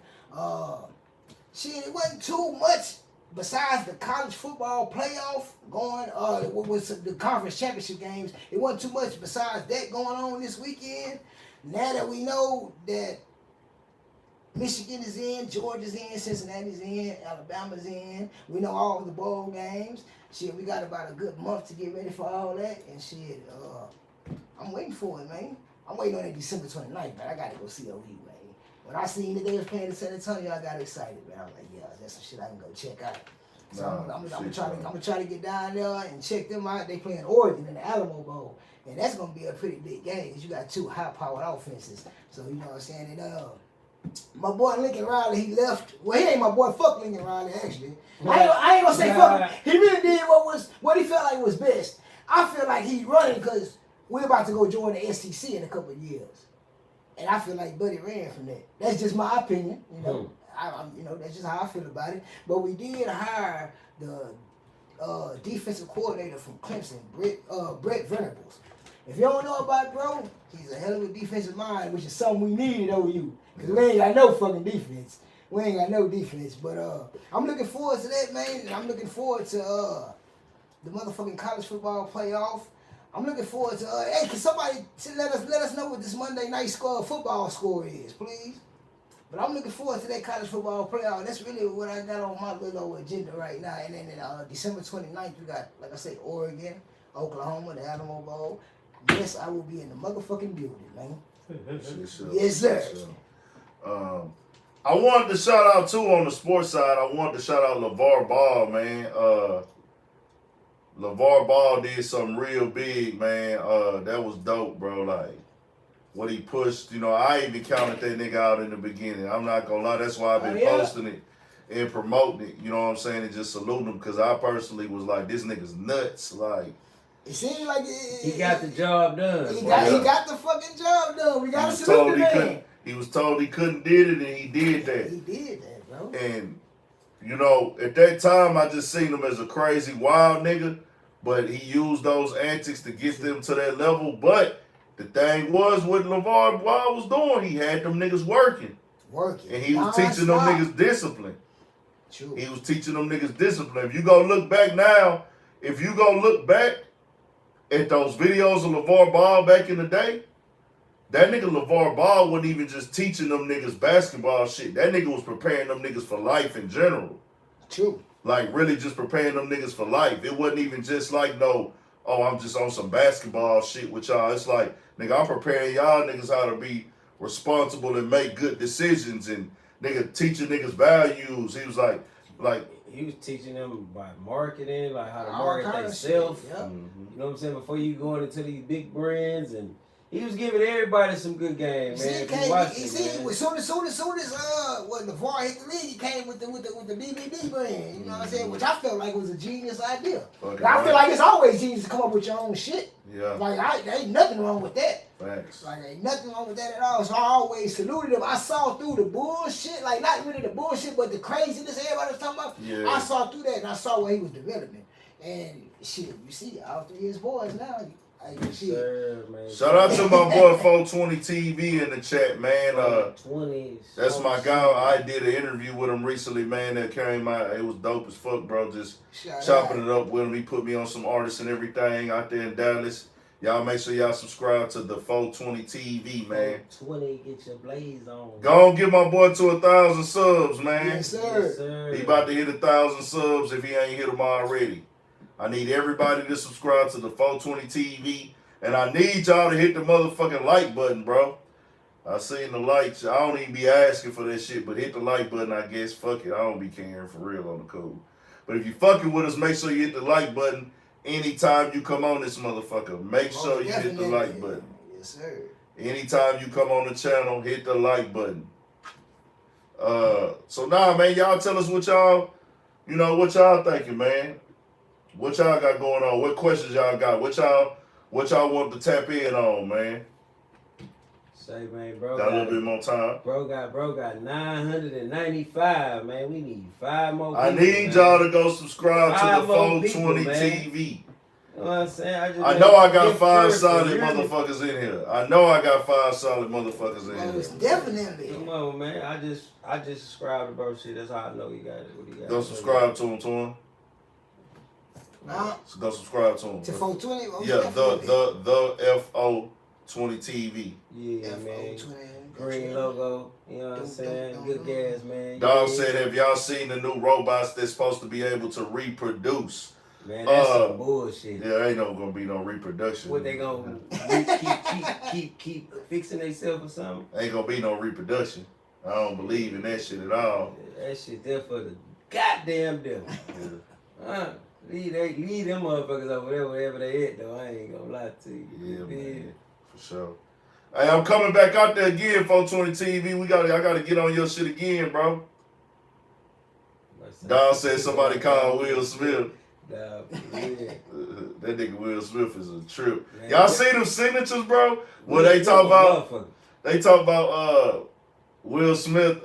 Shit, it wasn't too much besides the college football playoff going, what was the conference championship games. It wasn't too much besides that going on this weekend. Now that we know that Michigan is in, Georgia's in, Cincinnati's in, Alabama's in, we know all of the bowl games. Shit, we got about a good month to get ready for all that. And shit, I'm waiting for it, man. I'm waiting on that December 29th, man. I got to go see OU, man. When I seen that they was playing in San Antonio, I got excited, man. I'm like, yeah, that's some shit I can go check out. So I'm gonna try to get down there and check them out. They playing Oregon in the Alamo Bowl, and that's gonna be a pretty big game because you got two high-powered offenses. So you know what I'm saying. And my boy Lincoln Riley, he left. Well, he ain't my boy. Fuck Lincoln Riley, actually. I ain't gonna say fuck him. He really did what he felt like was best. I feel like he's running because we're about to go join the SEC in a couple of years. And I feel like Buddy ran from that. That's just my opinion, you know. That's just how I feel about it. But we did hire the defensive coordinator from Clemson, Brett Venables. If you don't know about it, bro, he's a hell of a defensive mind, which is something we need at OU. Because we ain't got no fucking defense. We ain't got no defense. But I'm looking forward to that, man. And I'm looking forward to the motherfucking college football playoff. I'm looking forward to, hey, can somebody let us know what this Monday night football score is, please? But I'm looking forward to that college football playoff. That's really what I got on my little agenda right now. And then December 29th, we got, like I say, Oregon, Oklahoma, the Alamo Bowl. Yes, I will be in the motherfucking building, man. Yes, sir. I wanted to shout out, too, on the sports side. I wanted to shout out LeVar Ball, man. LeVar Ball did something real big, man. That was dope, bro. Like, what he pushed. You know, I even counted that nigga out in the beginning. I'm not gonna lie. That's why I've been posting it and promoting it. You know what I'm saying? And just saluting him because I personally was like, this nigga's nuts. Like, it seemed like he got the job done. He got the fucking job done. We got to salute the man. He was told he couldn't did it, and he did that. He did that, bro. And, you know, at that time, I just seen him as a crazy, wild nigga, but he used those antics to get them to that level. But the thing was, what LeVar Ball was doing, he had them niggas working. And he was teaching them niggas discipline. True. He was teaching them niggas discipline. If you go look back now, at those videos of LeVar Ball back in the day, that nigga LeVar Ball wasn't even just teaching them niggas basketball shit. That nigga was preparing them niggas for life in general. True. Like, really just preparing them niggas for life. It wasn't even just like, no, oh, I'm just on some basketball shit with y'all. It's like, nigga, I'm preparing y'all niggas how to be responsible and make good decisions and, nigga, teaching niggas values. He was like, he was teaching them by marketing, like how to market themselves. Yep. You know what I'm saying? Before you going into these big brands, and he was giving everybody some good game, man. As soon as when LeVar hit the league, he came with the BBD brand. You know what I'm saying? Which I felt like was a genius idea. I feel like it's always genius to come up with your own shit. Yeah. Like there ain't nothing wrong with that. Thanks. Like ain't nothing wrong with that at all. So I always saluted him. I saw through the bullshit, like not really the bullshit, but the craziness everybody was talking about. Yeah. I saw through that and I saw what he was developing. And shit, you see, all 3 of his boys now. Sir, man. Shout out to my boy 420 TV in the chat, man. 20. That's my guy. I did an interview with him recently, man. That came out. It was dope as fuck, bro. Just chopping it up with him. He put me on some artists and everything out there in Dallas. Y'all make sure y'all subscribe to the 420 TV, man. 420, get your blaze on. Go on, get my boy to 1,000 subs, man. Yes, sir. Yes, sir. He about to hit 1,000 subs if he ain't hit them already. I need everybody to subscribe to the 420 TV. And I need y'all to hit the motherfucking like button, bro. I seen the likes. I don't even be asking for that shit, but hit the like button, I guess. Fuck it. I don't be caring for real on the code. But if you fucking with us, make sure you hit the like button anytime you come on this motherfucker. Make sure you hit the like button. Yes, sir. Anytime you come on the channel, hit the like button. So now, man, y'all tell us what y'all thinking, man. What y'all got going on? What questions y'all got? What y'all want to tap in on, man? Say, man, bro. Got a little bit more time. Bro got 995, man. We need 5 more people. I need y'all to go subscribe to the 420 TV. You know what I'm saying? I know I got 5 solid motherfuckers in here. I know I got 5 solid motherfuckers in here. Definitely. Come on, man. I just subscribed to bro shit. That's how I know he got it. What he got. Go subscribe to him. So go subscribe to him. To 420? Oh, yeah, the FO20 TV. Yeah, FO20. man. Green logo. You know what I'm saying? Good gas, man. Dog said, have y'all seen the new robots that's supposed to be able to reproduce? Man, that's some bullshit. Yeah, ain't gonna be no reproduction. What they gonna keep fixing themselves or something? Ain't gonna be no reproduction. I don't believe in that shit at all. That shit there for the goddamn devil. Yeah. Leave them motherfuckers over there wherever they at though. I ain't gonna lie to you. Yeah, man. For sure. Hey, I'm coming back out there again, 420 TV. I gotta get on your shit again, bro. Don said somebody called Will Smith. Nah, that nigga Will Smith is a trip. Man, Y'all see them signatures, bro? Where they talk about Will Smith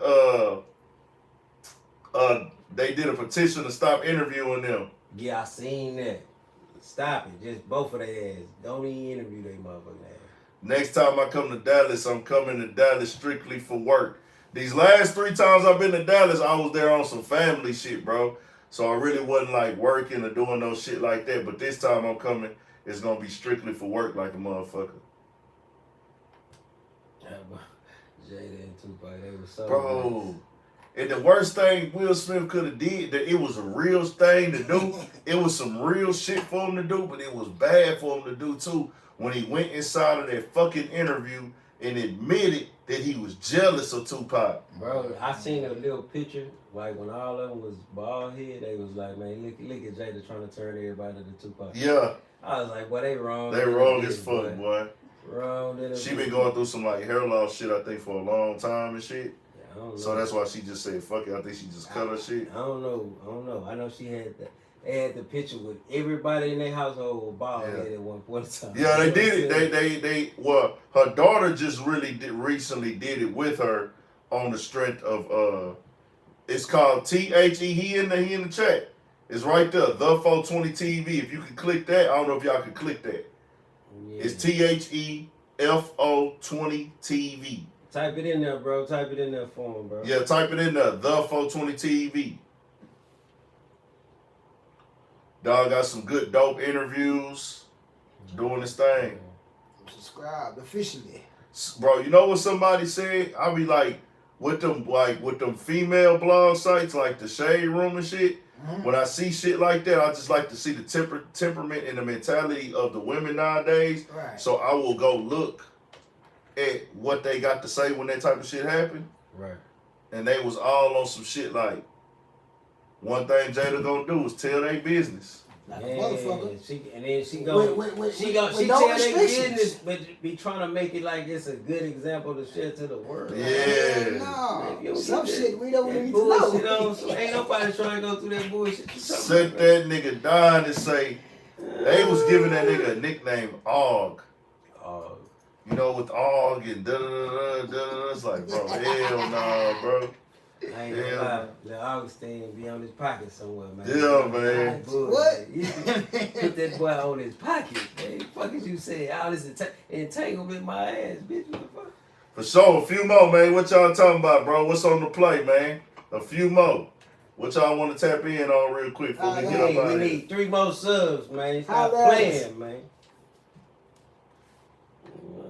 they did a petition to stop interviewing them. Yeah, I seen that. Stop it. Just both of their ass. Don't even interview they motherfucking ass. Next time I come to Dallas, I'm coming to Dallas strictly for work. These last 3 times I've been to Dallas, I was there on some family shit, bro. So I really wasn't like working or doing no shit like that. But this time I'm coming, it's gonna be strictly for work like a motherfucker. Jada and Tupac, they were so Bro. nice. And the worst thing Will Smith could have did, that it was a real thing to do. It was some real shit for him to do, but it was bad for him to do too. When he went inside of that fucking interview and admitted that he was jealous of Tupac. Bro, I seen a little picture, like when all of them was bald head, they was like, man, look at Jada trying to turn everybody to Tupac. Yeah. I was like, boy, they wrong. They wrong as fuck, boy. Wrong. She been going through some like hair loss shit, I think, for a long time and shit. Yeah, I don't know. So that's why she just said, fuck it. I think she just cut her shit. I don't know. I know she had they had the picture with everybody in their household with bald head at one point in time. Yeah, they did it. Well, her daughter just recently did it with her on the strength of it's called THE. He in the chat. It's right there, the 420 TV. If you can click that, I don't know if y'all can click that. Yeah. It's THE FO20 TV. Type it in there, bro. Type it in there for him, bro. Yeah, type it in there, the 420 TV. Dog got some good dope interviews, doing this thing. Subscribe officially. Bro, you know what somebody said? I be like, with them female blog sites like the Shade Room and shit, when I see shit like that, I just like to see the temperament and the mentality of the women nowadays. Right. So I will go look at what they got to say when that type of shit happened. Right. And they was all on some shit like, one thing Jada gonna do is tell their business. Like a motherfucker. She tell their business, but be trying to make it like it's a good example to share to the world. Yeah. No. Some shit we don't need to know. So ain't nobody trying to go through that bullshit. Set that nigga down and say, they was giving that nigga a nickname, Og. You know, with Og and da-da-da-da-da. It's like, bro, hell nah, bro. I ain't gonna lie. Lil Augustine be on his pocket somewhere, man. Yeah, man. What? Put that boy on his pocket, man. Fuck as you say, all this entanglement my ass, bitch. What the fuck? For sure, a few more, man. What y'all talking about, bro? What's on the play, man? A few more. What y'all want to tap in on real quick before we get up out We here? need 3 more subs, man. Stop playing, man.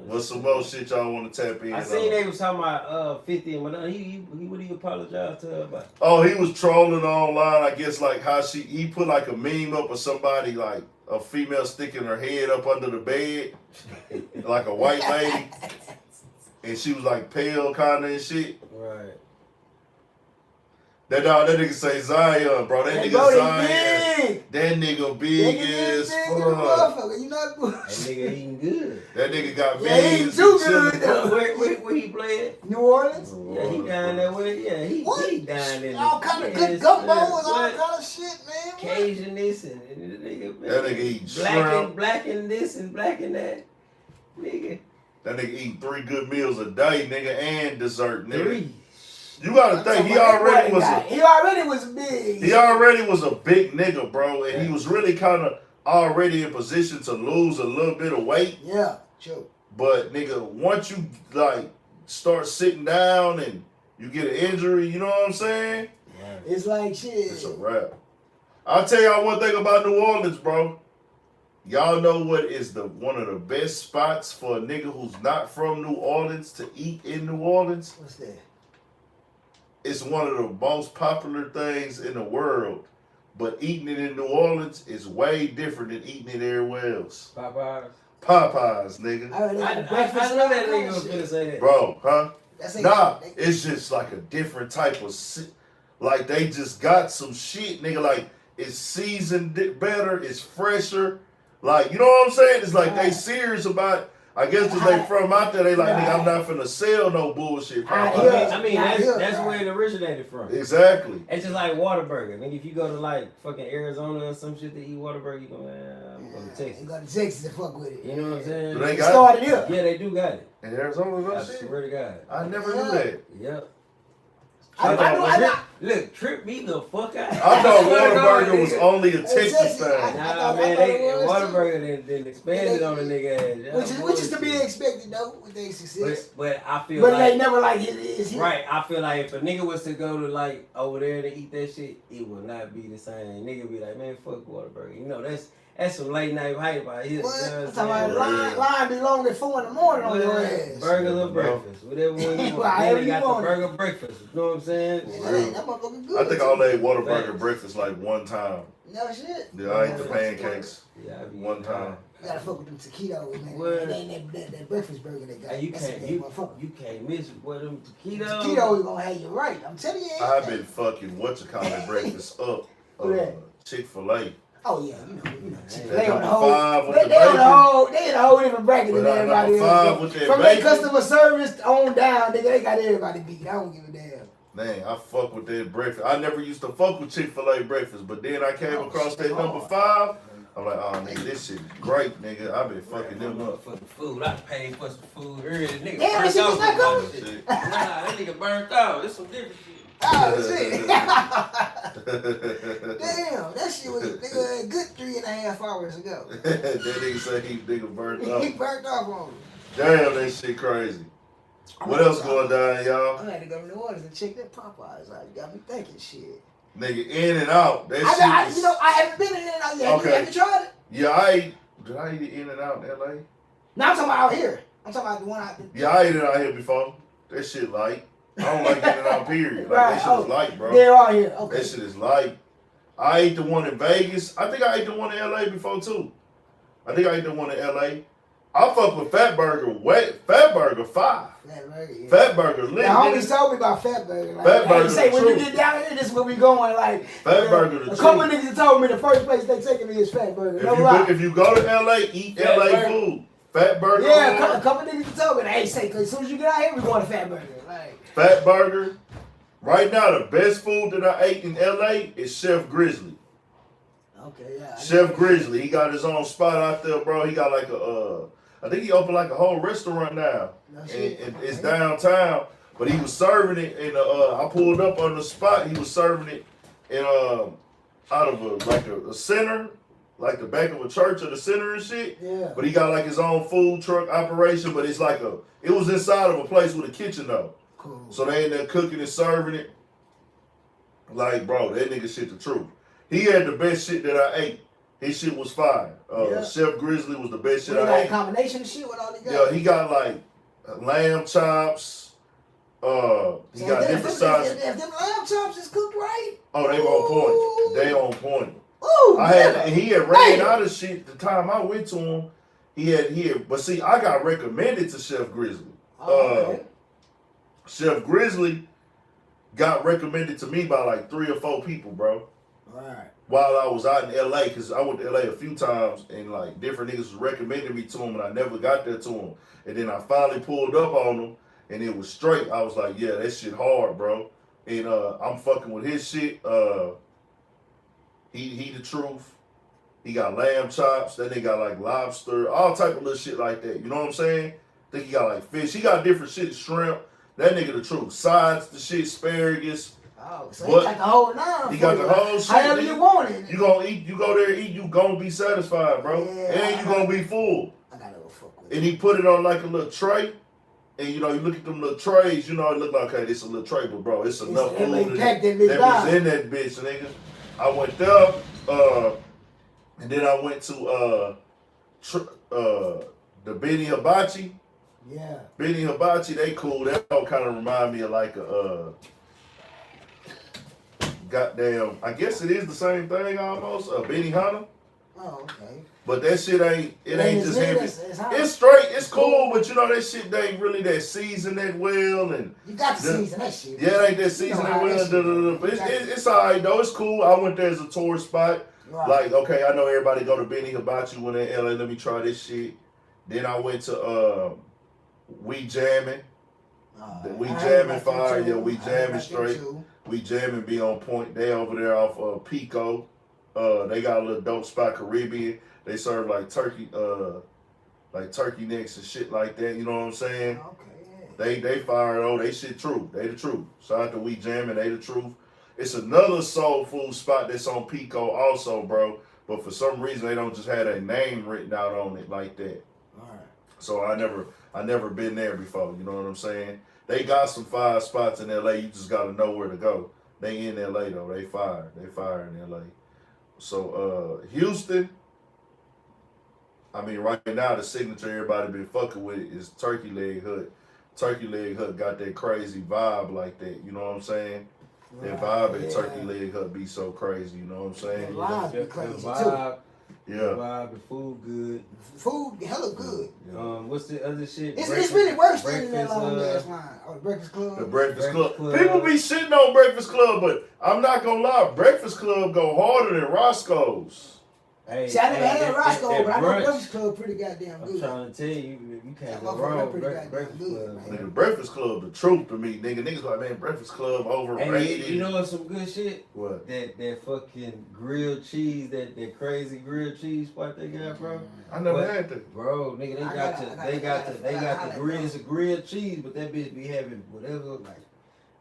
What's some more shit y'all want to tap in I seen they was talking about 50 and whatnot. He would he apologize to her about? Oh, he was trolling online. I guess like how he put like a meme up of somebody like a female sticking her head up under the bed, like a white lady, and she was like pale kind of and shit. Right. That nigga say Zion, bro. That nigga Zion. That nigga big as fuck. You know that nigga eating good. That nigga got millions. He too good though. Where he playing? New Orleans. Yeah, he down there with he down there. All kind of good gumbo and all kind of shit, man. Cajun this and the nigga. That nigga eat shrimp. Black and this and black and that. Nigga. That nigga eat 3 good meals a day, nigga, and dessert, nigga. 3. You gotta think he already was big. He already was a big nigga, bro, and he was really kind of already in position to lose a little bit of weight. Yeah, true. But nigga, once you like start sitting down and you get an injury, you know what I'm saying? Yeah. It's like shit. It's a wrap. I'll tell y'all one thing about New Orleans, bro. Y'all know what is one of the best spots for a nigga who's not from New Orleans to eat in New Orleans? What's that? It's one of the most popular things in the world, but eating it in New Orleans is way different than eating it everywhere else. Popeyes, nigga. I know that nigga was gonna say that. Bro, huh? Nah, it's just like a different type of like they just got some shit, nigga. Like it's seasoned better, it's fresher. Like, you know what I'm saying? It's like they serious about. I guess because they from out there, they like, nigga, I'm not finna sell no bullshit. I mean that's where it originated from. Exactly. It's just like Whataburger. Nigga, if you go to like fucking Arizona or some shit to eat Whataburger, you go, I'm going to Texas. You go to Texas to fuck with it. You know what I'm saying? Do they got it? Yeah, they do got it. In Arizona, I swear to God. I never knew that. Yep. Look, trip me the fuck out. I thought Whataburger was only a Texas thing. Nah, man, Whataburger then expanded on the nigga ass. Which is to be expected though with their success. But I feel but like they never like it is here. Right, I feel like if a nigga was to go to like over there to eat that shit, it would not be the same. Nigga be like, man, fuck Whataburger. You know, that's some late night hype out here. What? I'm talking about line be long at 4 in the morning on your ass. Burgers or breakfast, whatever one you want. Then they got the burger breakfast. You know what I'm saying? That motherfucker good. I think I only ate Whataburger breakfast like one time. No shit. Yeah, I ate the pancakes. Yeah, one time. You gotta fuck with them taquitos, man. It ain't that breakfast burger they got. You can't miss what them taquitos. Taquitos gonna have you right. I'm telling you. I've been fucking breakfast up. Chick-fil-A. Oh yeah, you know. They on the whole different bracket than everybody else. From their customer service on down, nigga, they got everybody beat. I don't give a damn. Man, I fuck with that breakfast. I never used to fuck with Chick-fil-A breakfast, but then I came across that number 5. I'm like, oh nigga, this shit great, nigga. I've been fucking them up. For the food, I paid for some food earlier. Nigga, damn, that shit was not good. Nah, that nigga burnt out. It's some different shit. Oh shit! Damn, that shit was nigga a good 3.5 hours ago. That nigga said he burnt off. He burnt off on me. Damn, that shit crazy. What else going down, y'all? I had to go to New Orleans and check that Popeyes out. You got me thinking shit. Nigga, In and Out. That shit. I haven't been in and out yet. Okay. Have you tried it? Yeah, did I eat In and Out in LA? No, I'm talking about out here. I'm talking about the one out there. Yeah, I ate it out here before. That shit light. I don't like In and Out, period. Like, right. that shit is light, bro. They're all here. Okay. That shit is light. I ate the one in Vegas. I think I ate the one in LA before, too. I think I ate the one in LA. I fuck with Fat Burger. Fat Burger 5. Fat Burger lit. Now, homie told me about Fat Burger. Like, Fat Burger. Say when you get down here, this is where we going. Like Fat Burger. A couple of niggas told me the first place they taking me is Fat Burger. If you go to LA, eat LA food. Fat Burger. Yeah, a couple of niggas told me. Hey, say, cause as soon as you get out here, we going to Fat Burger. Like Fat Burger. Right now, the best food that I ate in LA is Chef Grizzly. Okay, yeah. Chef Grizzly. He got his own spot out there, bro. He got like I think he opened like a whole restaurant now. And it's downtown. But he was serving it, and I pulled up on the spot. He was serving it in out of a center, like the back of a church or the center and shit. Yeah. But he got like his own food truck operation. But it's like it was inside of a place with a kitchen though. Cool. So they in there cooking and serving it. Like, bro, that nigga shit the truth. He had the best shit that I ate. His shit was fire. Chef Grizzly was the best shit I ate. A combination of shit with all these guys. Yeah, he got like lamb chops. He got different sizes. If them lamb chops is cooked right. Oh, they on point. They on point. Ooh, he had ran out of shit the time I went to him. He had, but see, I got recommended to Chef Grizzly. Okay. Chef Grizzly got recommended to me by like 3 or 4 people, bro. Right. While I was out in LA, because I went to LA a few times and like different niggas was recommending me to him and I never got there to him. And then I finally pulled up on him and it was straight. I was like, yeah, that shit hard, bro. And I'm fucking with his shit. He the truth. He got lamb chops. Then they got like lobster, all type of little shit like that. You know what I'm saying? I think he got like fish. He got different shit, shrimp. That nigga the truth. Sides, the shit, asparagus. Oh, so he got the whole nine. He got the whole shit. However you want it. You gonna eat, you go there eat, you gonna be satisfied, bro. Yeah, and you gonna be full. I gotta go fuck with it. And he put it on like a little tray. And you know, you look at them little trays, you know, it look like, okay, this a little tray, but bro, it's enough food that was in that bitch, nigga. I went there, and then I went to the Benny Hibachi. Yeah. Benny Hibachi, they cool. That all kind of remind me of like a goddamn, I guess it is the same thing almost, a Benny Hunter. Oh, okay. But that shit ain't just heavy. It's straight, it's cool, but you know that shit they ain't really that seasoned that well. And you got to season that shit. Yeah, it ain't that seasoned that well. But it's alright though, it's cool. I went there as a tourist spot. Right. Like, okay, I know everybody go to Benny Hibachi when they're in LA, let me try this shit. Then I went to We Jammin'. We Jammin' fire, yeah, We Jammin' straight. We Jammin' be on point. They over there off Pico. They got a little dope spot, Caribbean. They serve like turkey necks and shit like that. You know what I'm saying? Okay. They fire though. They shit true. They the truth. Shout out to We Jammin'. They the truth. It's another soul food spot that's on Pico also, bro. But for some reason they don't just have a name written out on it like that. All right. So I never been there before. You know what I'm saying? They got some fire spots in LA. You just gotta know where to go. They in LA though. They fire. They fire in LA. So Houston. I mean, right now the signature everybody been fucking with is Turkey Leg Hut. Turkey Leg Hut got that crazy vibe like that. You know what I'm saying? That vibe at Turkey Leg Hut be so crazy. You know what I'm saying? The vibe be crazy too. Yeah. The vibe, the food good. Food hella good. Yeah. What's the other shit? It's really worse than that long last line. Oh, the Breakfast Club. The Breakfast Club. People be shitting on Breakfast Club, but I'm not gonna lie. Breakfast Club go harder than Roscoe's. Hey, see, I never had Roscoe, but I know Breakfast Club pretty goddamn good. I'm trying to tell you, you can't go wrong with Breakfast Club. Nigga, Breakfast Club, the truth to me, nigga. Niggas like, man, Breakfast Club overrated. Hey, you know what's some good shit? What? That fucking grilled cheese, that crazy grilled cheese spot they got, bro. I never had that. Bro, nigga, they got the grilled cheese, but that bitch be having whatever, like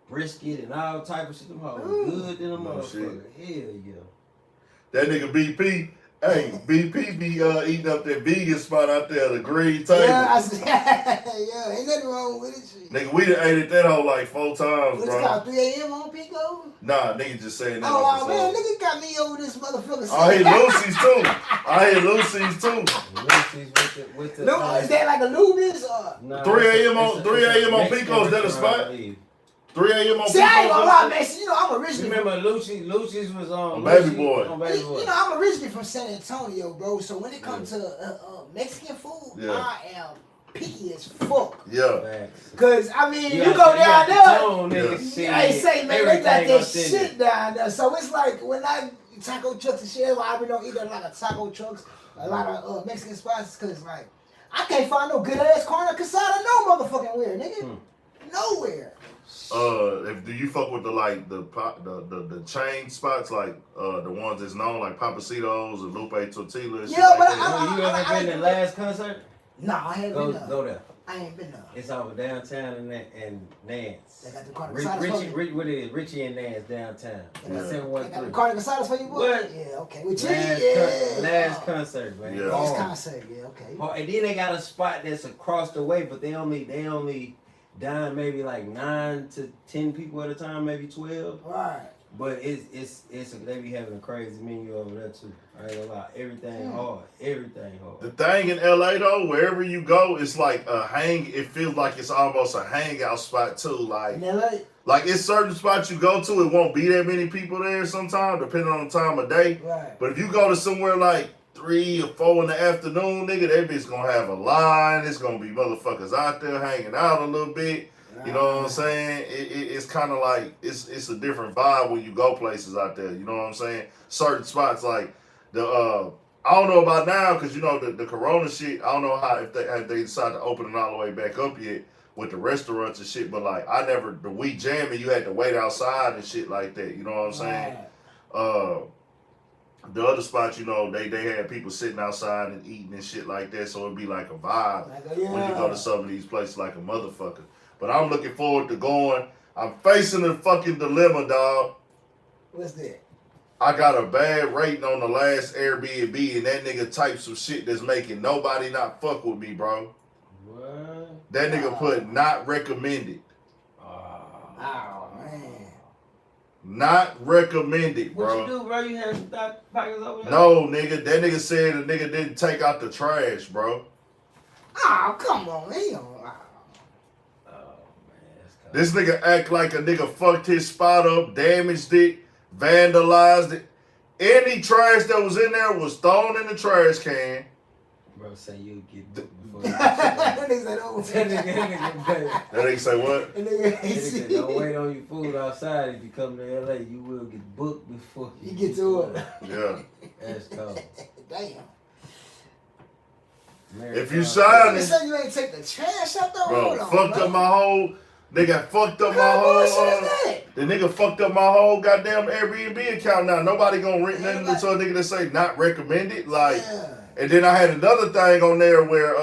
brisket and all type of shit. Them hoes good than a motherfucker. Hell yeah. That nigga BP. Hey, BP be eating up that vegan spot out there, the green table. Yeah, ain't nothing wrong with it. Shit. Nigga, we done ate at that hoe like 4 times, bro. What's it called, 3 a.m. on Pico? Nah, nigga just saying that. Oh, man, nigga got me over this motherfucker. I hate Lucy's too. I hate Lucy's too. Lucy's with the no, is that like a Luby's or? Nah, 3 a.m. on Pico, is that a spot? 3 a.m. on See, I ain't gonna lie, man. See, you know, I'm originally. Remember, Lucy's was on Baby Boy. You know, I'm originally from San Antonio, bro. So when it comes to Mexican food, I am picky as fuck. Yeah. Cause I mean, you go down there, I say, man, they got that shit down there. So it's like when I taco trucks and shit, I really don't eat a lot of taco trucks, a lot of Mexican spots, cause like I can't find no good ass carne asada no motherfucking where, nigga. Nowhere. Do you fuck with the chain spots like the ones that's known like Papacitos and Lupe Tortilla? And yeah, but you ever been to the last concert? Nah, I haven't. Go there. I ain't been there. It's over downtown and Nance. They got the carne asadas for you. What is it? Richie and Nance downtown. They got the 713. carne asadas for you, boy? What? Yeah, okay. With cheese, Last concert, man. Yeah. Last concert, yeah, okay. Oh, and then they got a spot that's across the way, but they only dine maybe like 9 to 10 people at a time, maybe 12. Right. But they be having a crazy menu over there too. I ain't gonna lie, everything hard. The thing in LA though, wherever you go, it's like it feels like it's almost a hangout spot too. Like In LA? Like it's certain spots you go to, it won't be that many people there sometimes, depending on the time of day. Right. But if you go to somewhere like 3 or 4 in the afternoon, nigga, that bitch gonna have a line. It's gonna be motherfuckers out there hanging out a little bit. You know what I'm saying? It's kind of like it's a different vibe when you go places out there. You know what I'm saying? Certain spots like I don't know about now because you know the Corona shit. I don't know if they decide to open it all the way back up yet with the restaurants and shit. But like the week jamming, you had to wait outside and shit like that. You know what I'm saying? The other spots, you know, they had people sitting outside and eating and shit like that. So it'd be like a vibe when you go to some of these places like a motherfucker. But I'm looking forward to going. I'm facing a fucking dilemma, dog. What's that? I got a bad rating on the last Airbnb, and that nigga typed some shit that's making nobody not fuck with me, bro. What? That nigga put not recommended. Oh, man. Not recommended, bro. What you do, bro? You had some pockets over there? No, nigga. That nigga said the nigga didn't take out the trash, bro. Oh, come on, man. This nigga act like a nigga fucked his spot up, damaged it, vandalized it. Any trash that was in there was thrown in the trash can. Bro, say you get booked before you That nigga said, oh, That nigga say what? That nigga said, don't wait on your food outside. If you come to LA, you will get booked before you get to it. Yeah. That's cold. Damn. If you sign You it, say you ain't take the trash out though? bro, fucked up my whole. Nigga fucked up my whole. The nigga fucked up my whole goddamn Airbnb account. Now nobody gonna rent nothing to a nigga that say not recommended. Like, and then I had another thing on there where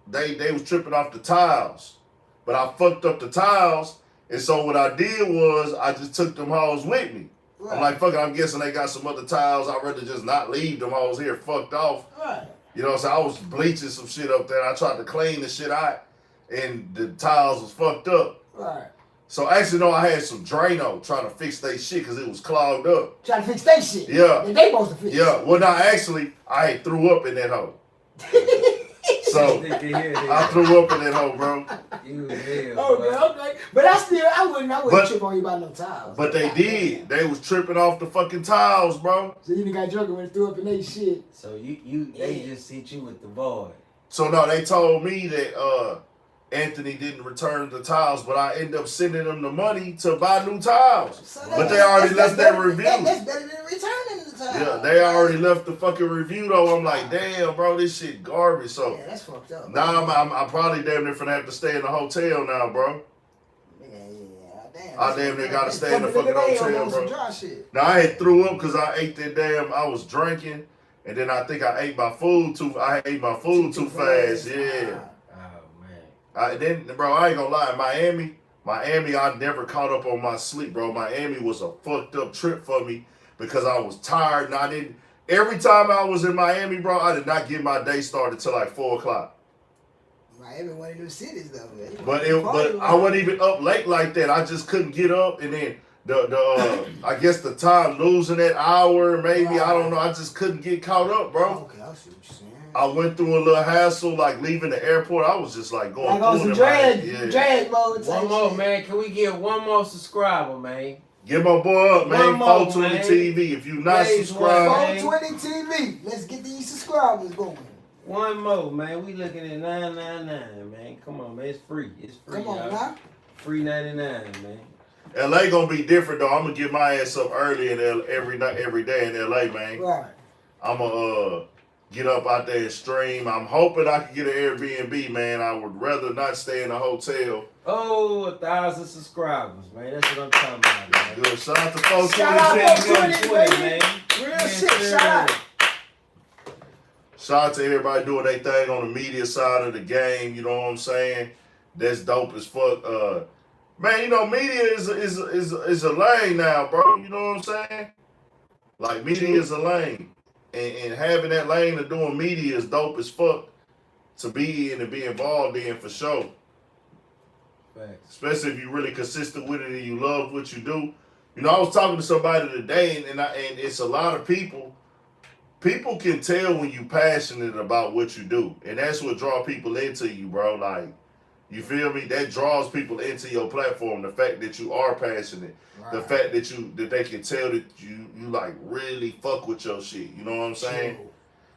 they was tripping off the tiles, but I fucked up the tiles, and so what I did was I just took them hoes with me. Right. I'm like, fuck it, I'm guessing they got some other tiles. I'd rather just not leave them hoes here fucked off. Right. You know what I'm saying? I was bleaching some shit up there. I tried to clean the shit out, and the tiles was fucked up. Right. So actually, no, I had some Drano trying to fix their shit because it was clogged up. Trying to fix their shit? Yeah. And they supposed to fix Yeah. Well, no, actually, I threw up in that hole. So, I threw up in that hole, bro. Okay. But I wouldn't trip on you about no tiles. But they did. They was tripping off the fucking tiles, bro. So you got drunk when threw up in their shit. So they just hit you with the void. So no, they told me that Anthony didn't return the tiles, but I ended up sending them the money to buy new tiles. So but they already left that review. That's better than returning the tiles. Yeah, they already left the fucking review though. I'm like, damn, bro, this shit garbage. So yeah, that's fucked up. Now I'm probably damn near finna have to stay in the hotel now, bro. Damn. I damn near gotta stay in the fucking hotel, bro. Now I had threw up because I ate that I was drinking, and then I think I ate my food too fast. Yeah. Then, bro, I ain't gonna lie. Miami, I never caught up on my sleep, bro. Miami was a fucked up trip for me because I was tired and I didn't. Every time I was in Miami, bro, I did not get my day started till like 4 o'clock. Miami, one of those cities, though. But I wasn't even up late like that. I just couldn't get up, and then I guess the time losing that hour, maybe I don't know. I just couldn't get caught up, bro. Okay, I see what you're saying. I went through a little hassle, like leaving the airport. I was just like going through drag mode. One more, man. Can we get one more subscriber, man? Get my boy up, man. 420 TV. If you not subscribed, 420 TV. Let's get these subscribers going. One more, man. We looking at $9.99, man. Come on, man. It's free. It's free. Come on, now. Free 99, man. LA gonna be different though. I'm gonna get my ass up early in every day in LA, man. Right. I'm gonna get up out there and stream. I'm hoping I can get an Airbnb, man. I would rather not stay in a hotel. Oh, 1,000 subscribers, man. That's what I'm talking about, man. Good. Shout out to 420, Shout out 420, man. Real shit. Shout out. Shout out to everybody doing their thing on the media side of the game. You know what I'm saying? That's dope as fuck. Man, you know, media is a lane now, bro. You know what I'm saying? Like, media is a lane. And having that lane of doing media is dope as fuck to be in and be involved in for sure. Facts. Especially if you're really consistent with it and you love what you do. You know, I was talking to somebody today, and it's a lot of people. People can tell when you passionate about what you do, and that's what draw people into you, bro. Like, you feel me? That draws people into your platform. The fact that you are passionate, right. The fact that they can tell that you like really fuck with your shit. You know what I'm saying? True.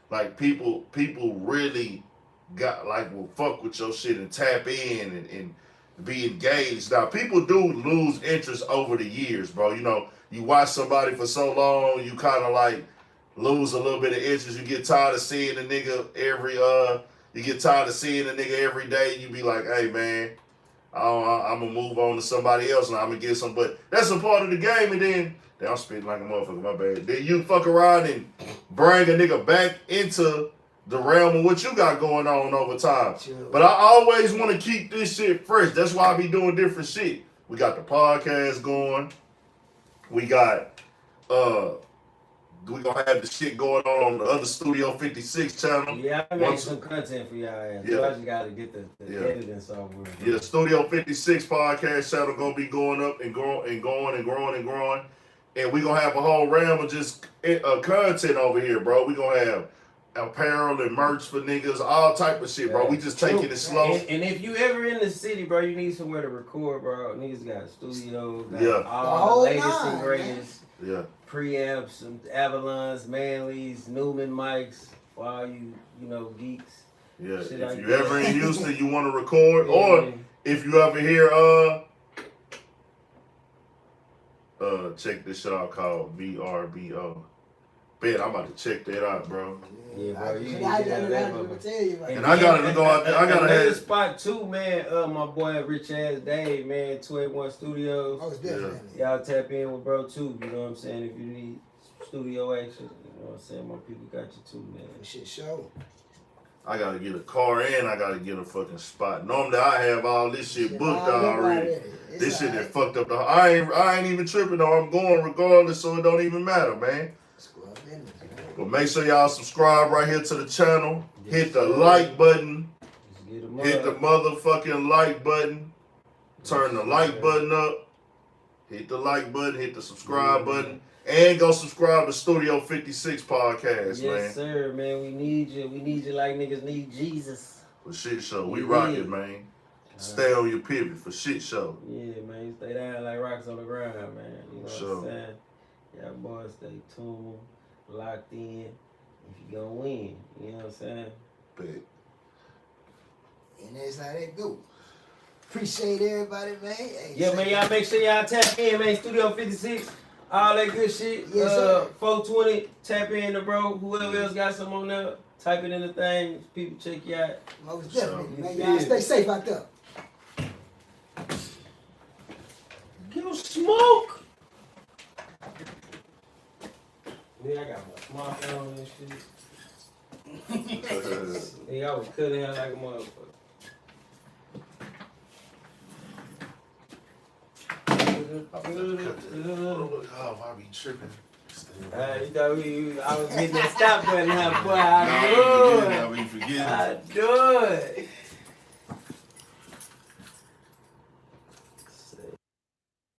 Like people really will fuck with your shit and tap in and be engaged. Now, people do lose interest over the years, bro. You know, you watch somebody for so long, you kind of like lose a little bit of interest. You get tired of seeing the nigga every day. You be like, hey, man, I'm going to move on to somebody else and I'm going to get some. But that's a part of the game. And then I'm spitting like a motherfucker, my bad. Then you fuck around and bring a nigga back into the realm of what you got going on over time. True. But I always want to keep this shit fresh. That's why I be doing different shit. We got the podcast going. We got, we gonna have the shit going on the other Studio 56 channel. Yeah, I made some content for y'all. Yeah. So I just gotta get the editing software. Yeah, Studio 56 podcast channel gonna be going up and growing. And we gonna have a whole realm of just content over here, bro. We gonna have apparel and merch for niggas, all type of shit, bro. We just taking it slow. And if you ever in the city, bro, you need somewhere to record, bro. Niggas got a studio, got all the latest and greatest. Yeah. Preamps, some Avalons, Manleys, Newman mics, for all you geeks. Yeah. If you ever in Houston, you want to record, or if you ever hear check this shit out called VRBO. Bet I'm about to check that out, bro. Yeah, bro. And I gotta go out there. I gotta have this spot too, man. My boy Rich Ass Dave, man, 281 Studios. Oh, it's definitely. Y'all tap in with bro too. You know what I'm saying? If you need studio action, you know what I'm saying? My people got you too, man. Shit show. I gotta get a car and I gotta get a fucking spot. Normally I have all this shit booked already. This shit that fucked up the. I ain't even tripping though. I'm going regardless, so it don't even matter, man. But make sure y'all subscribe right here to the channel. Hit the like button. Hit the motherfucking like button. Turn the like button up. Hit the like button. Hit the subscribe button. And go subscribe to Studio 56 podcast, man. Yes, sir, man. We need you. We need you like niggas need Jesus. For shit show. We rock it, man. Stay on your pivot for shit show. Yeah, man. Stay down like rocks on the ground, man. You know what I'm saying? Yeah, boys, stay tuned. Locked in. If you gonna win, you know what I'm saying? Bet. And that's how that go. Appreciate everybody, man. Hey, yeah, man, y'all make sure y'all tap in, man. Studio 56, all that good shit. Yes, sir. 420, tap in to bro. Whoever else got some on there, type it in the thing. People check you out. Most definitely, man. Y'all stay safe out there. Give smoke. Yeah, I got my smartphone and shit. Yeah, I was cutting out like a motherfucker. I be tripping. You thought I was getting that stop button, huh, boy? I do it. I be forgetting. I do it.